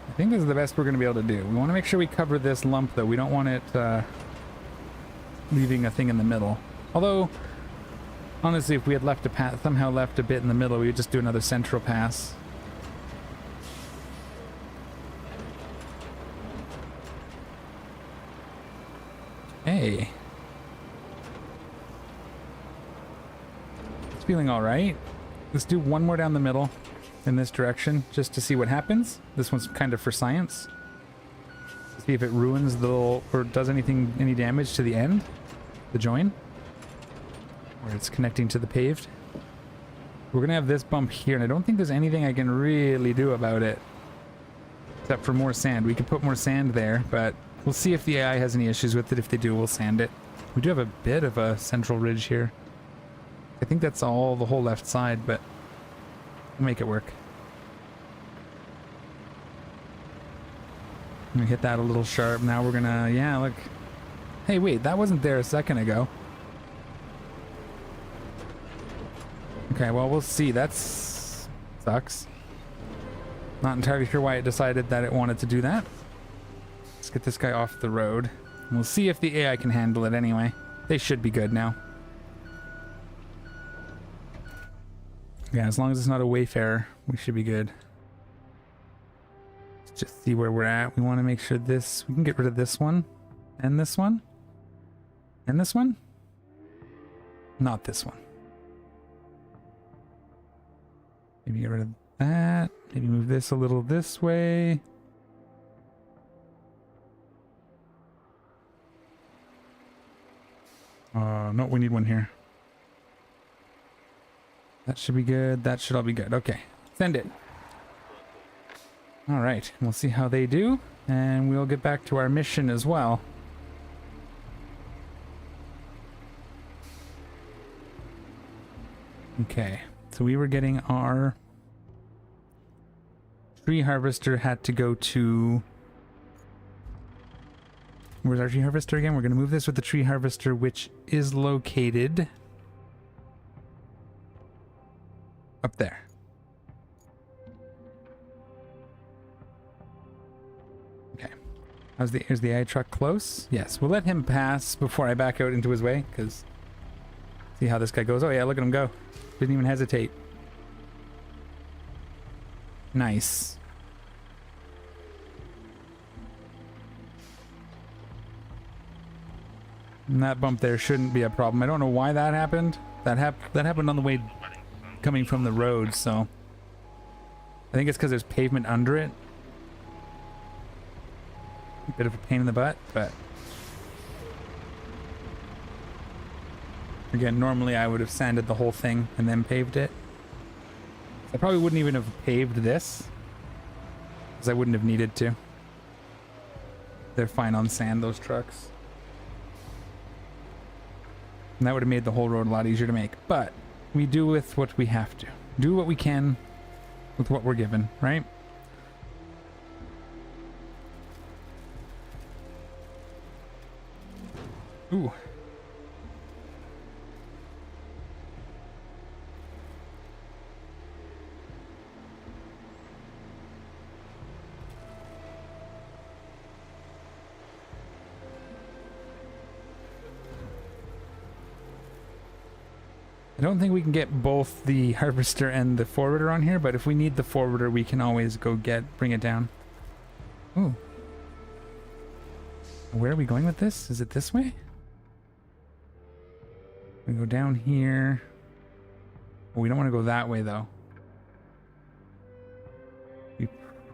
I think this is the best we're gonna be able to do. We want to make sure we cover this lump though. We don't want it leaving a thing in the middle. Although, honestly, if we had left a path, somehow left a bit in the middle, we would just do another central pass. Hey. It's feeling alright. Let's do one more down the middle in this direction just to see what happens. This one's kind of for science. See if it ruins the little, or does any damage to the end, the join, where it's connecting to the paved. We're gonna have this bump here, and I don't think there's anything I can really do about it except for more sand. We could put more sand there, but we'll see if the AI has any issues with it. If they do, we'll sand it. We do have a bit of a central ridge here. I think that's all the whole left side, but we'll make it work. I'm gonna hit that a little sharp. Now we're gonna, yeah, look. Hey, wait, that wasn't there a second ago. Okay, well, we'll see. That's sucks. Not entirely sure why it decided that it wanted to do that. Let's get this guy off the road. And we'll see if the AI can handle it anyway. They should be good now. Yeah, as long as it's not a wayfarer, we should be good. Let's just see where we're at. We want to make sure this... We can get rid of this one. And this one. And this one. Not this one. Maybe get rid of that. Maybe move this a little this way. No, we need one here. That should be good. That should all be good. Okay, send it. All right, we'll see how they do, and we'll get back to our mission as well. Okay, so we were getting our tree harvester had to go to... Where's our tree harvester again? We're going to move this with the tree harvester, which is located up there. Okay. Is the eye truck close? Yes. We'll let him pass before I back out into his way, because see how this guy goes. Oh yeah, look at him go. Didn't even hesitate. Nice. And that bump there shouldn't be a problem. I don't know why that happened. That happened on the way coming from the road, so I think it's because there's pavement under it. A bit of a pain in the butt, but again, normally I would have sanded the whole thing and then paved it. I probably wouldn't even have paved this, because I wouldn't have needed to. They're fine on sand, those trucks. And that would have made the whole road a lot easier to make. But we do with what we have to. Do what we can with what we're given, right? Ooh. I don't think we can get both the harvester and the forwarder on here, but if we need the forwarder, we can always go bring it down. Ooh. Where are we going with this? Is it this way? We go down here. Oh, we don't want to go that way, though.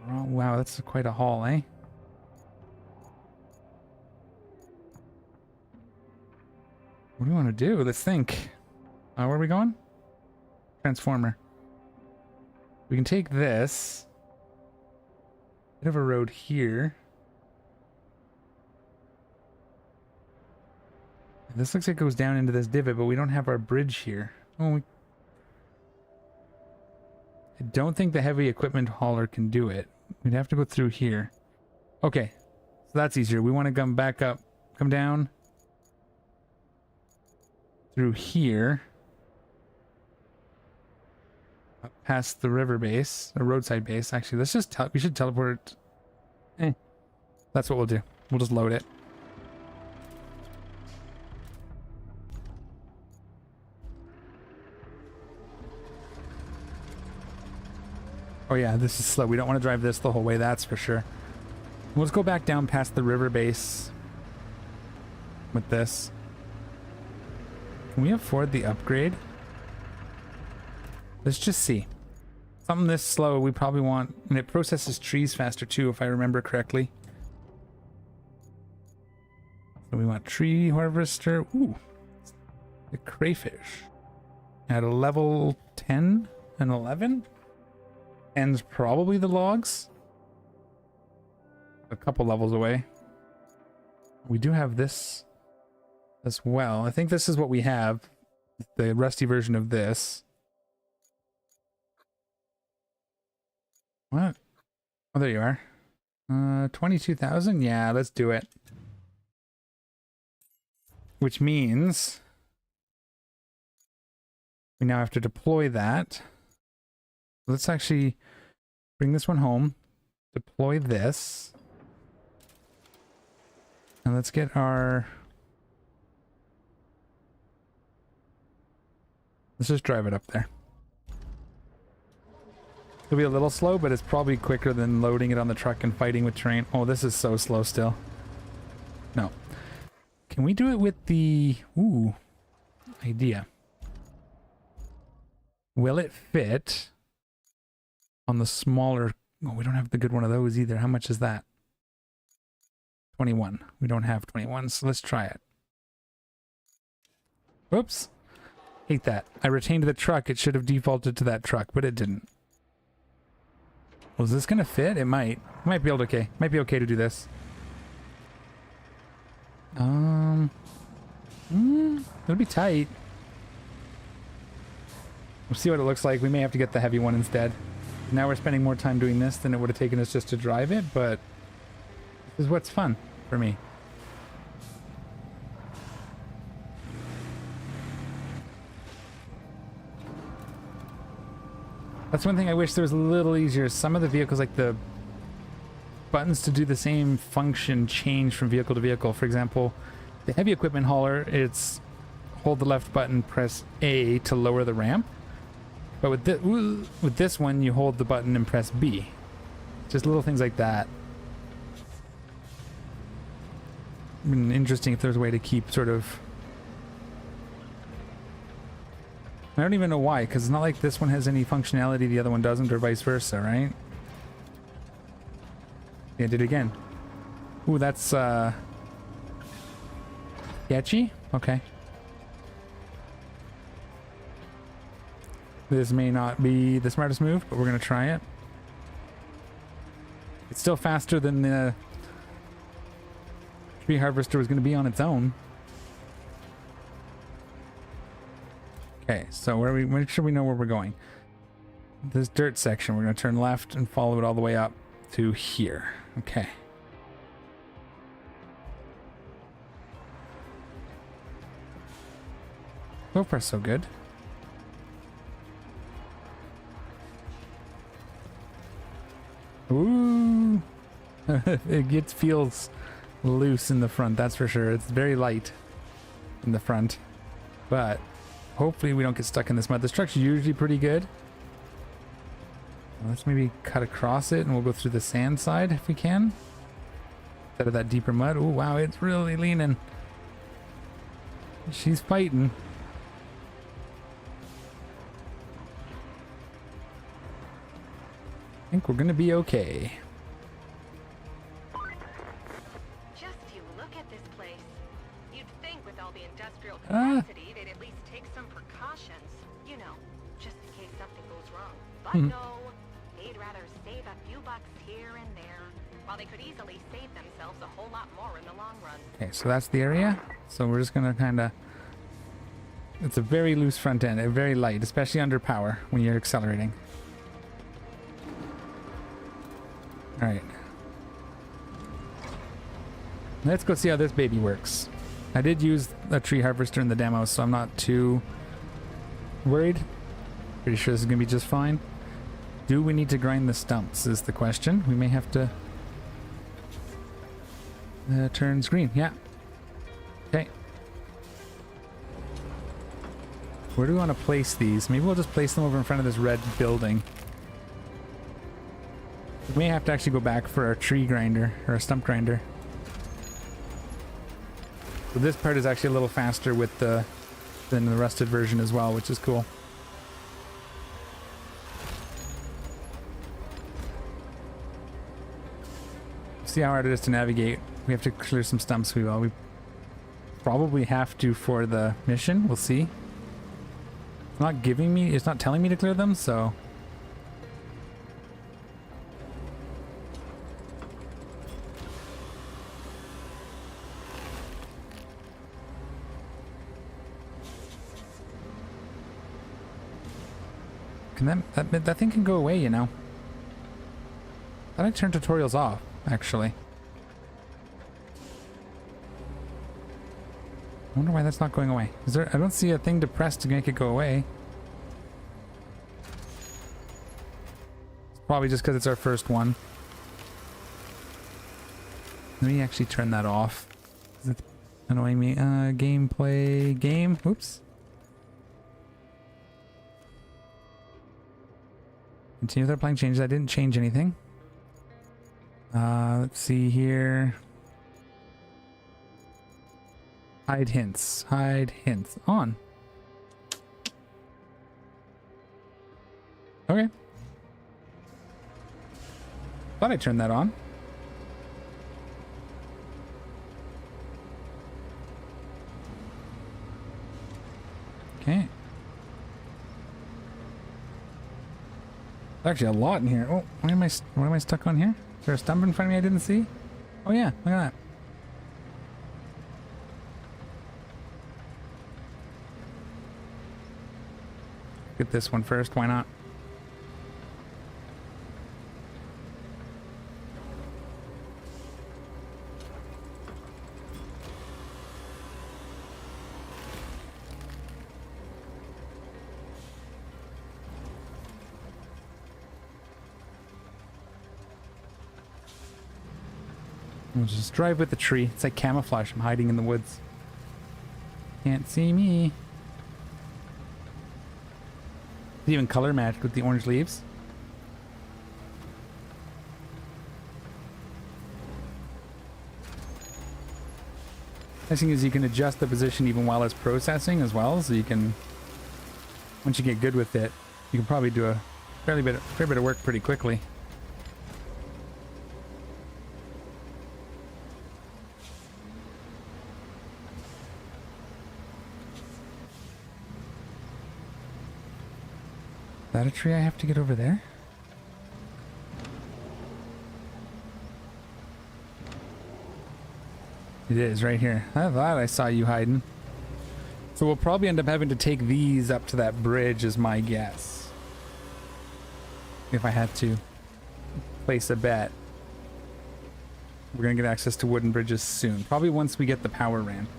Wow, that's quite a haul, eh? What do we want to do? Let's think. Where are we going? Transformer. We can take this. Bit of a road here. This looks like it goes down into this divot, but we don't have our bridge here. Oh, I don't think the heavy equipment hauler can do it. We'd have to go through here. Okay, so that's easier. We want to come back up, come down through here. Up past the river base, or roadside base. Actually, let's just we should teleport. That's what we'll do. We'll just load it. Oh yeah, this is slow. We don't want to drive this the whole way, that's for sure. Let's go back down past the river base with this. Can we afford the upgrade? Let's just see. Something this slow we probably want, and it processes trees faster too, if I remember correctly. So we want tree harvester. Ooh, the crayfish at a level 10 and 11. Ends probably the logs. A couple levels away. We do have this as well. I think this is what we have. The rusty version of this. What? Oh, there you are. 22,000? Yeah, let's do it. Which means we now have to deploy that. Let's actually bring this one home, deploy this, and let's get our... Let's just drive it up there. It'll be a little slow, but it's probably quicker than loading it on the truck and fighting with terrain. Oh, this is so slow still. No. Can we do it with the... Ooh, idea. Will it fit on the smaller. Oh, we don't have the good one of those either. How much is that? 21. We don't have 21, so let's try it. Whoops. Hate that. I retained the truck. It should have defaulted to that truck, but it didn't. Was this gonna fit? It might. It might be able to okay. Might be okay to do this. It'll be tight. We'll see what it looks like. We may have to get the heavy one instead. Now we're spending more time doing this than it would have taken us just to drive it, but this is what's fun for me. That's one thing I wish there was a little easier. Some of the vehicles, like the buttons to do the same function, change from vehicle to vehicle. For example, the heavy equipment hauler, it's hold the left button, press A to lower the ramp. But with this one, you hold the button and press B. Just little things like that. Interesting if there's a way to keep sort of... I don't even know why, because it's not like this one has any functionality the other one doesn't, or vice versa, right? Yeah, I did it again. Ooh, that's sketchy? Okay. This may not be the smartest move, but we're gonna try it. It's still faster than the tree harvester was gonna be on its own. Okay, so where we make sure we know where we're going. This dirt section, we're gonna turn left and follow it all the way up to here. Okay. So far, so good. Ooh, it feels loose in the front, that's for sure. It's very light in the front, but hopefully we don't get stuck in this mud. This truck's usually pretty good. Let's maybe cut across it and we'll go through the sand side if we can. Instead of that deeper mud. Oh wow, it's really leaning. She's fighting. I think we're gonna be okay. Just you look at this place. You'd think with all the industrial capacity, they'd at least take some precautions. You know, just in case something goes wrong. But no, they'd rather save a few bucks here and there, while they could easily save themselves a whole lot more in the long run. Okay, so that's the area. So we're just gonna kinda... It's a very loose front end, very light, especially under power when you're accelerating. Alright. Let's go see how this baby works. I did use a tree harvester in the demo, so I'm not too worried. Pretty sure this is going to be just fine. Do we need to grind the stumps is the question. We may have to... turns green, yeah. Okay. Where do we want to place these? Maybe we'll just place them over in front of this red building. We may have to actually go back for our tree grinder, or a stump grinder. So this part is actually a little faster with than the rusted version as well, which is cool. See how hard it is to navigate. We have to clear some stumps. We will. We probably have to for the mission. We'll see. It's not giving me, it's not telling me to clear them, so... Can that thing can go away, you know. I thought I turned tutorials off, actually. I wonder why that's not going away. Is there? I don't see a thing to press to make it go away. It's probably just because it's our first one. Let me actually turn that off. Is it annoying me? Gameplay game. Oops. Continue with our playing changes. I didn't change anything. Let's see here. Hide hints. Hide hints. On. Thought I turned that on. Okay. There's actually a lot in here. Oh, why am I stuck on here? Is there a stump in front of me I didn't see? Oh yeah, look at that. Get this one first, why not? We'll just drive with the tree. It's like camouflage. I'm hiding in the woods. Can't see me. It's even color matched with the orange leaves. Nice thing is you can adjust the position even while it's processing as well, so you can, once you get good with it, you can probably do a fair bit of work pretty quickly. Is that a tree I have to get over there? It is right here. I thought I saw you hiding. So we'll probably end up having to take these up to that bridge is my guess. If I had to place a bet. We're gonna get access to wooden bridges soon. Probably once we get the power ramp.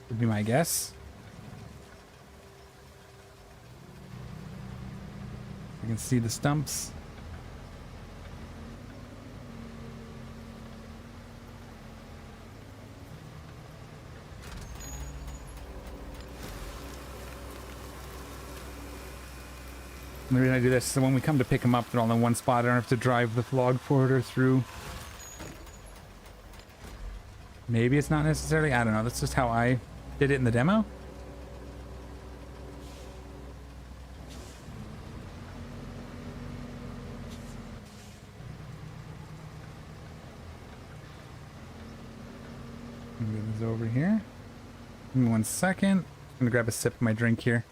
Would be my guess. I can see the stumps. And the reason I do this is so when we come to pick them up, they're all in one spot. I don't have to drive the log forwarder through. Maybe it's not necessarily. I don't know. That's just how I did it in the demo. Move this over here. Give me 1 second. I'm gonna grab a sip of my drink here.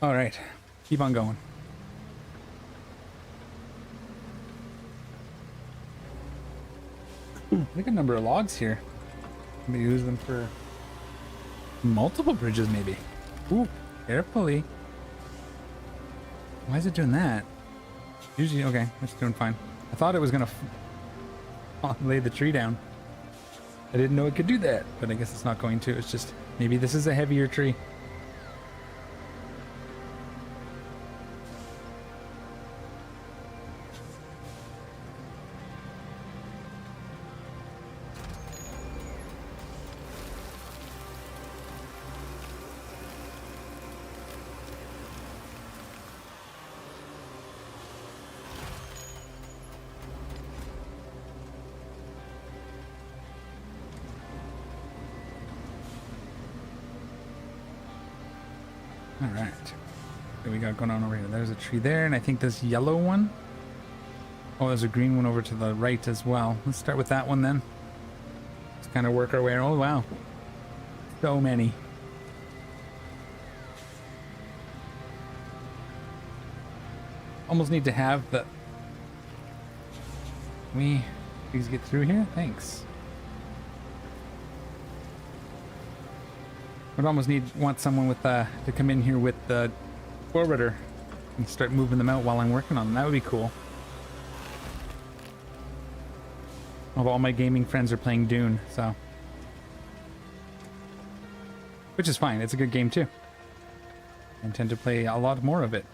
All right, keep on going. Look at a number of logs here. I'm gonna use them for multiple bridges, maybe. Ooh, carefully. Why is it doing that? Usually, okay, it's doing fine. I thought it was gonna lay the tree down. I didn't know it could do that, but I guess it's not going to. It's just, maybe this is a heavier tree. All right, what we got going on over here? There's a tree there, and I think this yellow one. Oh, there's a green one over to the right as well. Let's start with that one then. Let's kind of work our way. Oh wow, so many. Almost need to have the. We please get through here. Thanks. Would almost want someone with to come in here with the forwarder and start moving them out while I'm working on them. That would be cool. Although all my gaming friends are playing Dune, so which is fine. It's a good game too. I intend to play a lot more of it.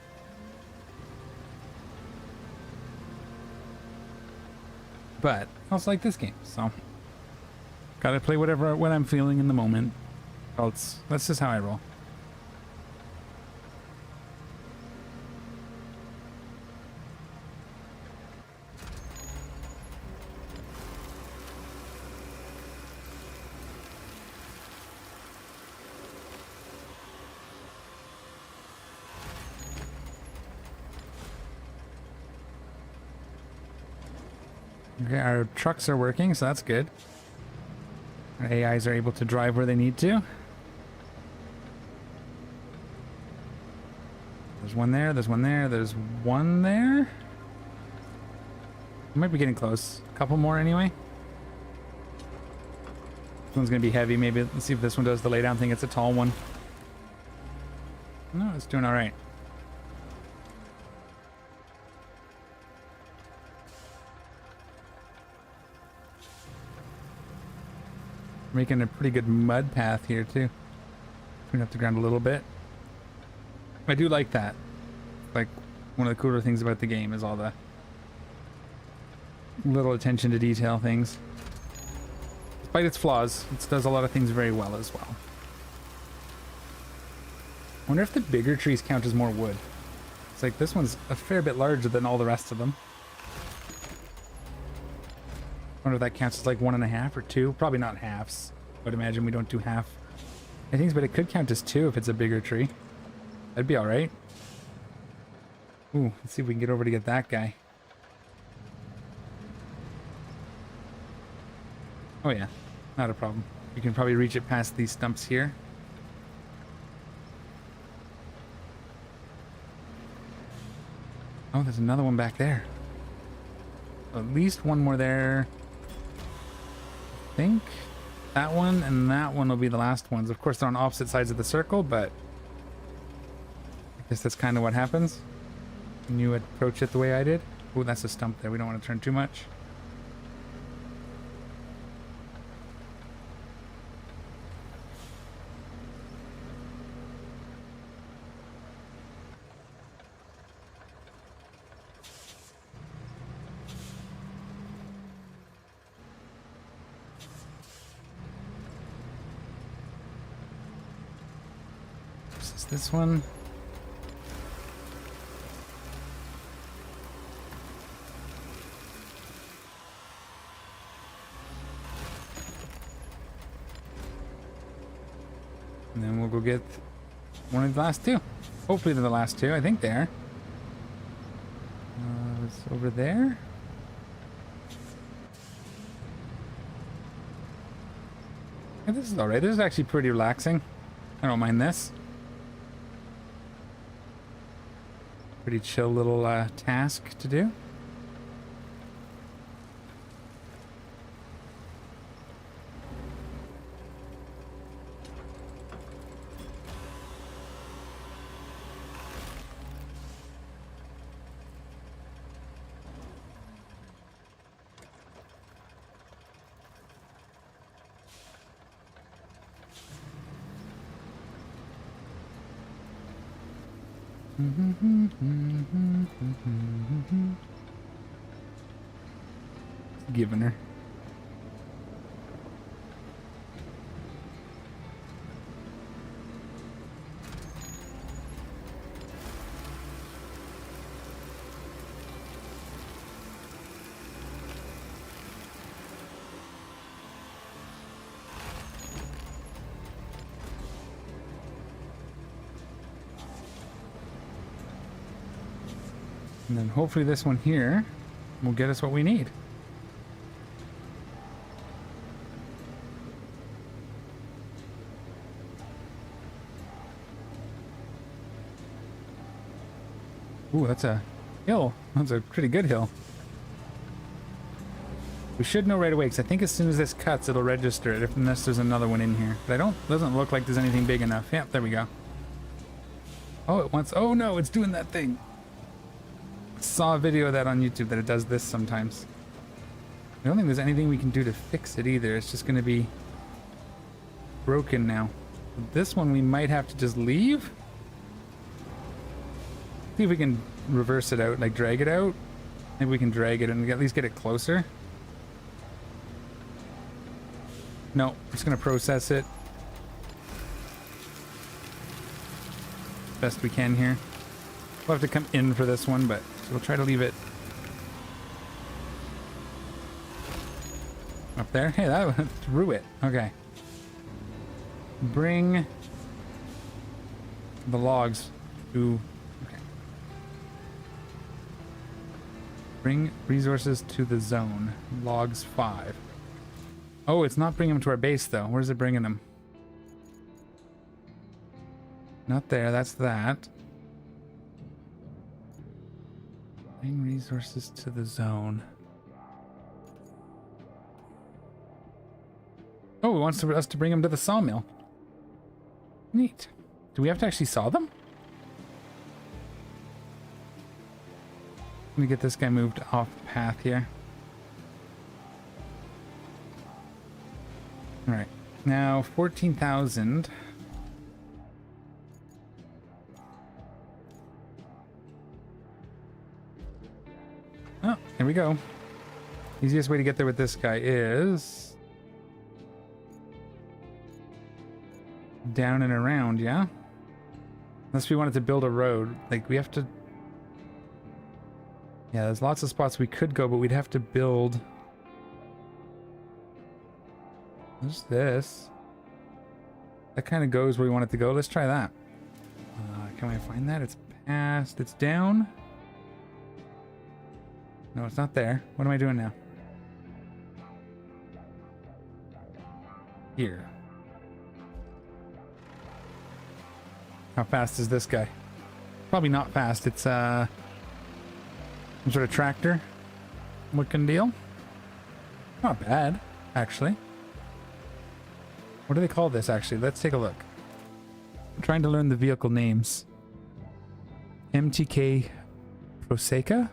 But I also like this game, so gotta play what I'm feeling in the moment. That's just how I roll. Okay, our trucks are working, so that's good. Our AIs are able to drive where they need to. There's one there, there's one there, there's one there. We might be getting close. A couple more anyway. This one's gonna be heavy, maybe. Let's see if this one does the laydown thing. It's a tall one. No, it's doing all right. Making a pretty good mud path here too. Clean up the ground a little bit. I do like that. Like, one of the cooler things about the game is all the little attention to detail things. Despite its flaws, it does a lot of things very well as well. I wonder if the bigger trees count as more wood. It's like this one's a fair bit larger than all the rest of them. I wonder if that counts as like 1.5 or 2. Probably not halves. I would imagine we don't do half. I think, but it could count as 2 if it's a bigger tree. That'd be alright. Ooh, let's see if we can get over to get that guy. Oh yeah, not a problem. You can probably reach it past these stumps here. Oh, there's another one back there. At least one more there. I think that one and that one will be the last ones. Of course, they're on opposite sides of the circle, but I guess that's kind of what happens when you approach it the way I did. Oh, that's a stump there. We don't want to turn too much. This one. And then we'll go get one of the last two. Hopefully they're the last two. I think they are. It's over there. Yeah, this is alright. This is actually pretty relaxing. I don't mind this. Pretty chill little task to do. Giving her. And then hopefully this one here will get us what we need. Ooh, that's a hill. That's a pretty good hill. We should know right away, because I think as soon as this cuts, it'll register it, unless there's another one in here. But doesn't look like there's anything big enough. Yep, there we go. Oh, it wants, oh no, it's doing that thing. Saw a video of that on YouTube that it does this sometimes. I don't think there's anything we can do to fix it either. It's just going to be broken now. This one we might have to just leave. See if we can reverse it out, like drag it out. Maybe we can drag it and at least get it closer. No, just going to process it best we can here. We'll have to come in for this one, but we'll try to leave it up there. Hey, that threw it. Okay. Bring the logs to... Okay. Bring resources to the zone. Logs 5. Oh, it's not bringing them to our base, though. Where's it bringing them? Not there. That's that. Bring resources to the zone. Oh, it wants us to bring them to the sawmill. Neat. Do we have to actually saw them? Let me get this guy moved off path here. All right. Now, 14,000. Oh, here we go. Easiest way to get there with this guy is down and around, yeah? Unless we wanted to build a road. Like, we have to... Yeah, there's lots of spots we could go, but we'd have to build... There's this. That kind of goes where we want it to go. Let's try that. Can we find that? It's past. It's down. No, it's not there. What am I doing now? Here. How fast is this guy? Probably not fast. It's some sort of tractor looking deal. Not bad, actually. What do they call this, actually? Let's take a look. I'm trying to learn the vehicle names. MTK Proseca?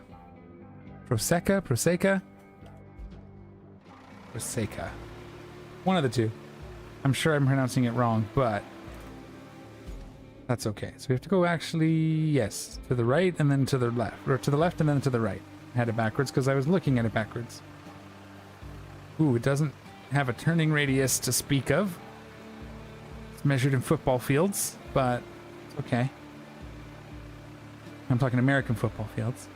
Proseca? One of the two. I'm sure I'm pronouncing it wrong, but that's okay. So we have to go actually, yes, to the right and then to the left. Or to the left and then to the right. I had it backwards because I was looking at it backwards. Ooh, it doesn't have a turning radius to speak of. It's measured in football fields, but it's okay. I'm talking American football fields.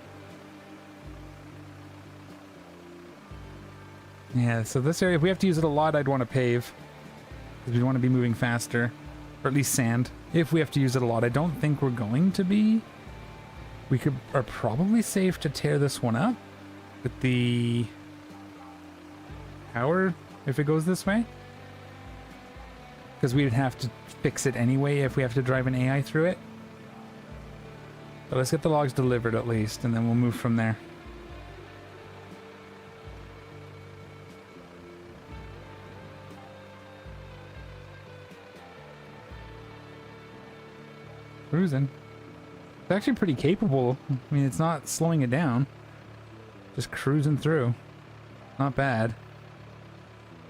Yeah, so this area, if we have to use it a lot, I'd want to pave. Because we want to be moving faster. Or at least sand. If we have to use it a lot. I don't think we're going to be. We are probably safe to tear this one up. With the power, if it goes this way. Because we'd have to fix it anyway if we have to drive an AI through it. But let's get the logs delivered at least, and then we'll move from there. Cruising. It's actually pretty capable. I mean, it's not slowing it down. Just cruising through. Not bad.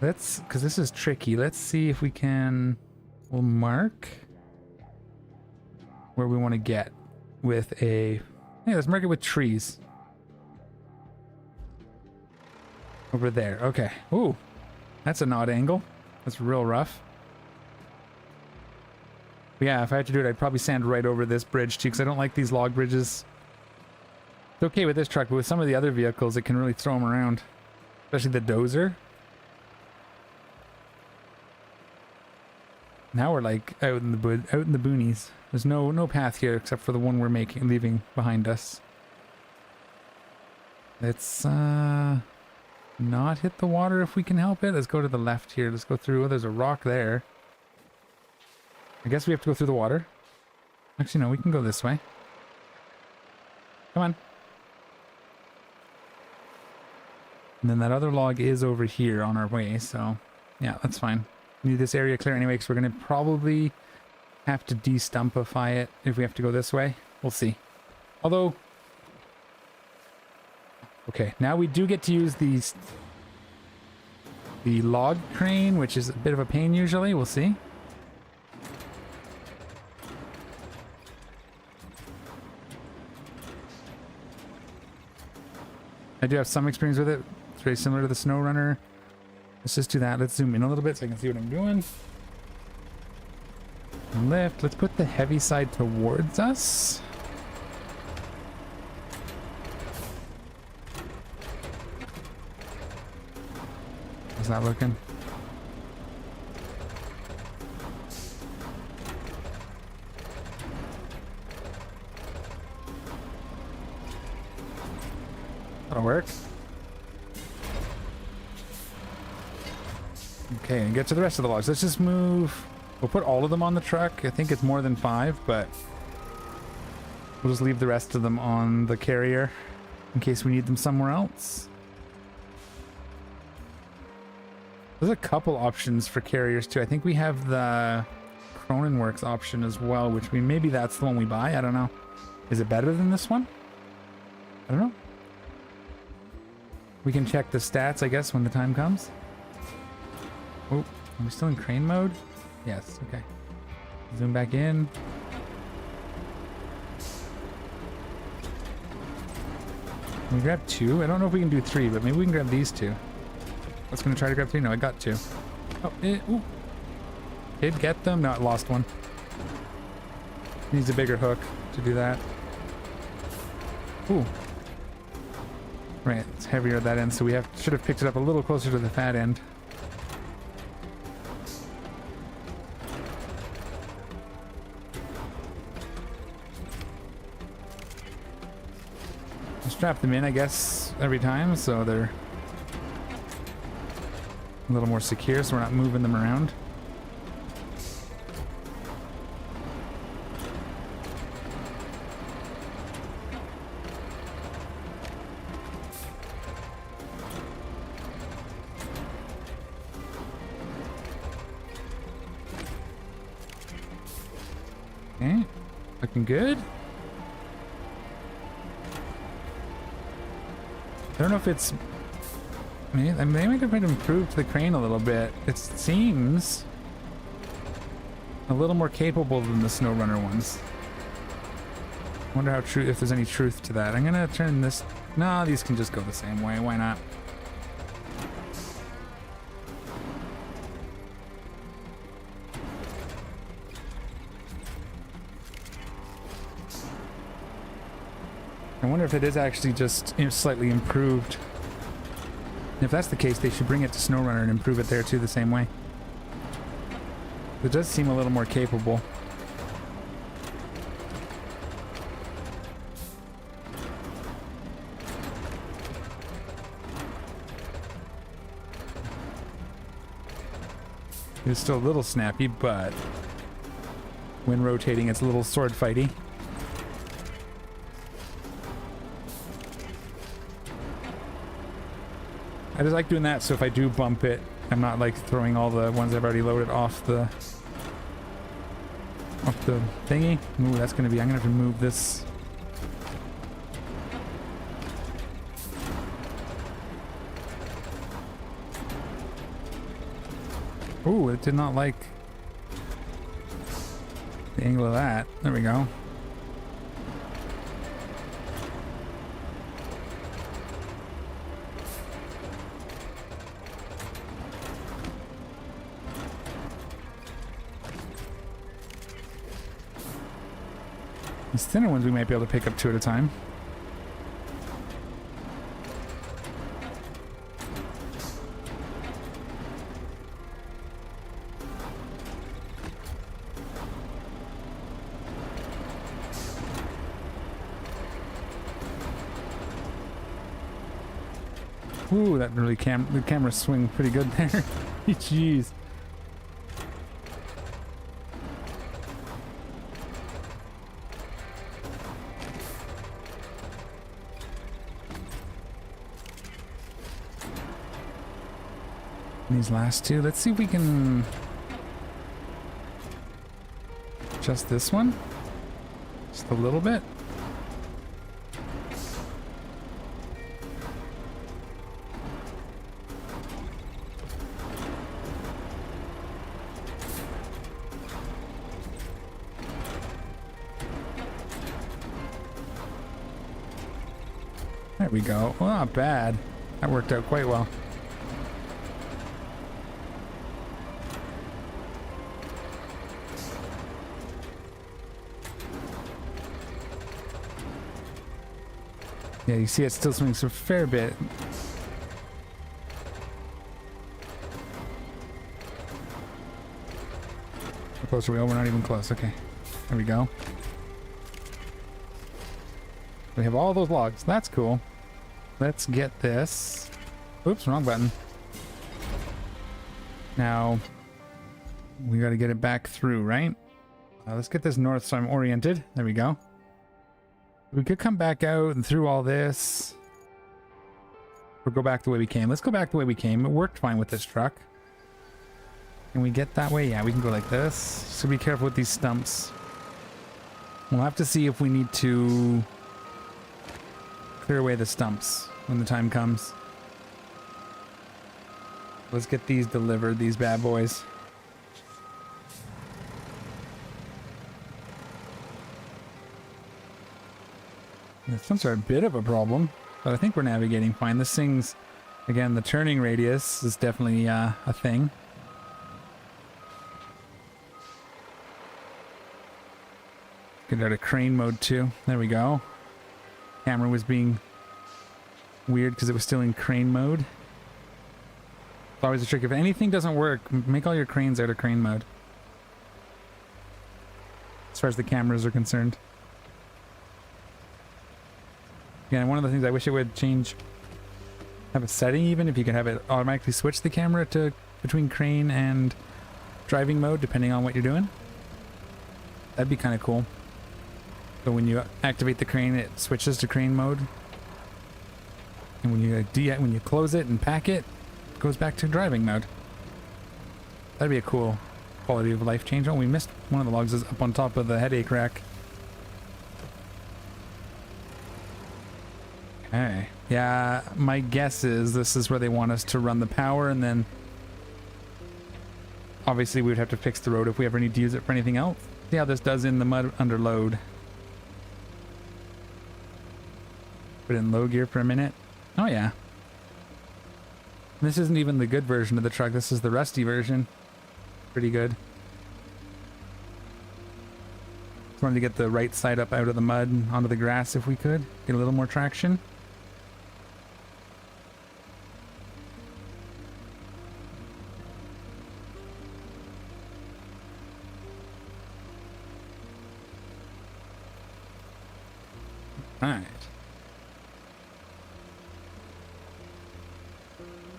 Let's, because this is tricky. Let's see if we can, we'll mark where we want to get with a, yeah, let's mark it with trees. Over there. Okay. Ooh, that's an odd angle. That's real rough. But yeah, if I had to do it, I'd probably sand right over this bridge too, because I don't like these log bridges. It's okay with this truck, but with some of the other vehicles, it can really throw them around. Especially the dozer. Now we're like out in the boonies. There's no path here except for the one we're leaving behind us. Let's not hit the water if we can help it. Let's go to the left here. Let's go through. Oh, there's a rock there. I guess we have to go through the water. Actually, no, we can go this way. Come on. And then that other log is over here on our way, so yeah, that's fine. Need this area clear anyway, because we're going to probably have to de-stumpify it if we have to go this way. We'll see. Although, okay, now we do get to use the log crane, which is a bit of a pain usually. We'll see. I do have some experience with it. It's very similar to the Snow Runner. Let's just do that. Let's zoom in a little bit so I can see what I'm doing. Lift. Let's put the heavy side towards us. How's that looking? That'll work. Okay, and get to the rest of the logs. Let's just move. We'll put all of them on the truck. I think it's more than 5, but we'll just leave the rest of them on the carrier in case we need them somewhere else. There's a couple options for carriers too. I think we have the Cronenworks option as well, which maybe that's the one we buy. I don't know. Is it better than this one? I don't know. We can check the stats, I guess, when the time comes. Oh, are we still in crane mode? Yes, okay. Zoom back in. Can we grab 2? I don't know if we can do 3, but maybe we can grab these 2. I was going to try to grab 3. No, I got 2. Oh, ooh. Did get them? No, I lost one. Needs a bigger hook to do that. Ooh. Right, it's heavier at that end, so we should have picked it up a little closer to the fat end. Strap them in, I guess, every time, so they're a little more secure, so we're not moving them around. Okay, looking good. I don't know if it's... they might have improved the crane a little bit. It seems a little more capable than the SnowRunner ones. I wonder how true, if there's any truth to that. I'm gonna turn this... No, these can just go the same way. Why not? I wonder if it is actually just slightly improved. If that's the case, they should bring it to SnowRunner and improve it there too the same way. It does seem a little more capable. It's still a little snappy, but when rotating, it's a little sword fighty. I just like doing that, so if I do bump it, I'm not like throwing all the ones I've already loaded off the thingy. Ooh, that's gonna be, I'm gonna have to move this. Ooh, it did not like the angle of that. There we go. These thinner ones we might be able to pick up 2 at a time. Ooh, that really the camera swing pretty good there. Jeez. These last 2, let's see if we can adjust this one just a little bit. There we go. Well, not bad. That worked out quite well. Yeah, you see it still swings a fair bit. How close are we? Oh, we're not even close. Okay. There we go. We have all those logs. That's cool. let's get this. Oops, wrong button. Now, we got to get it back through, right? Let's get this north so I'm oriented. There we go. We could come back out and through all this. Or go back the way we came. Let's go back the way we came. It worked fine with this truck. Can we get that way? Yeah, we can go like this. So be careful with these stumps. We'll have to see if we need to clear away the stumps when the time comes. Let's get these delivered, these bad boys. The stumps are a bit of a problem, but I think we're navigating fine. This thing's, again, the turning radius is definitely a thing. Get out of crane mode too. There we go. Camera was being weird because it was still in crane mode. It's always a trick. If anything doesn't work, make all your cranes out of crane mode. As far as the cameras are concerned. Again, one of the things I wish it would change, have a setting even, if you could have it automatically switch the camera to between crane and driving mode, depending on what you're doing. That'd be kind of cool. So when you activate the crane, it switches to crane mode. And when you close it and pack it, it goes back to driving mode. That'd be a cool quality of life change. Oh, we missed one of the logs is up on top of the headache rack. Okay. Yeah, my guess is this is where they want us to run the power, and then obviously we would have to fix the road if we ever need to use it for anything else. See how this does in the mud under load. Put it in low gear for a minute. Oh yeah. This isn't even the good version of the truck. This is the rusty version. Pretty good. Just wanted to get the right side up out of the mud and onto the grass if we could. Get a little more traction. Alright.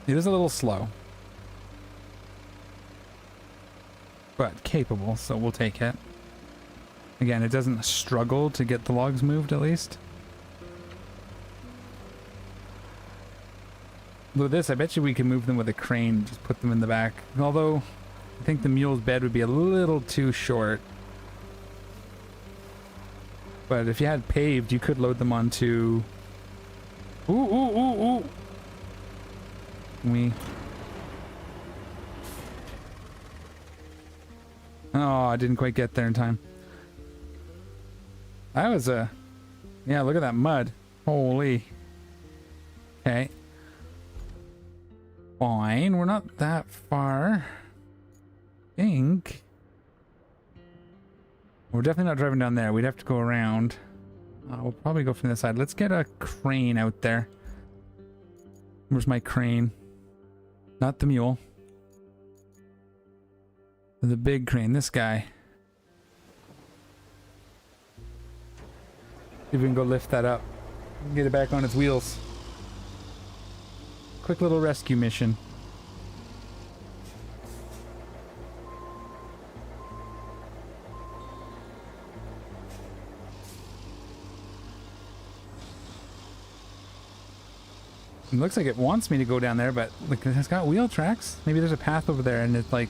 It is a little slow, but capable, so we'll take it. Again, it doesn't struggle to get the logs moved, at least. With this, I bet you we can move them with a crane, just put them in the back. Although, I think the mule's bed would be a little too short. But if you had paved, you could load them onto... Ooh, ooh, ooh, ooh! Oh, I didn't quite get there in time. That was a... Yeah, look at that mud. Holy. Okay. Fine, we're not that far. I think. We're definitely not driving down there. We'd have to go around. We'll probably go from this side. Let's get a crane out there. Where's my crane? Not the mule. The big crane, this guy. See if we can go lift that up. Get it back on its wheels. Quick little rescue mission. It looks like it wants me to go down there, but look, it's got wheel tracks. Maybe there's a path over there and it's like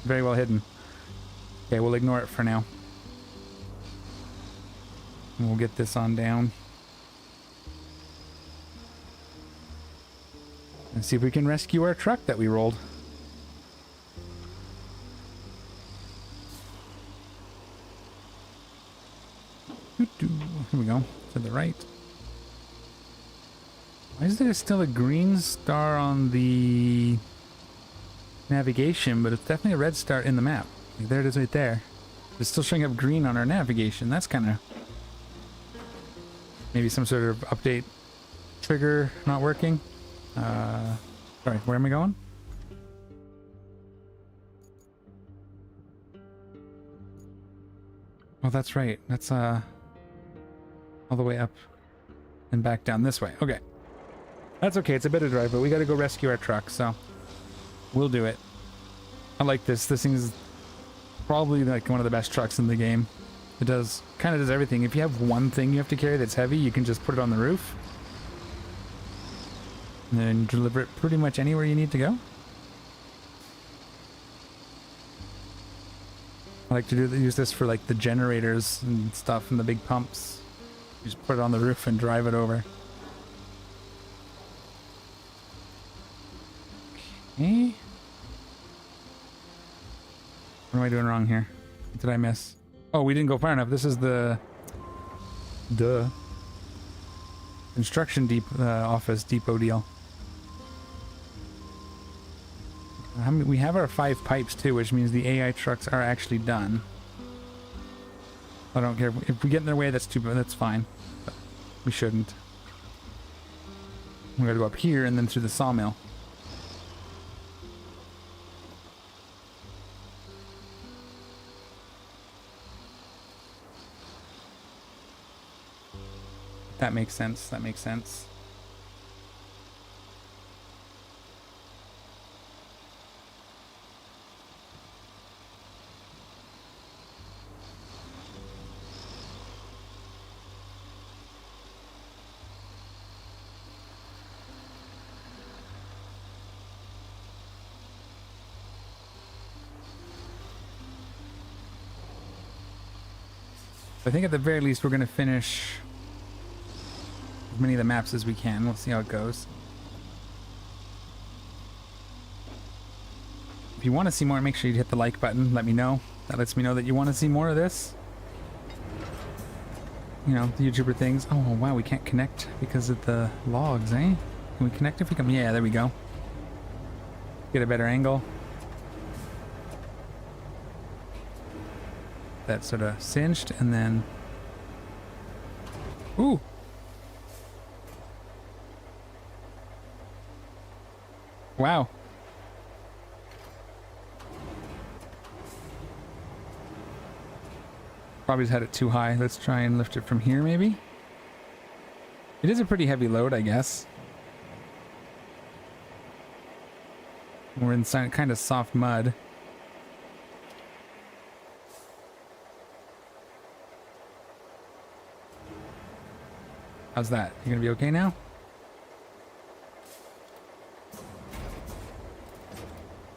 very well hidden. Okay, we'll ignore it for now. And we'll get this on down. And see if we can rescue our truck that we rolled. Here we go. To the right. Why is there still a green star on the navigation, but it's definitely a red star in the map? Like, there it is right there. It's still showing up green on our navigation. That's kind of... maybe some sort of update trigger not working. Sorry, where am I going? Oh, that's right. That's all the way up and back down this way. Okay. That's okay, it's a bit of drive, but we gotta go rescue our truck, so we'll do it. I like this. This thing is probably like one of the best trucks in the game. It kind of does everything. If you have one thing you have to carry that's heavy, you can just put it on the roof and then deliver it pretty much anywhere you need to go. I like to use this for like the generators and stuff and the big pumps. You just put it on the roof and drive it over. Okay. What am I doing wrong here? What did I miss? Oh, we didn't go far enough. This is the construction office depot deal. We have our 5 pipes too, which means the AI trucks are actually done. I don't care if we get in their way. That's too bad. That's fine. But we shouldn't. We gotta go up here and then through the sawmill. That makes sense. That makes sense. I think at the very least we're going to finish as many of the maps as we can. We'll see how it goes. If you want to see more, make sure you hit the like button. Let me know. That lets me know that you want to see more of this. You know, the YouTuber things. Oh, wow, we can't connect because of the logs, eh? Can we connect if we come? Yeah, there we go. Get a better angle. That sort of cinched and then... Ooh! Wow. Probably just had it too high. Let's try and lift it from here, maybe? It is a pretty heavy load, I guess. We're in kind of soft mud. How's that? You gonna be okay now?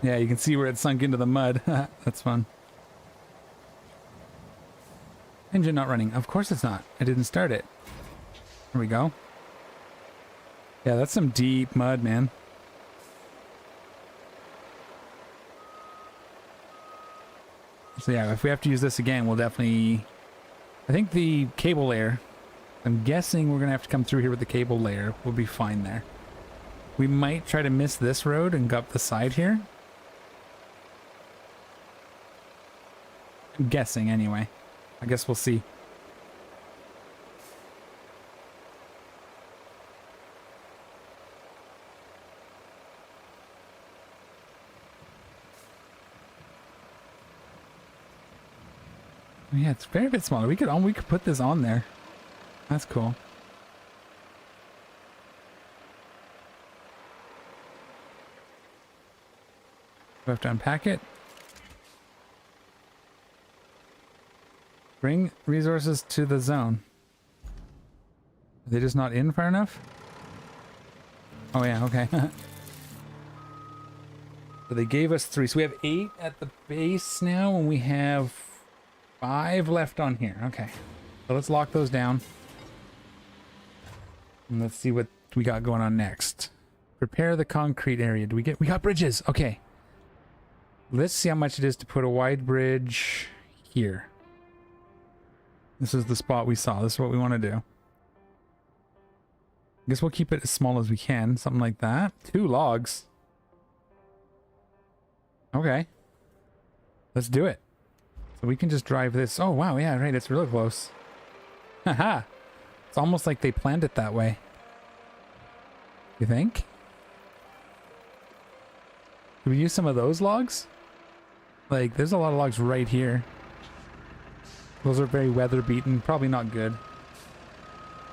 Yeah, you can see where it sunk into the mud. That's fun. Engine not running. Of course it's not. I didn't start it. There we go. Yeah, that's some deep mud, man. So yeah, if we have to use this again, we'll definitely... I think the cable layer... I'm guessing we're going to have to come through here with the cable layer. We'll be fine there. We might try to miss this road and go up the side here. I'm guessing anyway. I guess we'll see. Yeah, it's very bit smaller. We could put this on there. That's cool. We have to unpack it. Bring resources to the zone. Are they just not in far enough? Oh yeah, okay. So they gave us 3. So we have 8 at the base now, and we have 5 left on here. Okay. So let's lock those down. And let's see what we got going on next. Prepare the concrete area. We got bridges. Okay. Let's see how much it is to put a wide bridge here. This is the spot we saw. This is what we want to do. I guess we'll keep it as small as we can. Something like that. 2 logs. Okay. Let's do it. So we can just drive this. Oh, wow. Yeah, right. It's really close. Haha. It's almost like they planned it that way. You think? Could we use some of those logs? Like, there's a lot of logs right here. Those are very weather beaten. Probably not good.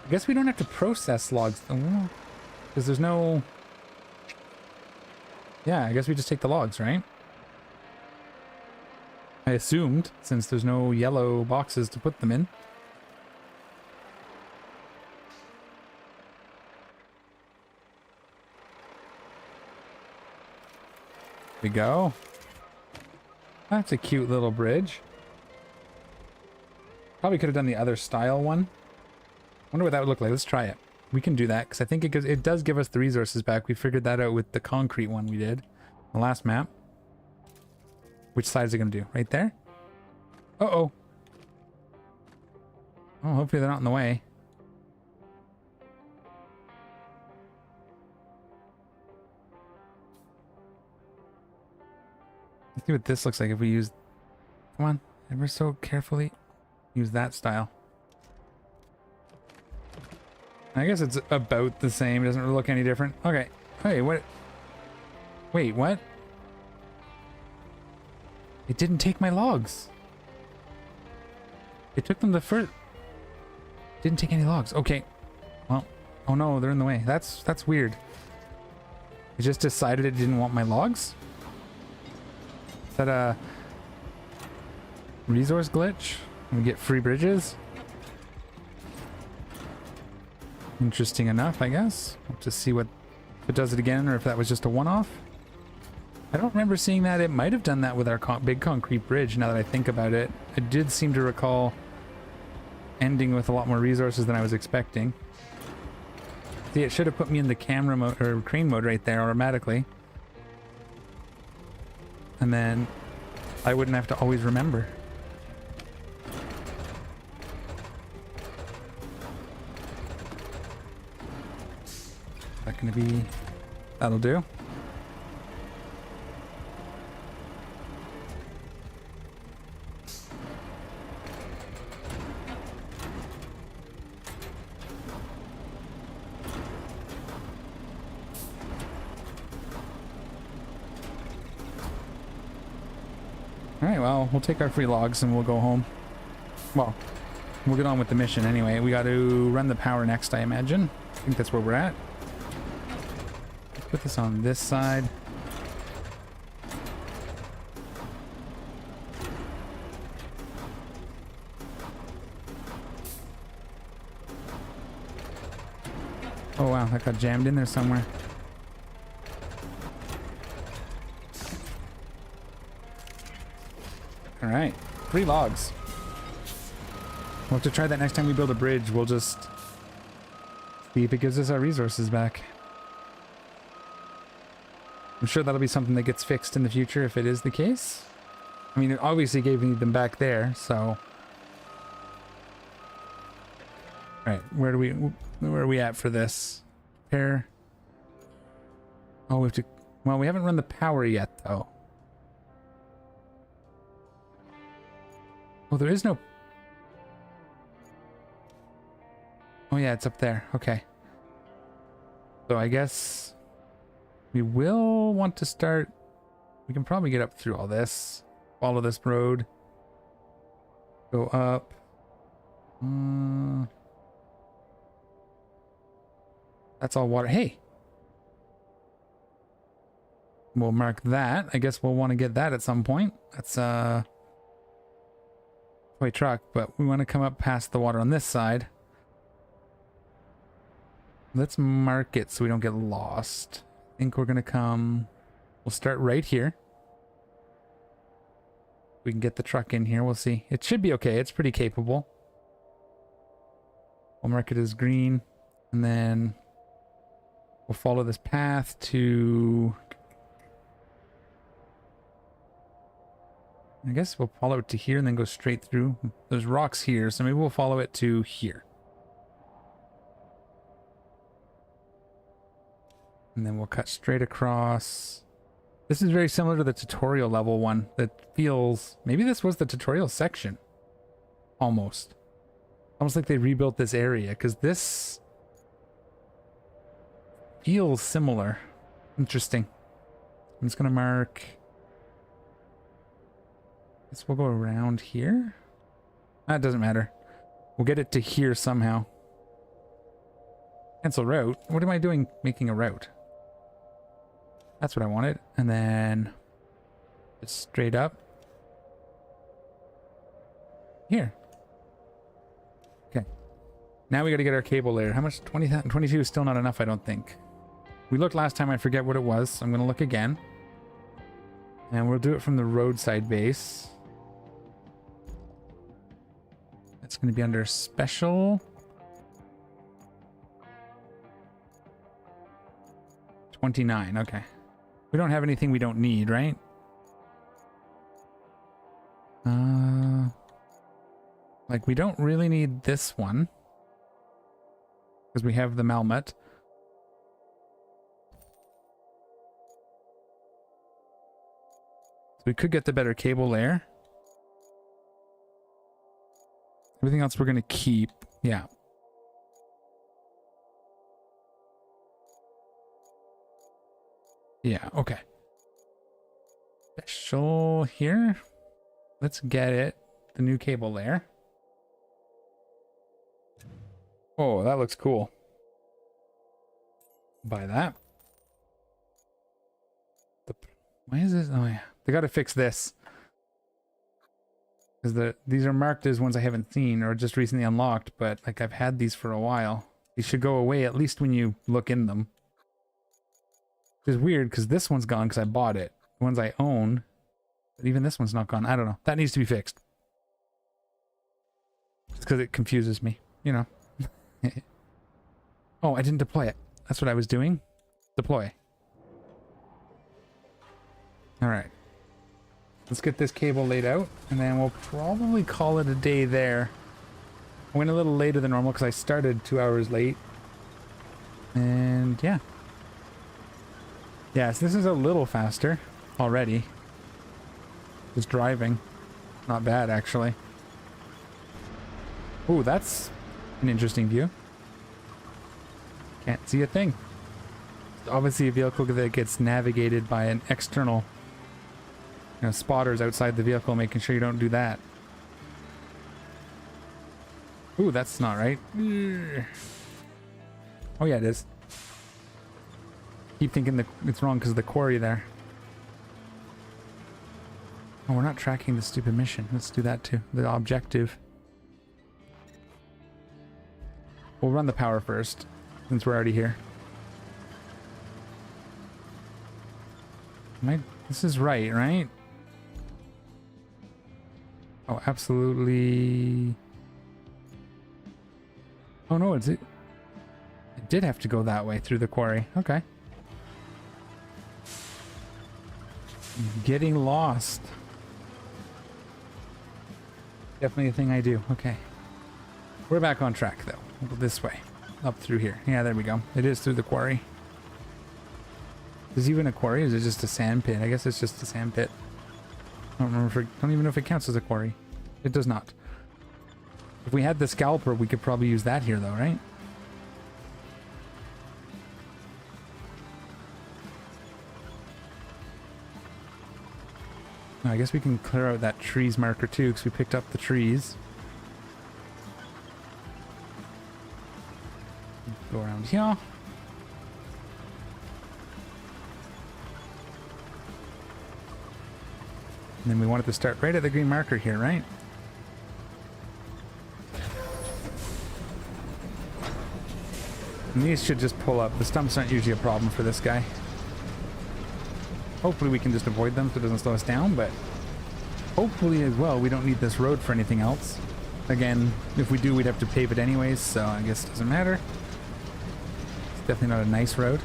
I guess we don't have to process logs. Oh, Because there's no... Yeah, I guess we just take the logs, right? I assumed, since there's no yellow boxes to put them in. There we go. That's a cute little bridge. Probably could have done the other style one. Wonder what that would look like. Let's try it. We can do that, because I think it does give us the resources back. We figured that out with the concrete one we did. The last map. Which side is it going to do? Right there? Uh-oh. Oh, hopefully they're not in the way. Let's see what this looks like if we use... Come on. Ever so carefully. Use that style. I guess it's about the same. It doesn't really look any different. Okay. Hey, what? Wait, what? It didn't take my logs. It took them the first... Didn't take any logs. Okay. Well, oh no, they're in the way. That's weird. It just decided it didn't want my logs? Is that a resource glitch? We get free bridges? Interesting enough, I guess. We'll just see what if it does it again, or if that was just a one-off. I don't remember seeing that. It might have done that with our big concrete bridge, now that I think about it. I did seem to recall ending with a lot more resources than I was expecting. See, it should have put me in the camera mode, or crane mode right there automatically. And then I wouldn't have to always remember. That gonna be... That'll do. Alright, well, we'll take our free logs and we'll go home. Well, we'll get on with the mission anyway. We got to run the power next, I imagine. I think that's where we're at. Put this on this side. Oh wow, that got jammed in there somewhere. Alright, 3 logs. We'll have to try that next time we build a bridge. We'll just see if it gives us our resources back. I'm sure that'll be something that gets fixed in the future if it is the case. I mean, it obviously gave me them back there, so... Alright, where are we at for this? Repair. Oh, we have to... Well, we haven't run the power yet, though. Oh, there is no... Oh yeah, it's up there. Okay. So I guess... We will want to start... We can probably get up through all this. Follow this road. Go up. That's all water. Hey! We'll mark that. I guess we'll want to get that at some point. That's a toy truck, but we want to come up past the water on this side. Let's mark it so we don't get lost. I think we're gonna come... We'll start right here. We can get the truck in here, we'll see. It should be okay, it's pretty capable. We'll mark it as green, and then we'll follow this path to... I guess we'll follow it to here and then go straight through. There's rocks here, so maybe we'll follow it to here. And then we'll cut straight across. This is very similar to the tutorial level one that feels... Maybe this was the tutorial section. Almost. Almost like they rebuilt this area, because this feels similar. Interesting. I'm just going to mark... I guess we'll go around here. That doesn't matter. We'll get it to here somehow. Cancel route. What am I doing making a route? That's what I wanted. And then just straight up. Here. Okay. Now we got to get our cable layer. How much? 22 is still not enough, I don't think. We looked last time, I forget what it was. So I'm going to look again. And we'll do it from the roadside base. It's going to be under special. 29, okay. We don't have anything we don't need, right? Like we don't really need this one. Because we have the Malmut. So we could get the better cable layer. Everything else we're going to keep. Yeah. Yeah, okay. Special here. Let's get it. The new cable layer. Oh, that looks cool. Buy that. Why is this? Oh yeah. They gotta fix this. Because these are marked as ones I haven't seen or just recently unlocked, but like I've had these for a while. These should go away at least when you look in them. Which is weird because this one's gone because I bought it. The ones I own, but even this one's not gone. I don't know. That needs to be fixed. Just because it confuses me, you know. Oh, I didn't deploy it. That's what I was doing. Deploy. Alright. Let's get this cable laid out, and then we'll probably call it a day there. I went a little later than normal because I started 2 hours late. And yeah. Yes, this is a little faster already. Just driving. Not bad, actually. Ooh, that's an interesting view. Can't see a thing. It's obviously a vehicle that gets navigated by an external, you know, spotters outside the vehicle, making sure you don't do that. Ooh, that's not right. Oh yeah, it is. Keep thinking that it's wrong because of the quarry there. Oh, we're not tracking the stupid mission. Let's do that too. The objective. We'll run the power first, since we're already here. This is right? Oh, absolutely. Oh no, it did have to go that way through the quarry. Okay. Getting lost. Definitely a thing I do. Okay. We're back on track though. We'll go this way. Up through here. Yeah, there we go. It is through the quarry. Is it even a quarry or is it just a sand pit? I guess it's just a sand pit. I don't even know if it counts as a quarry. It does not. If we had the scalper, we could probably use that here though, right? I guess we can clear out that trees marker too, because we picked up the trees. Go around here. And then we wanted to start right at the green marker here, right? And these should just pull up. The stumps aren't usually a problem for this guy. Hopefully we can just avoid them so it doesn't slow us down, but hopefully as well we don't need this road for anything else. Again, if we do, we'd have to pave it anyways, so I guess it doesn't matter. It's definitely not a nice road.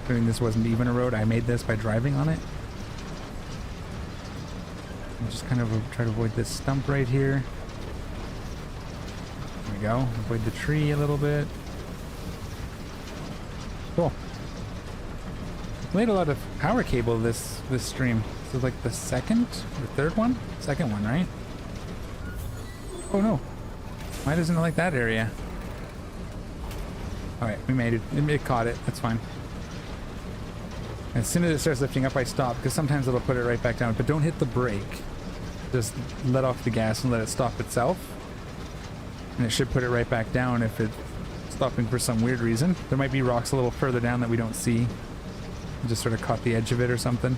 I mean, this wasn't even a road. I made this by driving on it. I'll just kind of try to avoid this stump right here. There we go. Avoid the tree a little bit. Cool. Laid a lot of power cable this stream. This is like the second or third one? Second one, right? Oh no. Why doesn't it like that area? Alright, we made it. It caught it. That's fine. As soon as it starts lifting up, I stop, because sometimes it'll put it right back down. But don't hit the brake. Just let off the gas and let it stop itself. And it should put it right back down if it stopping for some weird reason. There might be rocks a little further down that we don't see. Just sort of caught the edge of it or something.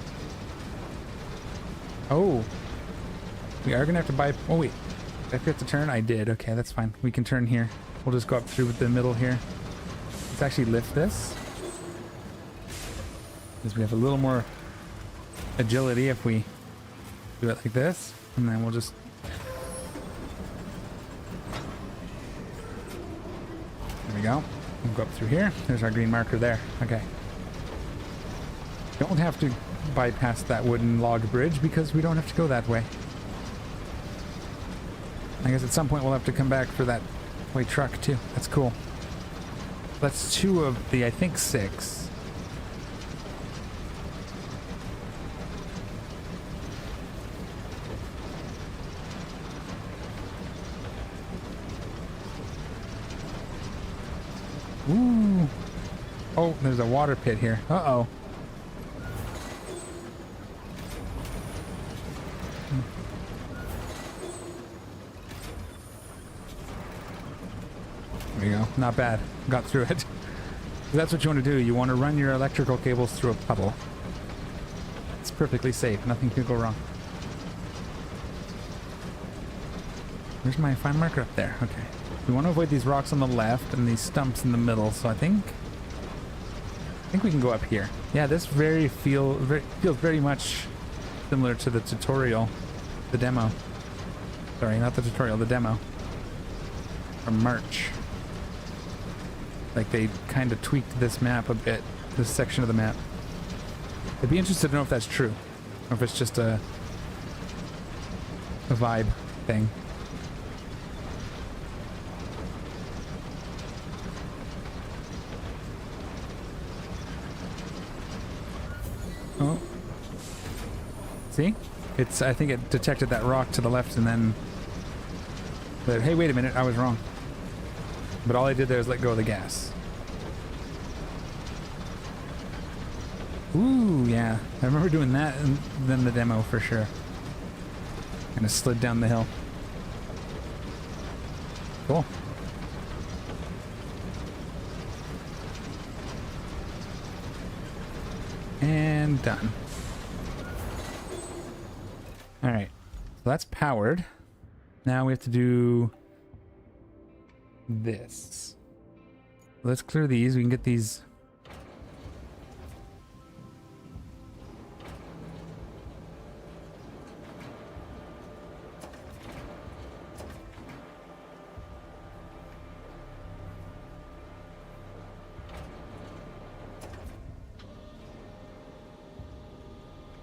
Oh. We are gonna have to buy... Oh wait. Did I have to turn? I did. Okay, that's fine. We can turn here. We'll just go up through the middle here. Let's actually lift this. Because we have a little more agility if we do it like this. And then we'll just... There we go. We'll go up through here. There's our green marker there. Okay. Don't have to bypass that wooden log bridge because we don't have to go that way. I guess at some point we'll have to come back for that white truck too. That's cool. That's 2 of the, I think, 6. Ooh. Oh, there's a water pit here. Uh-oh. There you go. Not bad. Got through it. That's what you want to do. You want to run your electrical cables through a puddle. It's perfectly safe. Nothing can go wrong. Where's my fine marker? Up there. Okay. We want to avoid these rocks on the left and these stumps in the middle. So I think we can go up here. Yeah, this feels very much similar to the tutorial, the demo. Sorry, not the tutorial, the demo from March. Like they kind of tweaked this map a bit, this section of the map. I'd be interested to know if that's true, or if it's just a vibe thing. Oh. See? I think it detected that rock to the left and then... But, hey, wait a minute, I was wrong. But all I did there is let go of the gas. Ooh, yeah. I remember doing that and then the demo for sure. Kind of slid down the hill. Cool. And done. Alright. So that's powered. Now we have to do this. Let's clear these. We can get these.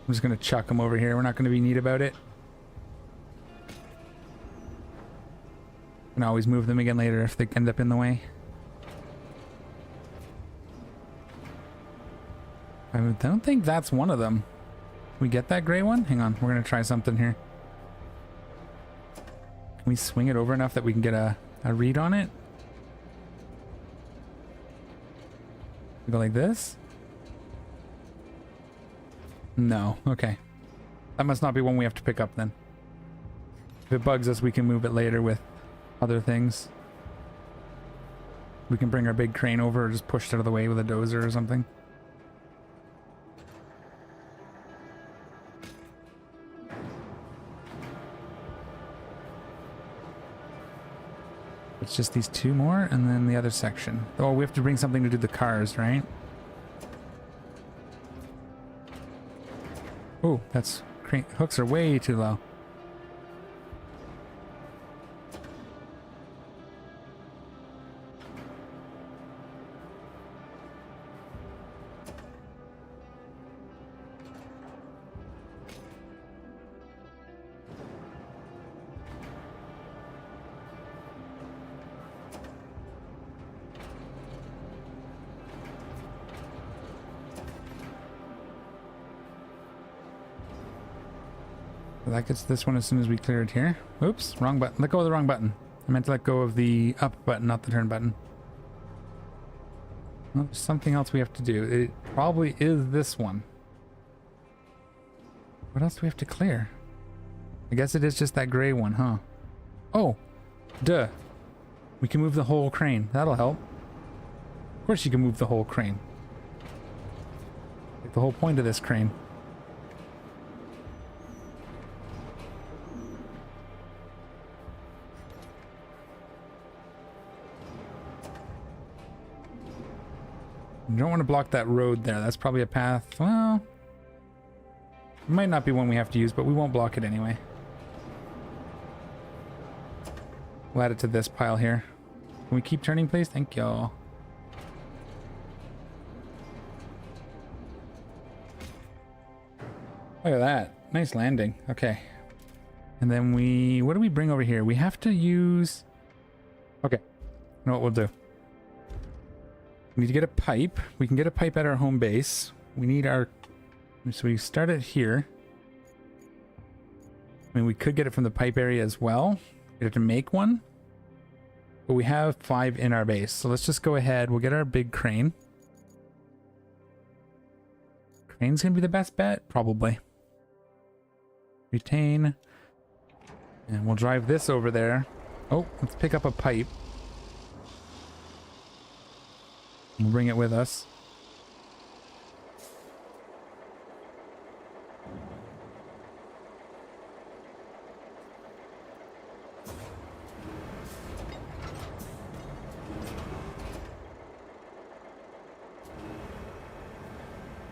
I'm just going to chuck them over here. We're not going to be neat about it. We can always move them again later if they end up in the way. I don't think that's one of them. Can we get that gray one? Hang on, we're going to try something here. Can we swing it over enough that we can get a read on it? We go like this? No, okay. That must not be one we have to pick up then. If it bugs us, we can move it later with other things. We can bring our big crane over or just push it out of the way with a dozer or something. It's just these 2 more and then the other section. Oh, we have to bring something to do the cars, right? Oh, that's crane hooks are way too low. That gets this one as soon as we clear it here. Oops, wrong button. Let go of the wrong button. I meant to let go of the up button, not the turn button. Well, there's something else we have to do. It probably is this one. What else do we have to clear? I guess it is just that gray one, huh? Oh, duh. We can move the whole crane. That'll help. Of course you can move the whole crane. Like the whole point of this crane. You don't want to block that road there. That's probably a path. Well, it might not be one we have to use, but we won't block it anyway. We'll add it to this pile here. Can we keep turning, please? Thank y'all. Look at that. Nice landing. Okay. And then what do we bring over here? We have to use... Okay. You know what we'll do? We need to get a pipe. We can get a pipe at our home base. We need our... So we start it here. I mean, we could get it from the pipe area as well. We have to make one. But we have 5 in our base. So let's just go ahead. We'll get our big crane. Crane's going to be the best bet? Probably. Retain. And we'll drive this over there. Oh, let's pick up a pipe. We'll bring it with us.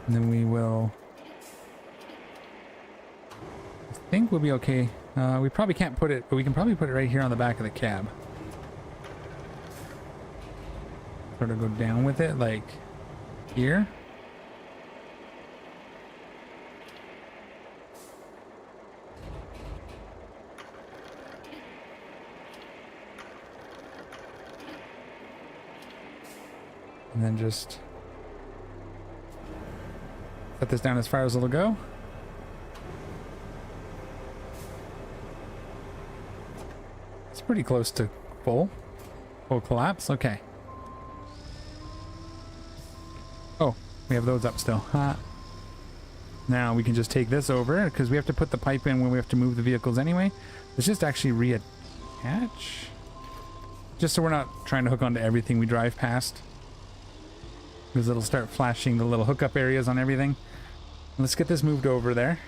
And then we will... I think we'll be okay. We probably can't put it, but we can probably put it right here on the back of the cab. Sort of go down with it, like here. And then just set this down as far as it'll go. It's pretty close to full collapse. Okay. Oh, we have those up still. Now we can just take this over because we have to put the pipe in when we have to move the vehicles anyway. Let's just actually reattach. Just so we're not trying to hook onto everything we drive past. Because it'll start flashing the little hookup areas on everything. Let's get this moved over there.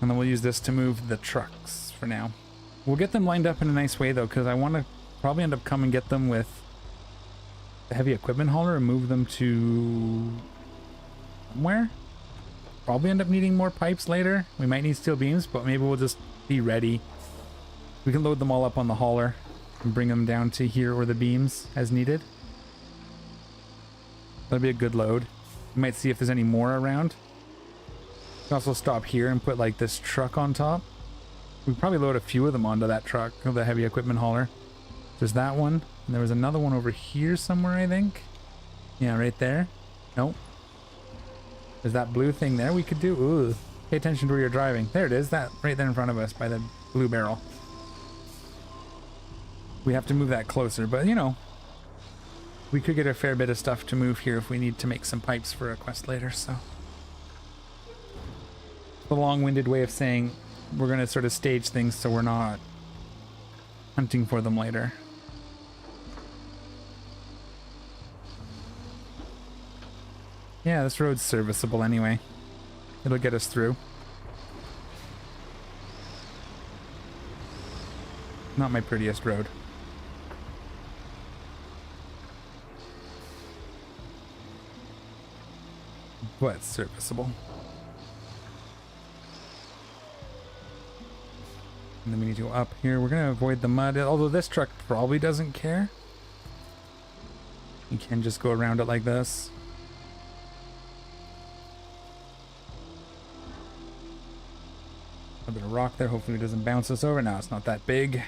And then we'll use this to move the trucks for now. We'll get them lined up in a nice way though, because I want to probably end up come and get them with the heavy equipment hauler and move them to somewhere. Probably end up needing more pipes later. We might need steel beams, but maybe we'll just be ready. We can load them all up on the hauler and bring them down to here or the beams as needed. That'll be a good load. We might see if there's any more around. We can also stop here and put like this truck on top. We probably load a few of them onto that truck, the heavy equipment hauler. There's that one. And there was another one over here somewhere, I think. Yeah, right there. Nope. There's that blue thing there we could do. Ooh. Pay attention to where you're driving. There it is. That right there in front of us by the blue barrel. We have to move that closer, but you know, we could get a fair bit of stuff to move here if we need to make some pipes for a quest later, so. The long-winded way of saying we're going to sort of stage things so we're not hunting for them later. Yeah, this road's serviceable anyway. It'll get us through. Not my prettiest road. But serviceable. And then we need to go up here. We're going to avoid the mud, although this truck probably doesn't care. You can just go around it like this. A bit of rock there. Hopefully it doesn't bounce us over. Now it's not that big.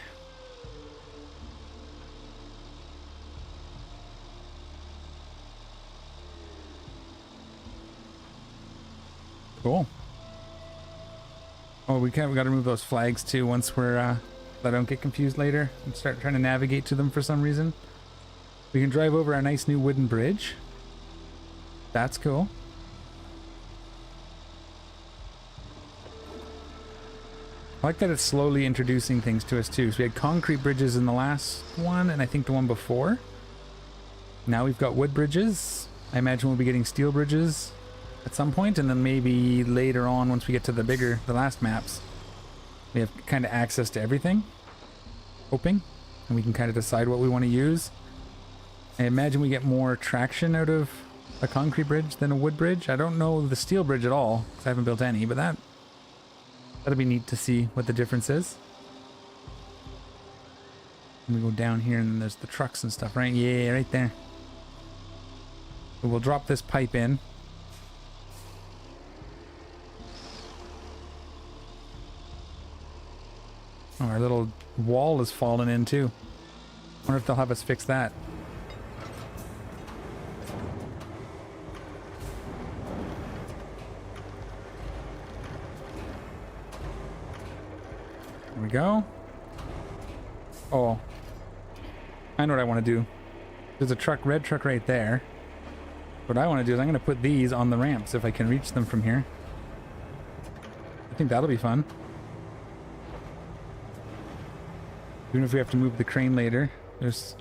Cool. Oh, we got to remove those flags too once we're so I don't get confused later and start trying to navigate to them for some reason. We can drive over our nice new wooden bridge. That's cool. I like that it's slowly introducing things to us too. So we had concrete bridges in the last one, and I think the one before. Now we've got wood bridges. I imagine we'll be getting steel bridges at some point, and then maybe later on, once we get to the last maps, we have kind of access to everything. Hoping. And we can kind of decide what we want to use. I imagine we get more traction out of a concrete bridge than a wood bridge. I don't know the steel bridge at all, because I haven't built any, but that'll be neat to see what the difference is. And we go down here and there's the trucks and stuff, right? Yeah, right there. So we'll drop this pipe in. Oh, our little wall is falling in too. Wonder if they'll have us fix that. There we go. Oh. I know what I want to do. There's a truck, red truck right there. What I want to do is I'm going to put these on the ramps if I can reach them from here. I think that'll be fun. Even if we have to move the crane later. There's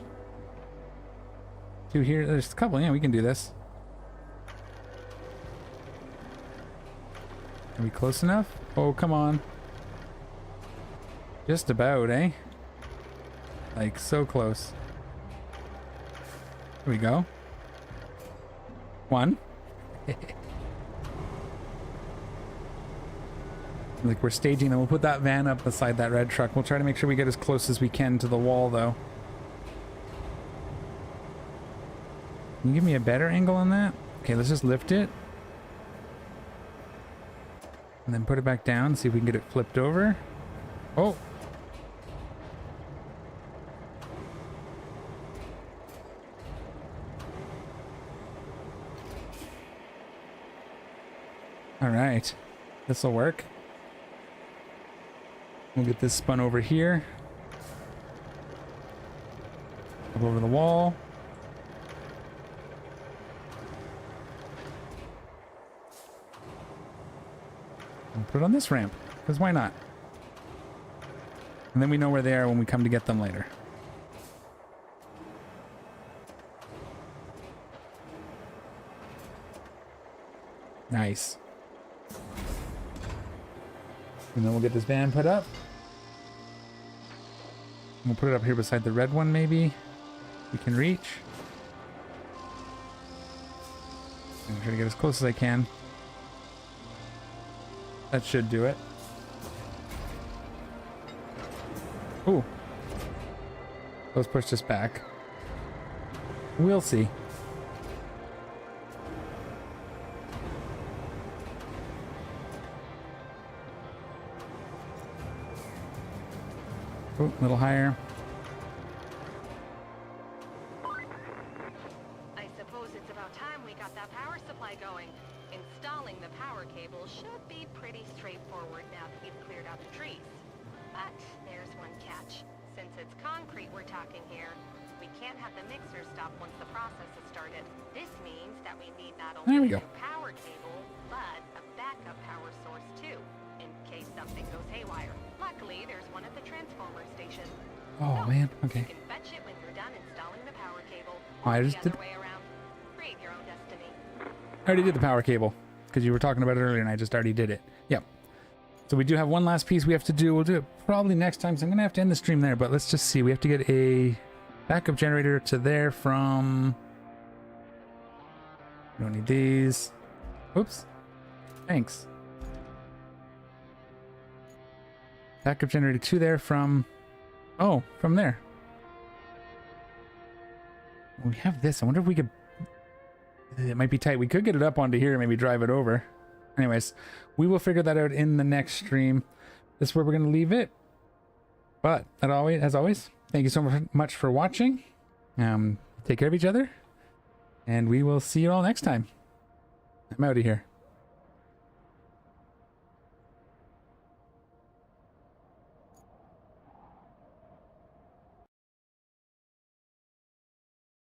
two here. There's a couple. Yeah, we can do this. Are we close enough? Oh, come on. Just about, eh? Like, so close. Here we go. One. Like, we're staging them. We'll put that van up beside that red truck. We'll try to make sure we get as close as we can to the wall, though. Can you give me a better angle on that? Okay, let's just lift it. And then put it back down, see if we can get it flipped over. Oh! Alright. This'll work. We'll get this spun over here. Up over the wall. We'll put it on this ramp, because why not? And then we know where they are when we come to get them later. Nice. And then we'll get this van put up. We'll put it up here beside the red one, maybe. We can reach. I'm trying to get as close as I can. That should do it. Ooh. Let's push this back. We'll see. Oh, a little higher. I suppose it's about time we got that power supply going. Installing the power cable should be pretty straightforward now that we've cleared out the trees. But there's one catch. Since it's concrete we're talking here, we can't have the mixer stop once the process is started. This means that we need not only a power cable, but a backup power source too, in case something goes haywire. Luckily, there's one at the transformer station. Oh, so, man. Okay. you can fetch it when you're done installing the power cable. Oh, I just the did. other way around. Create your own destiny. I already did the power cable because you were talking about it earlier and I just already did it. Yep. So we do have one last piece we have to do. We'll do it probably next time. So I'm going to have to end the stream there, but let's just see. We have to get a backup generator to there from... We don't need these. Oops. Thanks. Backup generator to there from... Oh, from there. We have this. I wonder if we could... It might be tight. We could get it up onto here and maybe drive it over. Anyways, we will figure that out in the next stream. This is where we're going to leave it. But, as always, thank you so much for watching. Take care of each other. And we will see you all next time. I'm out of here.